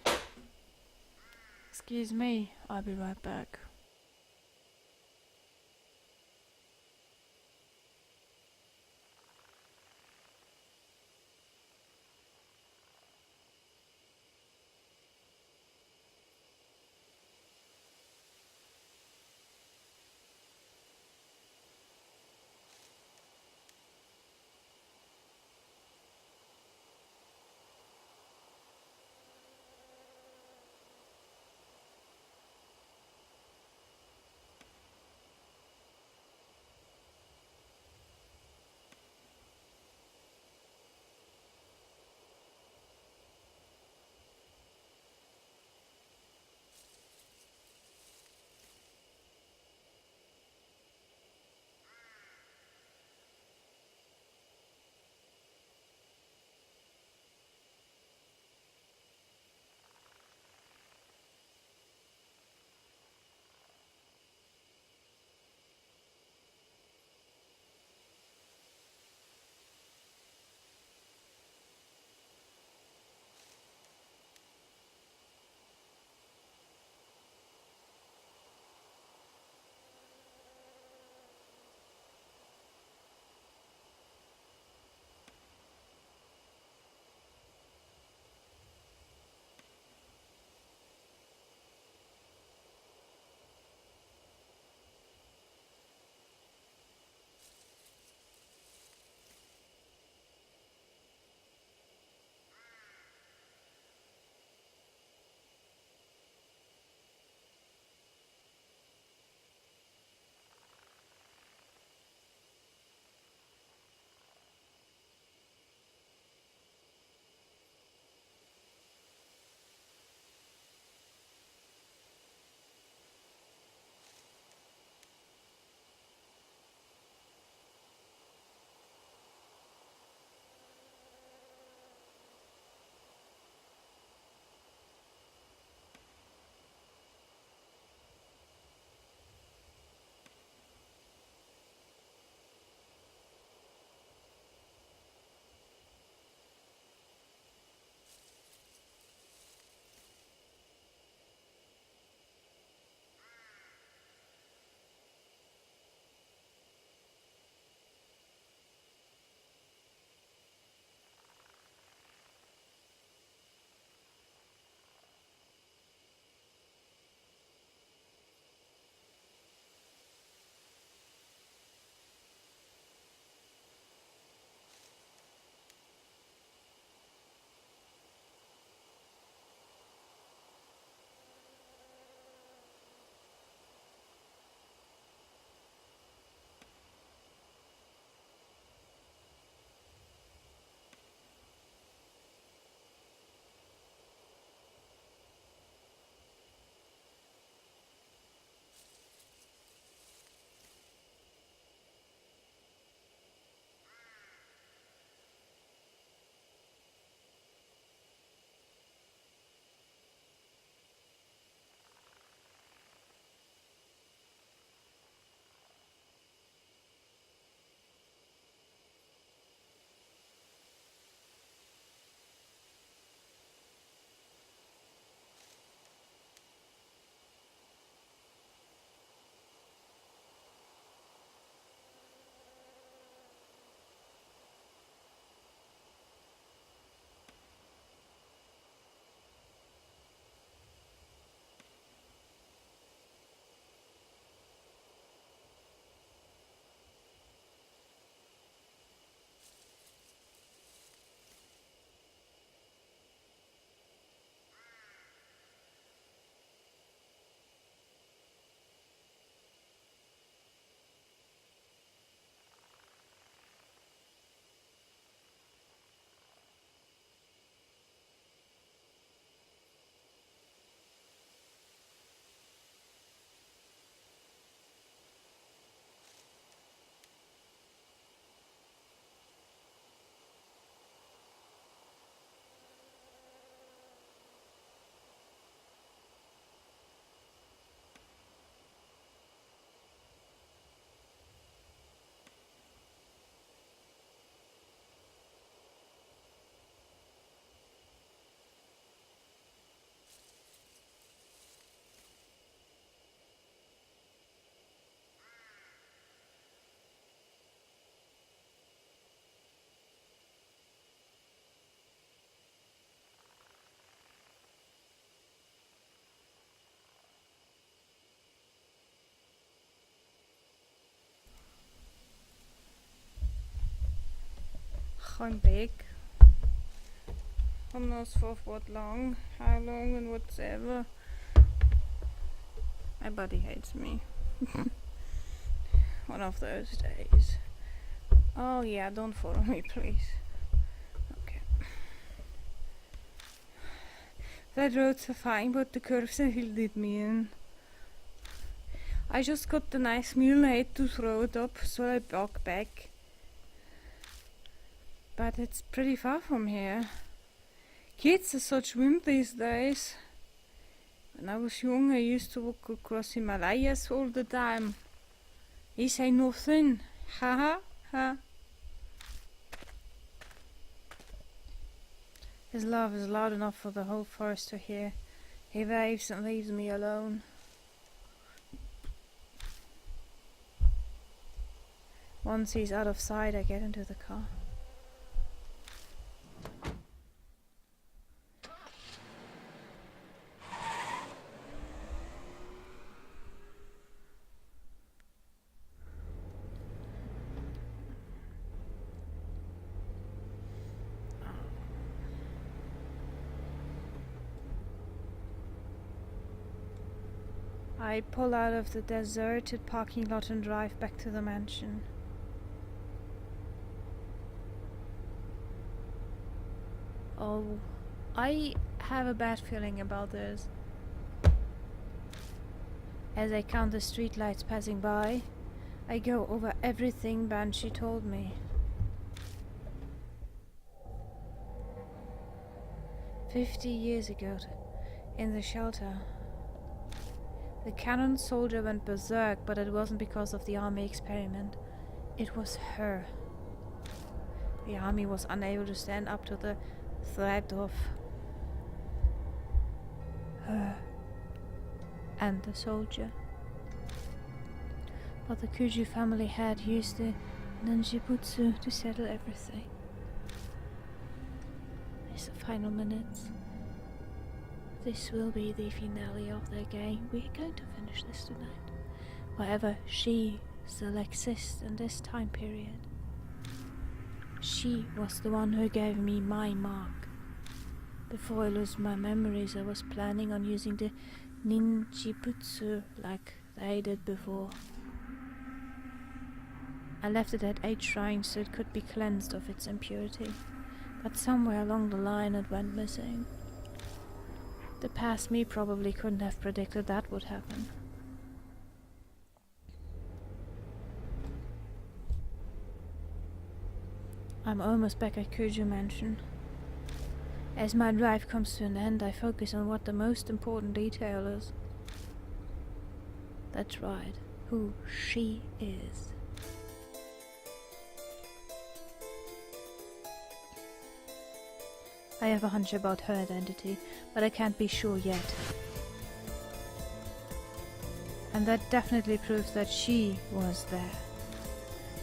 god. Excuse me, I'll be right back. I'm big. I'm not for what long, how long and whatever. My body hates me. One of those days. Oh yeah, don't follow me please. Okay. That roads are fine, but the curves are held me in. I just got the nice mule head to throw it up, so I walk back. But it's pretty far from here. Kids are such wimp these days. When I was young, I used to walk across Himalayas all the time. He say nothing. Ha ha ha. His laugh is loud enough for the whole forest to hear. He waves and leaves me alone. Once he's out of sight, I get into the car. I pull out of the deserted parking lot and drive back to the mansion. Oh, I have a bad feeling about this. As I count the streetlights passing by, I go over everything Banshee told me. 50 years ago, in the shelter, the cannon soldier went berserk, but it wasn't because of the army experiment. It was her. The army was unable to stand up to the threat of her and the soldier. But the Kuju family had used the Ninjibutsu to settle everything. It's the final minutes. This will be the finale of their game. We're going to finish this tonight. However, she still exists in this time period. She was the one who gave me my mark. Before I lose my memories, I was planning on using the Ninjibutsu like they did before. I left it at 8 shrines so it could be cleansed of its impurity, but somewhere along the line it went missing. The past me probably couldn't have predicted that would happen. I'm almost back at Kuju Mansion. As my drive comes to an end, I focus on what the most important detail is. That's right, who she is. I have a hunch about her identity, but I can't be sure yet. And that definitely proves that she was there.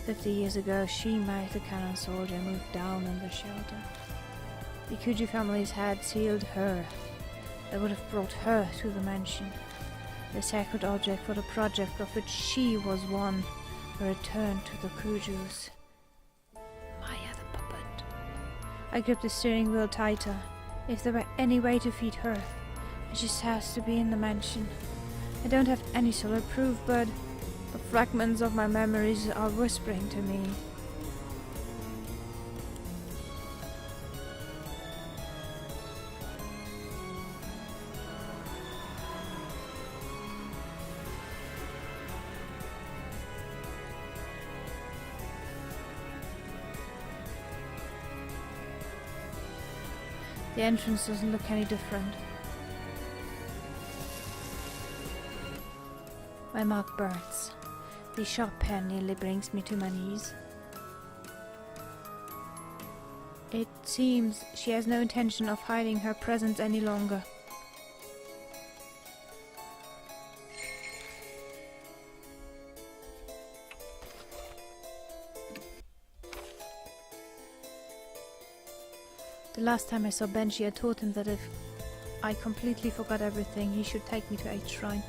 50 years ago, she made the cannon soldier move down in the shelter. The Kuju families had sealed her. They would have brought her to the mansion. The sacred object for the project of which she was one, returned to the Kujus. Maya the puppet. I grip the steering wheel tighter. If there were any way to feed her, it just has to be in the mansion. I don't have any solid proof, but the fragments of my memories are whispering to me. The entrance doesn't look any different. My mouth burns. The sharp pen nearly brings me to my knees. It seems she has no intention of hiding her presence any longer. The last time I saw Banshee, I told him that if I completely forgot everything, he should take me to H Shrine.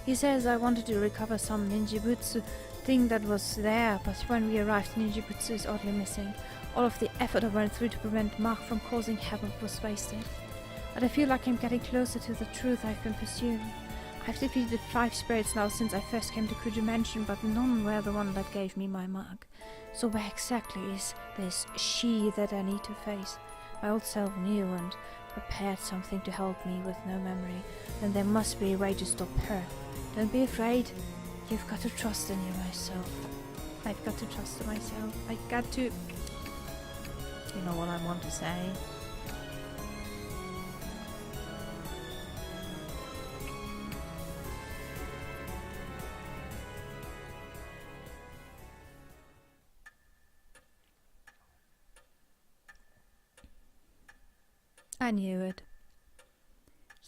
He says I wanted to recover some Ninjibutsu thing that was there, but when we arrived, Ninjibutsu is oddly missing. All of the effort I went through to prevent Mark from causing havoc was wasted. But I feel like I'm getting closer to the truth I've been pursuing. I've defeated 5 spirits now since I first came to Kuju Mansion, but none were the one that gave me my mark. So where exactly is this she that I need to face? My old self knew and prepared something to help me with no memory. Then there must be a way to stop her. Don't be afraid. You've got to trust in yourself. I've got to trust in myself. I got to... You know what I want to say. I knew it.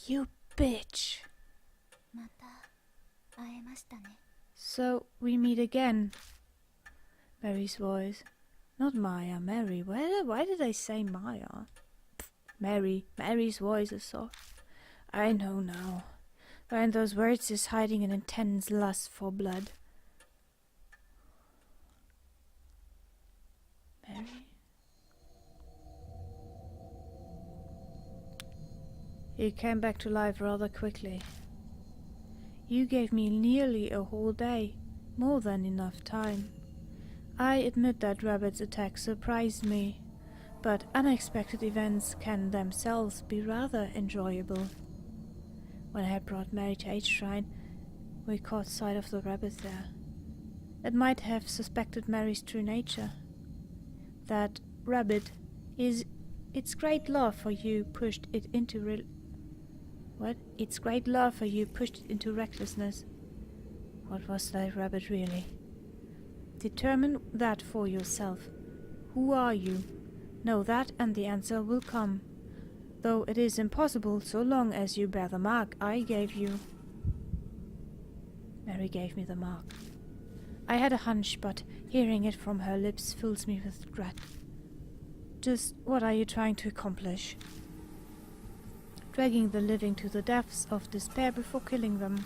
You bitch. また会えましたね。 So we meet again. Mary's voice. Not Maya, Mary. Why did I say Maya? Pfft, Mary. Mary's voice is soft. I know now. Behind those words is hiding an intense lust for blood. Mary? You came back to life rather quickly. You gave me nearly a whole day, more than enough time. I admit that Rabbit's attack surprised me, but unexpected events can themselves be rather enjoyable. When I had brought Mary to H-Shrine, we caught sight of the rabbit there. It might have suspected Mary's true nature. That rabbit is its great love for you pushed it into Its great love for you pushed it into recklessness. What was that rabbit really? Determine that for yourself. Who are you? Know that and the answer will come. Though it is impossible so long as you bear the mark I gave you. Mary gave me the mark. I had a hunch, but hearing it from her lips fills me with regret. Just what are you trying to accomplish? Dragging the living to the depths of despair before killing them.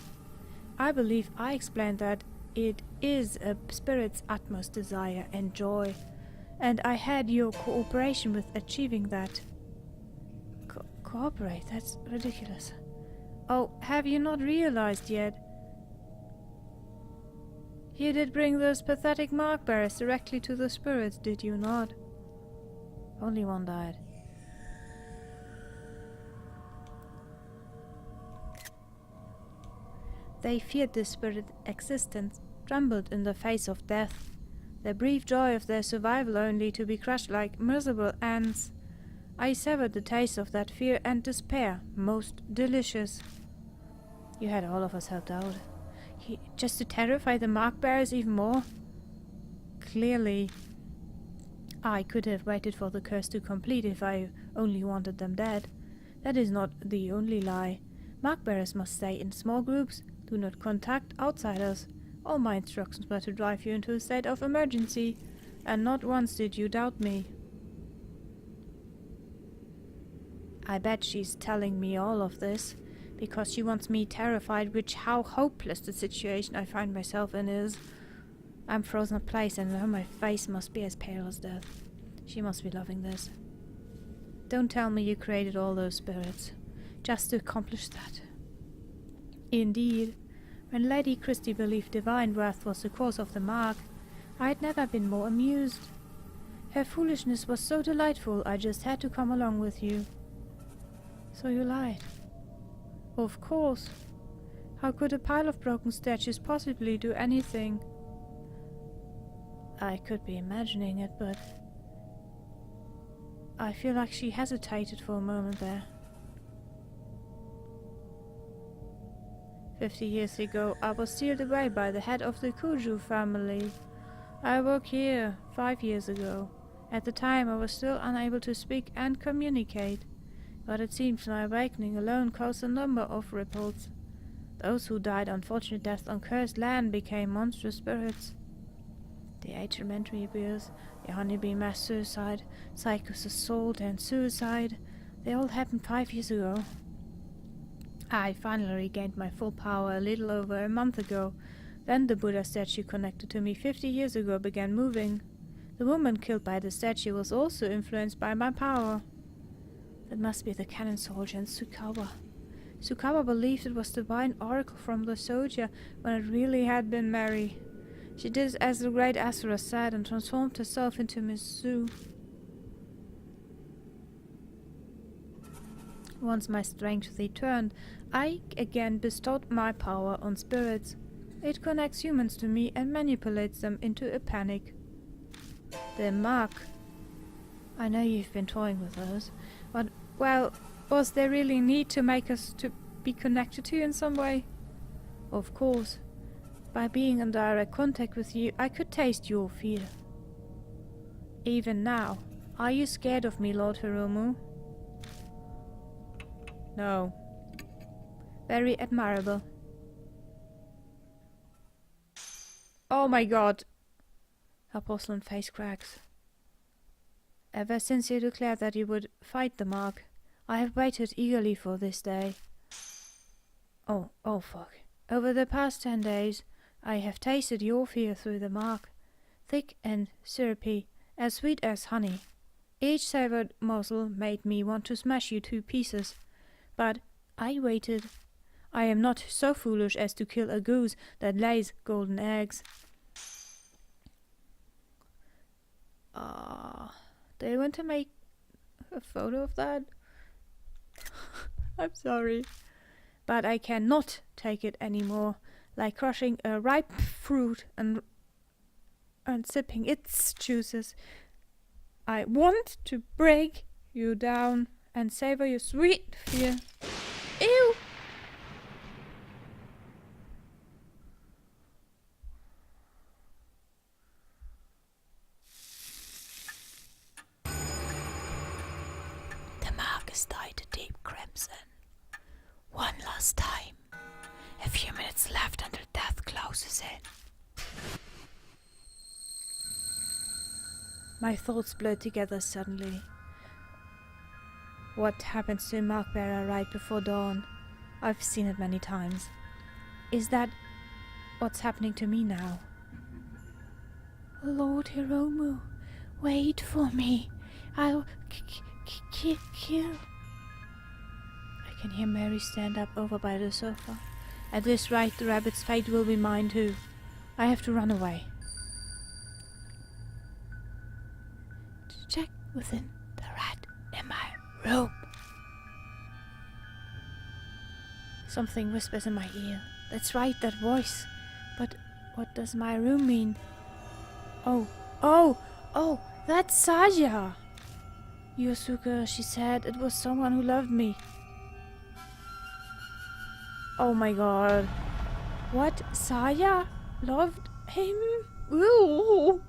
I believe I explained that it is a spirit's utmost desire and joy, and I had your cooperation with achieving that. Cooperate? That's ridiculous. Oh, have you not realized yet? You did bring those pathetic mark bearers directly to the spirits, did you not? Only one died. They feared the spirit existence, trembled in the face of death, the brief joy of their survival only to be crushed like miserable ants. I severed the taste of that fear and despair, most delicious. You had all of us helped out. Just to terrify the mark bearers even more? Clearly, I could have waited for the curse to complete if I only wanted them dead. That is not the only lie. Mark bearers must stay in small groups. Do not contact outsiders. All my instructions were to drive you into a state of emergency, and not once did you doubt me. I bet she's telling me all of this, because she wants me terrified, which how hopeless the situation I find myself in is. I'm frozen in place, and now my face must be as pale as death. She must be loving this. Don't tell me you created all those spirits, just to accomplish that. Indeed, when Lady Christie believed divine wrath was the cause of the mark, I had never been more amused. Her foolishness was so delightful, I just had to come along with you. So you lied. Of course. How could a pile of broken statues possibly do anything? I could be imagining it, but I feel like she hesitated for a moment there. 50 years ago, I was sealed away by the head of the Kuju family. I woke here 5 years ago. At the time, I was still unable to speak and communicate, but it seems my awakening alone caused a number of ripples. Those who died unfortunate deaths on cursed land became monstrous spirits. The 8 elementary abuse, the honeybee mass suicide, Psycho's assault and suicide, they all happened 5 years ago. I finally regained my full power a little over a month ago. Then the Buddha statue connected to me 50 years ago began moving. The woman killed by the statue was also influenced by my power. That must be the cannon soldier and Tsukawa. Tsukawa believed it was the divine oracle from the soldier when it really had been Mary. She did as the great Asura said and transformed herself into Miss Zu. Once my strength returned, I again bestowed my power on spirits. It connects humans to me and manipulates them into a panic. The mark. I know you've been toying with those, but, well, was there really need to make us to be connected to you in some way? Of course. By being in direct contact with you, I could taste your fear. Even now. Are you scared of me, Lord Hiromu? No. Very admirable. Oh my god. Her porcelain face cracks. Ever since you declared that you would fight the mark, I have waited eagerly for this day. Oh fuck. Over the past 10 days, I have tasted your fear through the mark. Thick and syrupy, as sweet as honey. Each severed morsel made me want to smash you to pieces. But I waited. I am not so foolish as to kill a goose that lays golden eggs. Do you want to make a photo of that? I'm sorry. But I cannot take it anymore. Like crushing a ripe fruit and sipping its juices. I want to break you down and savor your sweet fear. Ew! The mark is dyed a deep crimson. One last time. A few minutes left until death closes in. My thoughts blurred together suddenly. What happens to a mark bearer right before dawn? I've seen it many times. Is that what's happening to me now? Lord Hiromu, wait for me. I'll kill. I can hear Mary stand up over by the sofa. At this rate, the rabbit's fate will be mine too. I have to run away. Check within the rat in my room. Something whispers in my ear. That's right, that voice. But what does my room mean? Oh, that's Saya! Yosuke, she said it was someone who loved me. Oh my god. What? Saya loved him? Ooh!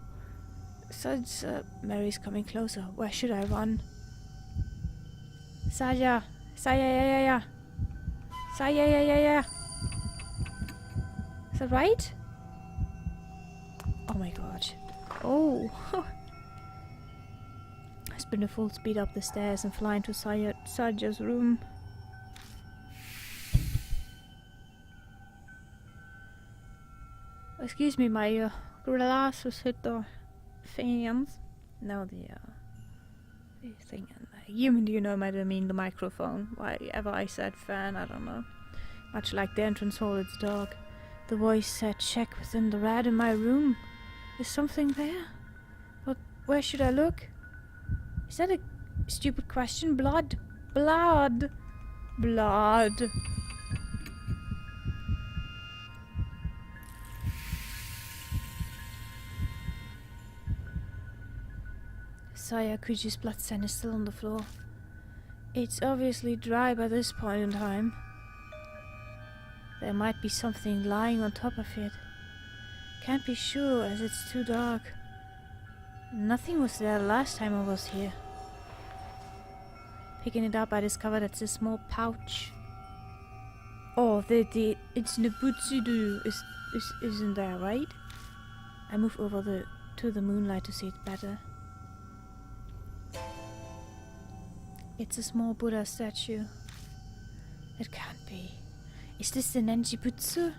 Mary's coming closer. Where should I run? Saya, yeah. Is that right? Oh my god. Oh! I spin a full speed up the stairs and fly into Saja's room. Excuse me, my glasses hit the fans. No, the thing. You know, I mean the microphone. Why ever I said fan, I don't know. Much like the entrance hall, it's dark. The voice said, check within the rat in my room. Is something there? But where should I look? Is that a stupid question? Blood. Saya Kuji's blood stain is still on the floor. It's obviously dry by this point in time. There might be something lying on top of it. Can't be sure as it's too dark. Nothing was there last time I was here. Picking it up, I discovered it's a small pouch. Oh, it's Nebutsudu isn't there, right? I move over to the moonlight to see it better. It's a small Buddha statue. It can't be. Is this the Nenjibutsu?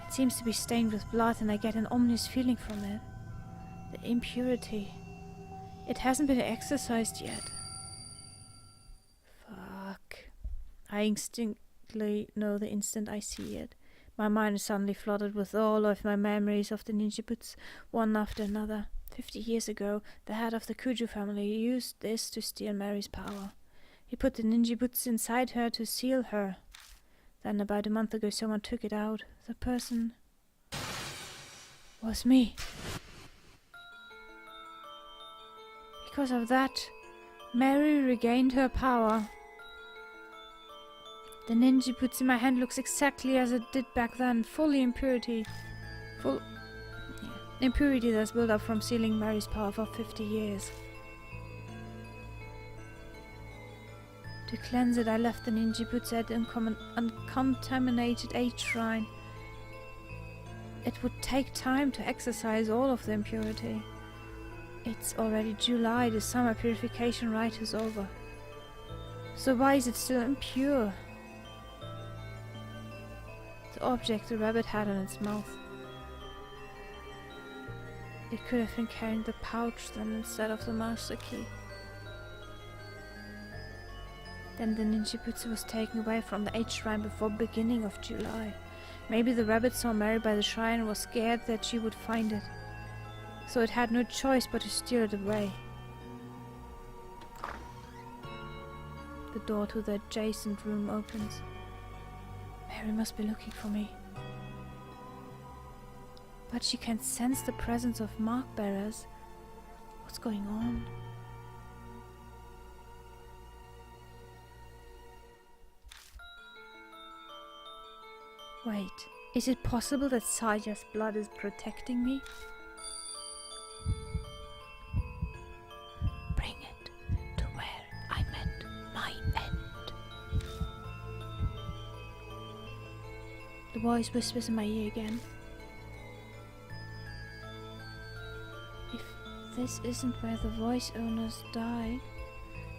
It seems to be stained with blood and I get an ominous feeling from it. The impurity. It hasn't been exorcised yet. Fuck. I instinctively know the instant I see it. My mind is suddenly flooded with all of my memories of the ninjabuts, one after another. 50 years ago, the head of the Kuju family used this to steal Mary's power. He put the ninjabuts inside her to seal her. Then about a month ago, someone took it out. The person was me. Because of that, Mary regained her power. The ninjabutsu in my hand looks exactly as it did back then, fully impurity. Impurity that's built up from sealing Mary's power for 50 years. To cleanse it, I left the ninjabutsu at the uncontaminated H shrine. It would take time to exorcise all of the impurity. It's already July, the summer purification rite is over. So why is it still impure? The object the rabbit had in its mouth. It could have been carrying the pouch then instead of the master key. Then the ninjabutsu was taken away from the H shrine before beginning of July. Maybe the rabbit saw Mary by the shrine and was scared that she would find it. So it had no choice but to steal it away. The door to the adjacent room opens. Mary must be looking for me. But she can sense the presence of mark bearers. What's going on? Wait, is it possible that Saya's blood is protecting me? Bring it to where I met my end. The voice whispers in my ear again. If this isn't where the voice owners died,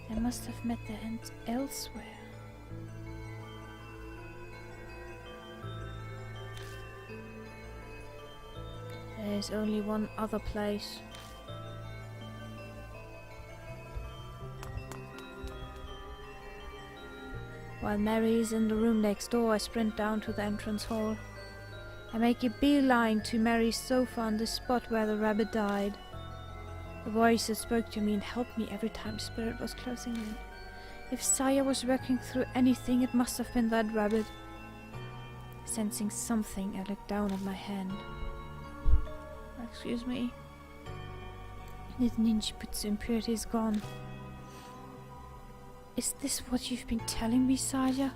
they must have met their end elsewhere. There's only one other place. While Mary is in the room next door, I sprint down to the entrance hall. I make a beeline to Mary's sofa on the spot where the rabbit died. The voice that spoke to me and helped me every time the spirit was closing in. If Saya was working through anything, it must have been that rabbit. Sensing something, I looked down at my hand. Excuse me. The ninjabutsu impurity is gone. Is this what you've been telling me, Saya?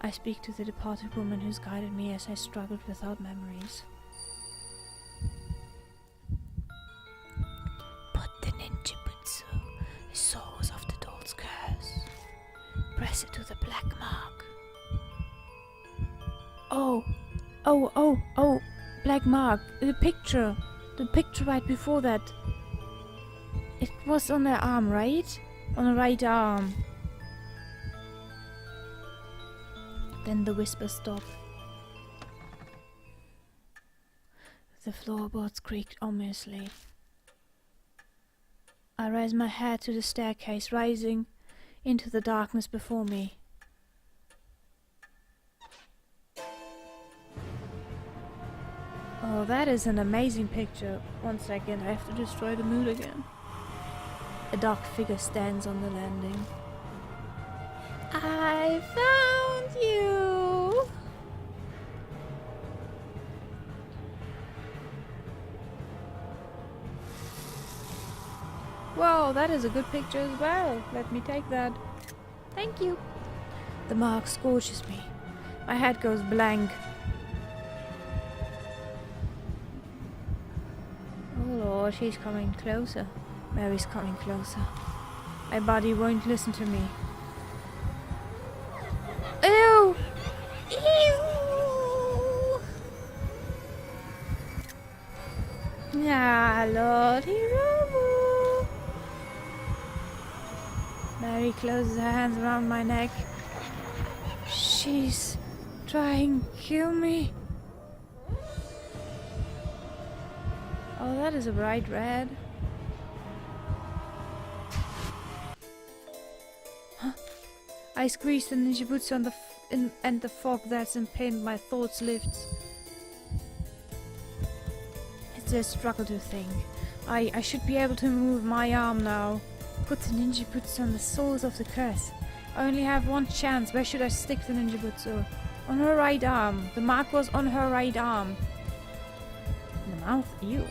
I speak to the departed woman who's guided me as I struggled without memories. Put the ninjabutsu, the source of the doll's curse. Press it to the black mark. Oh! Black mark. The picture right before that. It was on her arm, right? On the right arm. Then the whisper stopped. The floorboards creaked ominously. I raised my head to the staircase, rising into the darkness before me. Oh, that is an amazing picture. 1 second, I have to destroy the mood again. A dark figure stands on the landing. I found you! Whoa, that is a good picture as well. Let me take that. Thank you. The mark scorches me. My head goes blank. Oh Lord, she's coming closer. Mary's coming closer. My body won't listen to me. Ew! Ew! Ah, Lord Hiromu! Mary closes her hands around my neck. She's trying to kill me. Oh, that is a bright red. Huh? I squeeze the ninjutsu on and the fog that's impeded my thoughts lifts. It's a struggle to think. I should be able to move my arm now. Put the ninjutsu on the source of the curse. I only have one chance. Where should I stick the ninjutsu? On her right arm. The mark was on her right arm. In the mouth? Ew.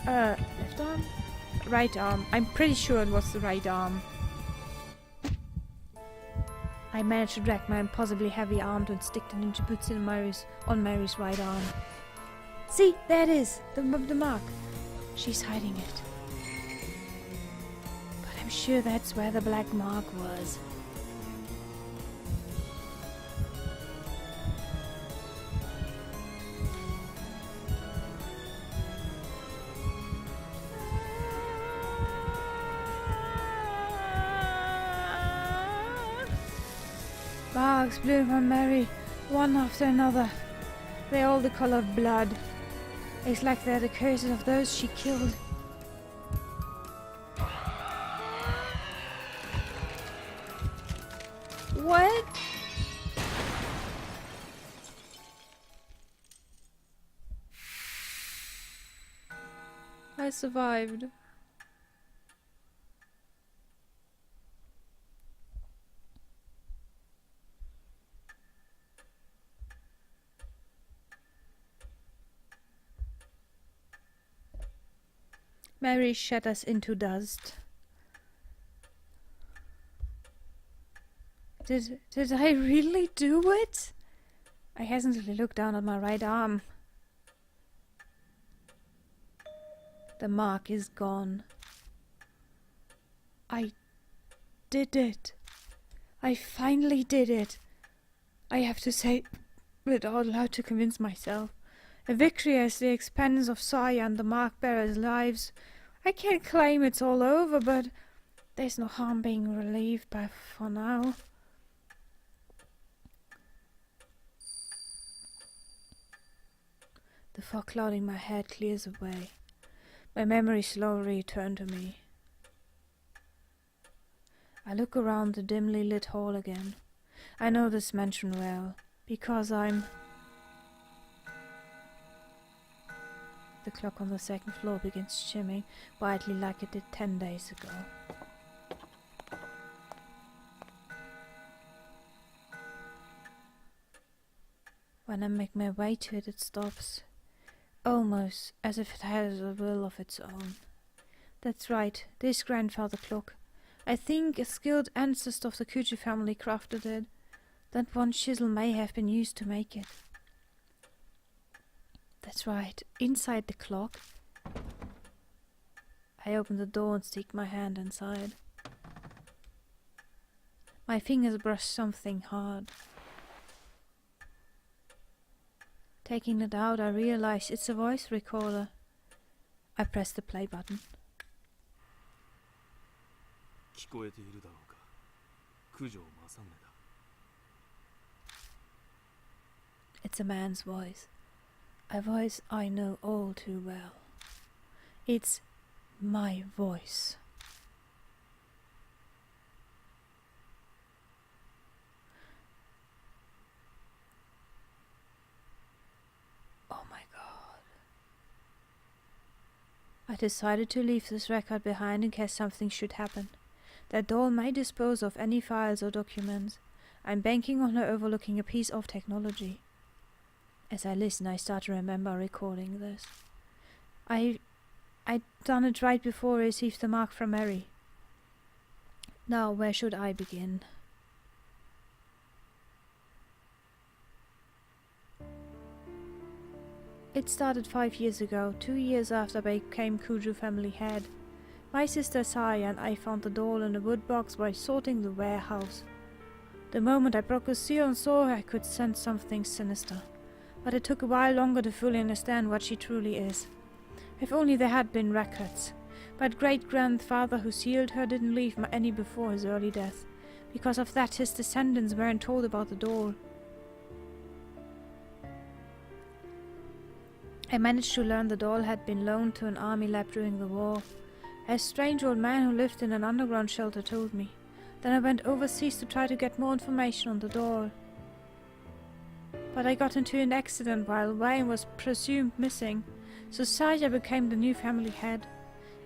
Left arm? Right arm. I'm pretty sure it was the right arm. I managed to drag my impossibly heavy arm and stick the ninjutsu on Mary's right arm. See, there it is! The mark. She's hiding it. But I'm sure that's where the black mark was. Marks bloom on Mary, one after another. They're all the color of blood. It's like they're the curses of those she killed. What? I survived. Mary shatters into dust. Did I really do it? I hesitantly look down at my right arm. The mark is gone. I did it. I finally did it. I have to say it out loud to convince myself. A victory at the expense of Saya and the mark bearers' lives. I can't claim it's all over, but there's no harm being relieved by for now. The fog clouding my head clears away. My memory slowly returned to me. I look around the dimly lit hall again. I know this mansion well, because I'm... The clock on the second floor begins chiming brightly like it did 10 days ago. When I make my way to it, it stops. Almost as if it has a will of its own. That's right, this grandfather clock. I think a skilled ancestor of the Kuji family crafted it. That one chisel may have been used to make it. That's right, inside the clock. I open the door and stick my hand inside. My fingers brush something hard. Taking it out, I realize it's a voice recorder. I press the play button. 聞こえているだろうか。九条正宗だ。 It's a man's voice. A voice I know all too well. It's my voice. Oh my God. I decided to leave this record behind in case something should happen. That doll may dispose of any files or documents. I'm banking on her overlooking a piece of technology. As I listen, I start to remember recording this. I'd done it right before I received the mark from Mary. Now, where should I begin? It started 5 years ago, 2 years after I became Kuju family head. My sister Saya and I found the doll in a wood box while sorting the warehouse. The moment I broke the seal and saw her, I could sense something sinister. But it took a while longer to fully understand what she truly is. If only there had been records. But great-grandfather who sealed her didn't leave any before his early death. Because of that, his descendants weren't told about the doll. I managed to learn the doll had been loaned to an army lab during the war. A strange old man who lived in an underground shelter told me. Then I went overseas to try to get more information on the doll. But I got into an accident while Wayne was presumed missing, so Saya became the new family head.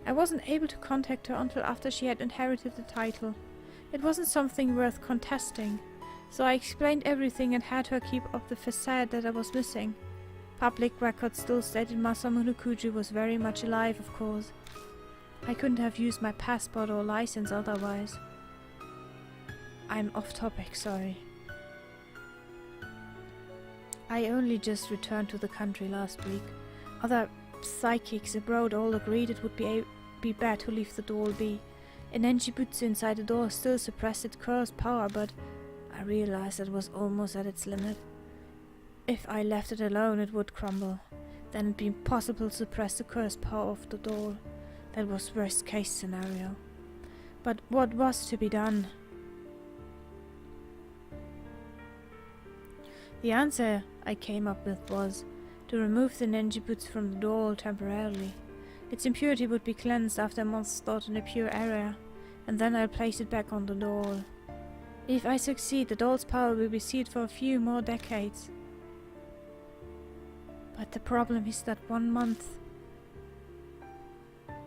I wasn't able to contact her until after she had inherited the title. It wasn't something worth contesting, so I explained everything and had her keep up the facade that I was missing. Public records still stated Masamune Kuju was very much alive, of course. I couldn't have used my passport or license otherwise. I'm off topic, sorry. I only just returned to the country last week. Other psychics abroad all agreed it would be bad to leave the doll be. An Enjibutsu inside the door still suppressed its cursed power, but I realized it was almost at its limit. If I left it alone, it would crumble. Then it'd be impossible to suppress the cursed power of the doll. That was worst case scenario. But what was to be done? The answer I came up with was to remove the Nenjibutsu from the doll temporarily. Its impurity would be cleansed after a month's thought in a pure area, and then I'll place it back on the doll. If I succeed, the doll's power will be sealed for a few more decades. But the problem is that 1 month.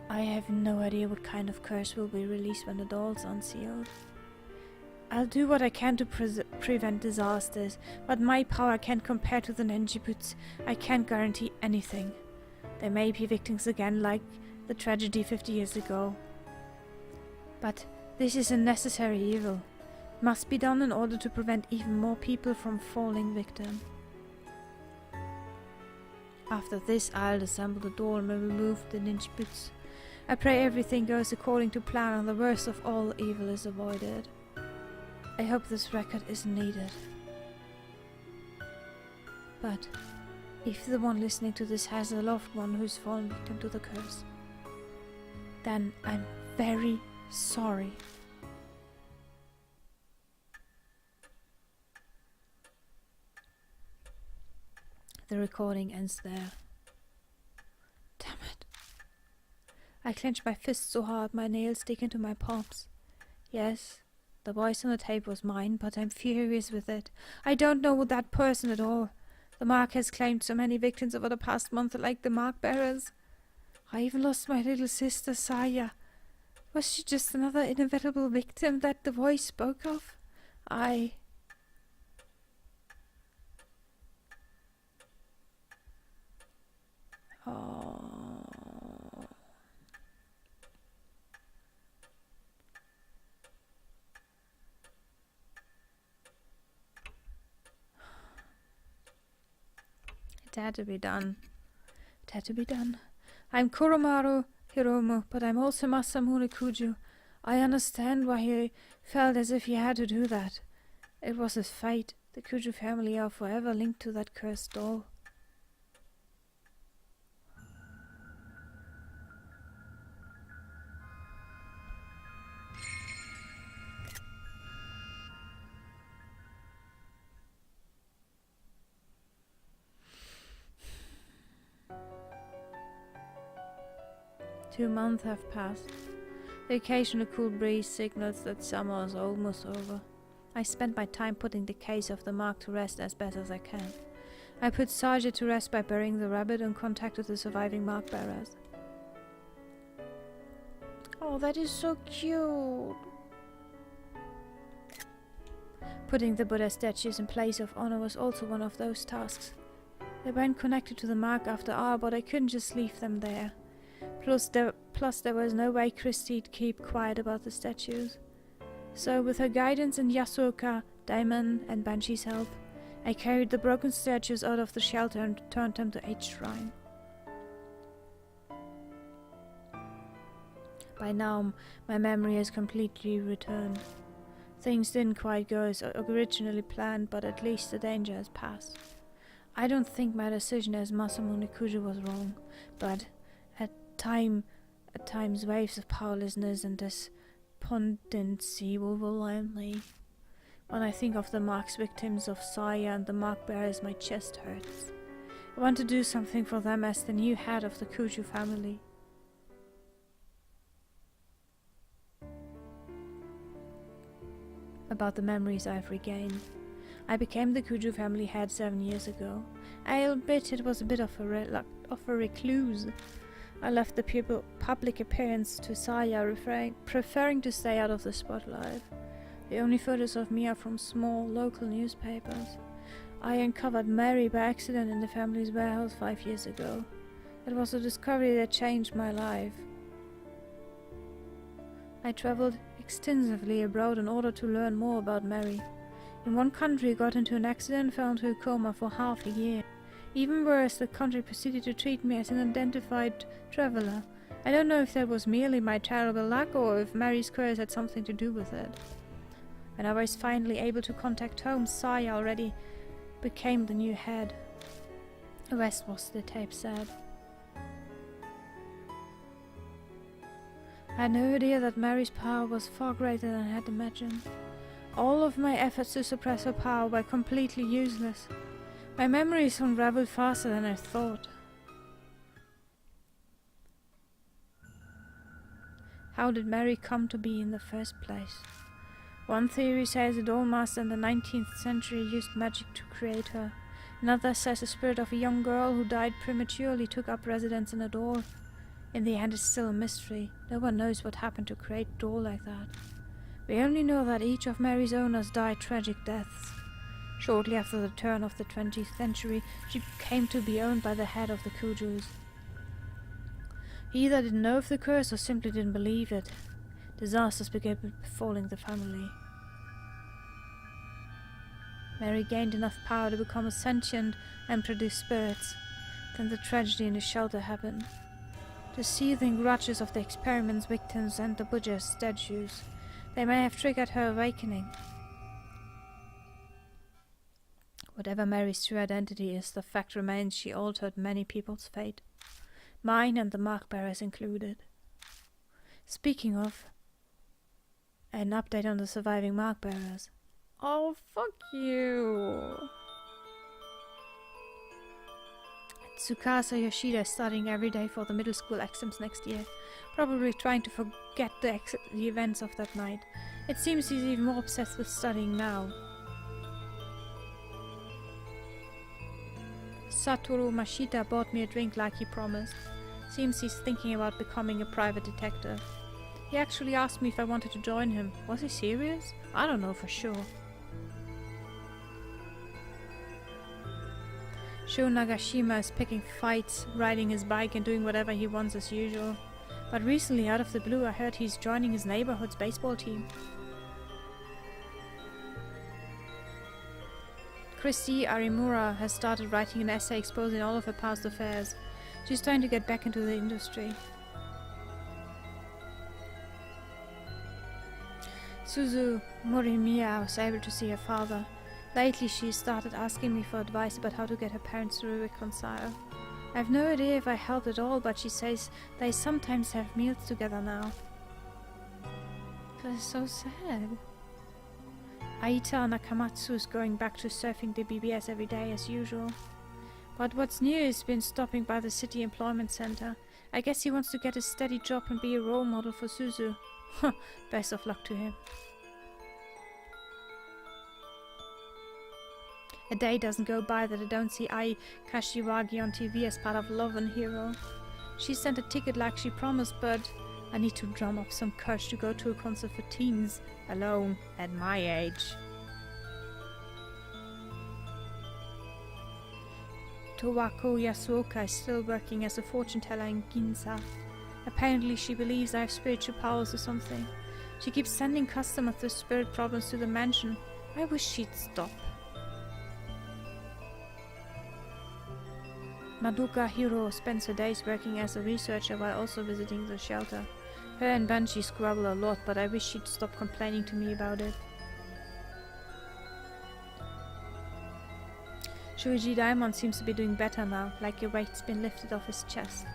I have no idea what kind of curse will be released when the doll's unsealed. I'll do what I can to prevent disasters, but my power can't compare to the Nenjibutsu. I can't guarantee anything. There may be victims again, like the tragedy 50 years ago. But this is a necessary evil. It must be done in order to prevent even more people from falling victim. After this, I'll assemble the doll and remove the Nenjibutsu. I pray everything goes according to plan and the worst of all evil is avoided. I hope this record isn't needed. But if the one listening to this has a loved one who's fallen victim to the curse, then I'm very sorry. The recording ends there. Damn it. I clenched my fist so hard my nails stick into my palms. Yes, the voice on the tape was mine, but I'm furious with it. I don't know that person at all. The mark has claimed so many victims over the past month, like the mark bearers. I even lost my little sister, Saya. Was she just another inevitable victim that the voice spoke of? Oh. It had to be done. It had to be done. I'm Kuromaru Hiromu, but I'm also Masamune Kuju. I understand why he felt as if he had to do that. It was his fate. The Kuju family are forever linked to that cursed doll. Two months have passed. The occasional cool breeze signals that summer is almost over. I spend my time putting the case of the mark to rest as best as I can. I put Saja to rest by burying the rabbit and contacted the surviving mark bearers. Oh, that is so cute! Putting the Buddha statues in place of honor was also one of those tasks. They weren't connected to the mark after all, but I couldn't just leave them there. Plus there was no way Christie'd keep quiet about the statues. So with her guidance and Yasuoka, Daimon and Banshee's help, I carried the broken statues out of the shelter and turned them to H Shrine. By now, my memory has completely returned. Things didn't quite go as originally planned, but at least the danger has passed. I don't think my decision as Masamune Kuju was wrong, but at times waves of powerlessness and despondency overwhelm me. When I think of the mark's victims of Saya and the mark bearers, my chest hurts. I want to do something for them as the new head of the Kuju family. About the memories I've regained. I became the Kuju family head 7 years ago. I admit it was a bit of a recluse. I left the public appearance to Saya, preferring to stay out of the spotlight. The only photos of me are from small local newspapers. I uncovered Mary by accident in the family's warehouse 5 years ago. It was a discovery that changed my life. I traveled extensively abroad in order to learn more about Mary. In one country, got into an accident, fell into a coma for half a year. Even worse, the country proceeded to treat me as an identified traveler. I don't know if that was merely my terrible luck or if Mary's curse had something to do with it. When I was finally able to contact home, Saya already became the new head. The rest was, the tape said. I had no idea that Mary's power was far greater than I had imagined. All of my efforts to suppress her power were completely useless. My memories unraveled faster than I thought. How did Mary come to be in the first place? One theory says a doll master in the 19th century used magic to create her. Another says the spirit of a young girl who died prematurely took up residence in a doll. In the end, it's still a mystery. No one knows what happened to create a doll like that. We only know that each of Mary's owners died tragic deaths. Shortly after the turn of the 20th century, she came to be owned by the head of the Kujus. He either didn't know of the curse or simply didn't believe it. Disasters began befalling the family. Mary gained enough power to become a sentient and produce spirits. Then the tragedy in the shelter happened. The seething grudges of the experiment's victims and the Buddha's statues. They may have triggered her awakening. Whatever Mary's true identity is, the fact remains she altered many people's fate. Mine and the mark bearers included. Speaking of, an update on the surviving mark bearers. Oh, fuck you. Tsukasa Yoshida is studying every day for the middle school exams next year, probably trying to forget the events of that night. It seems he's even more obsessed with studying now. Satoru Mashita bought me a drink like he promised. Seems he's thinking about becoming a private detective. He actually asked me if I wanted to join him. Was he serious? I don't know for sure. Sho Nagashima is picking fights, riding his bike and doing whatever he wants as usual. But recently, out of the blue, I heard he's joining his neighborhood's baseball team. Christy Arimura has started writing an essay exposing all of her past affairs. She's trying to get back into the industry. Suzu Morimiya was able to see her father. Lately she started asking me for advice about how to get her parents to reconcile. I have no idea if I helped at all, but she says they sometimes have meals together now. That's so sad. Aita Nakamatsu is going back to surfing the BBS every day as usual. But what's new is been stopping by the city employment center. I guess he wants to get a steady job and be a role model for Suzu. Best of luck to him. A day doesn't go by that I don't see Ai Kashiwagi on TV as part of Love and Hero. She sent a ticket like she promised, but I need to drum up some courage to go to a concert for teens, alone, at my age. Towako Yasuoka is still working as a fortune teller in Ginza. Apparently she believes I have spiritual powers or something. She keeps sending customers with spirit problems to the mansion. I wish she'd stop. Madoka Hiro spends her days working as a researcher while also visiting the shelter. Her and Banshee squabble a lot, but I wish she'd stop complaining to me about it. Shuji Daimon seems to be doing better now, like a weight's been lifted off his chest.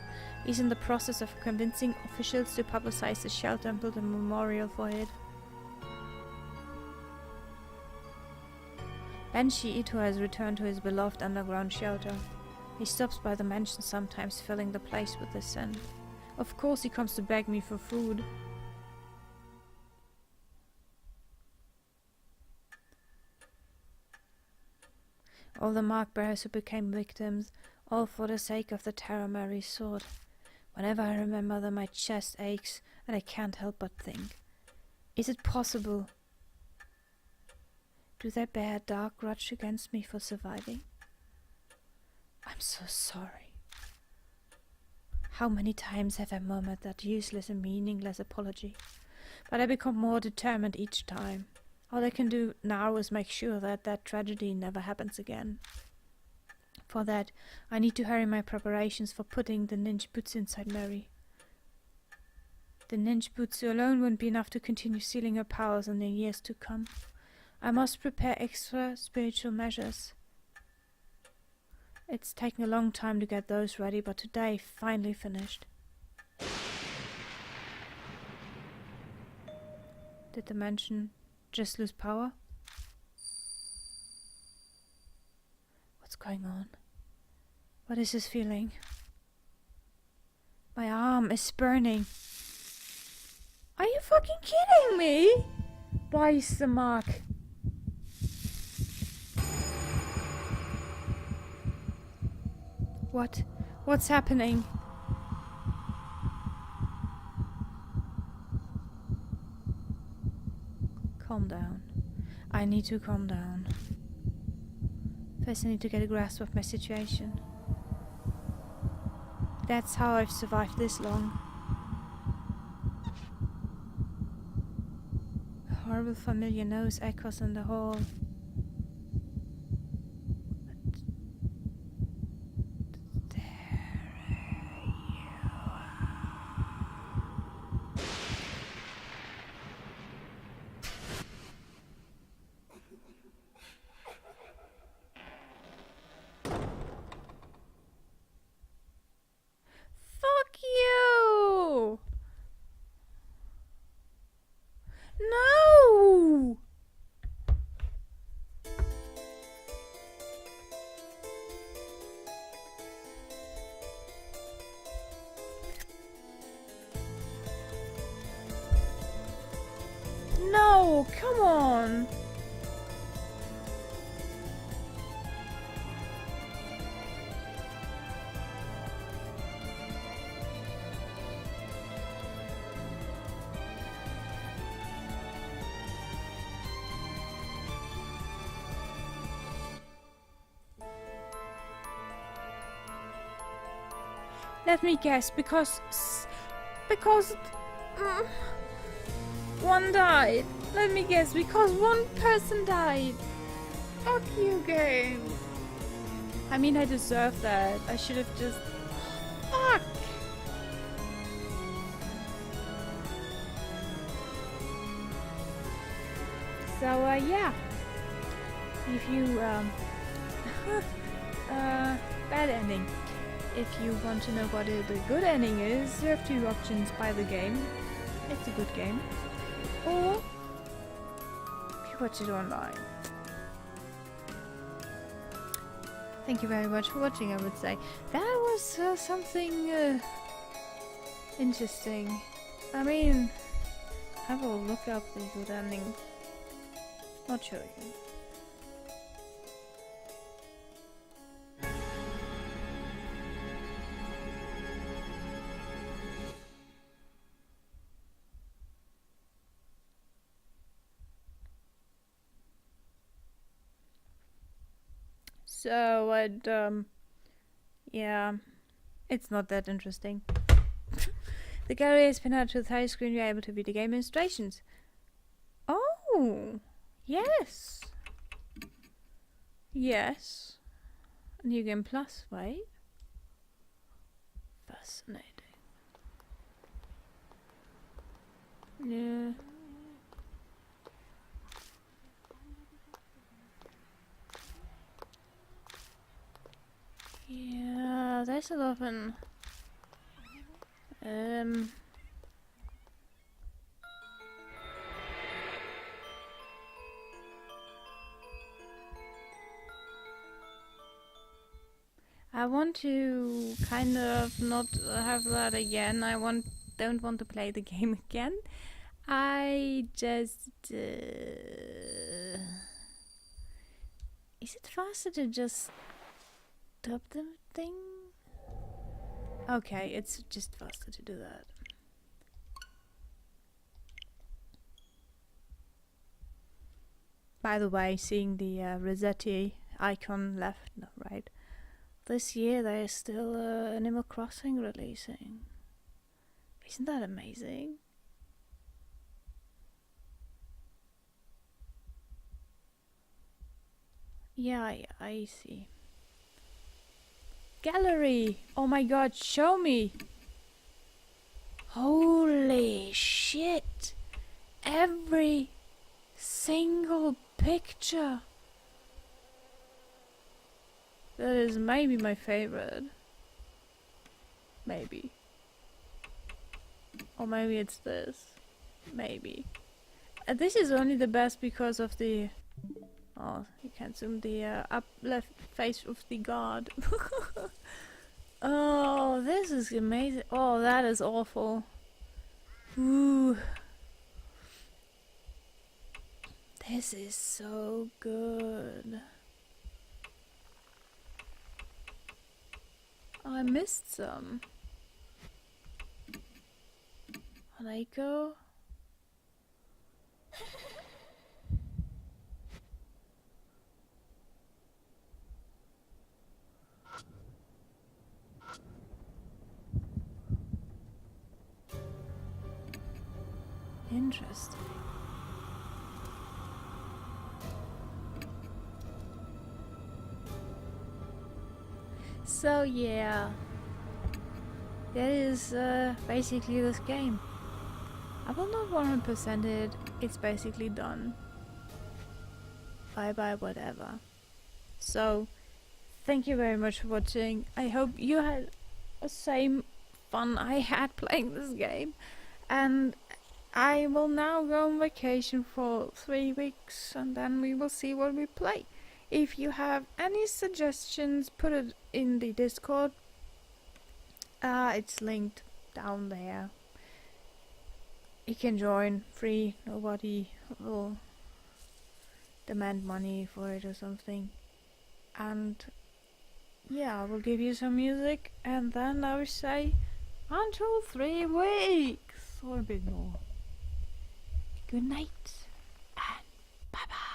He's in the process of convincing officials to publicize the shelter and build a memorial for it. Banshee Ito has returned to his beloved underground shelter. He stops by the mansion sometimes, filling the place with his scent. Of course he comes to beg me for food. All the mark bearers who became victims, all for the sake of the terror Mary sought. Whenever I remember them, my chest aches, and I can't help but think. Is it possible? Do they bear a dark grudge against me for surviving? I'm so sorry. How many times have I murmured that useless and meaningless apology? But I become more determined each time. All I can do now is make sure that that tragedy never happens again. For that, I need to hurry my preparations for putting the ninja boots inside Mary. The ninja boots alone won't be enough to continue sealing her powers in the years to come. I must prepare extra spiritual measures. It's taken a long time to get those ready, but today finally finished. Did the mansion just lose power? What's going on? What is this feeling? My arm is burning. Are you fucking kidding me? Why is the mark? What's happening? Calm down. I need to calm down. First I need to get a grasp of my situation. That's how I've survived this long. A horrible familiar nose echoes in the hall. No! No, come on! Let me guess, because one died. Let me guess, because one person died. Fuck you, game. I mean, I deserve that. I should have just... Fuck! So, yeah. If you, bad ending. If you want to know what the good ending is, you have two options: buy the game, it's a good game, or you watch it online. Thank you very much for watching, I would say. That was something interesting. I mean, I will look up the good ending. Not show you. So, yeah, it's not that interesting. The gallery has been added to the title screen. You're able to view the game illustrations. Oh, yes. Yes. New Game Plus, wait. Fascinating. Yeah. Yeah, there's a lot of I want to kind of not have that again. Don't want to play the game again. I just... Is it faster to just stop the thing? Okay, it's just faster to do that. By the way, seeing the Rossetti icon left, no, right? This year there is still Animal Crossing releasing. Isn't that amazing? Yeah, I see. Gallery! Oh my god, show me! Holy shit! Every single picture! That is maybe my favorite. Maybe. Or maybe it's this. Maybe. And this is only the best because of the... Oh, you can't zoom the up left face of the god. Oh, this is amazing. Oh, that is awful. Ooh. This is so good. Oh, I missed some. Reiko. Interesting. So yeah, that is basically this game. I will not 100% it, it's basically done. Bye bye whatever. So, thank you very much for watching. I hope you had the same fun I had playing this game. And I will now go on vacation for 3 weeks and then we will see what we play. If you have any suggestions, put it in the Discord. It's linked down there. You can join free, nobody will demand money for it or something. And yeah, I will give you some music and then I will say until 3 weeks or a bit more. Good night and bye bye.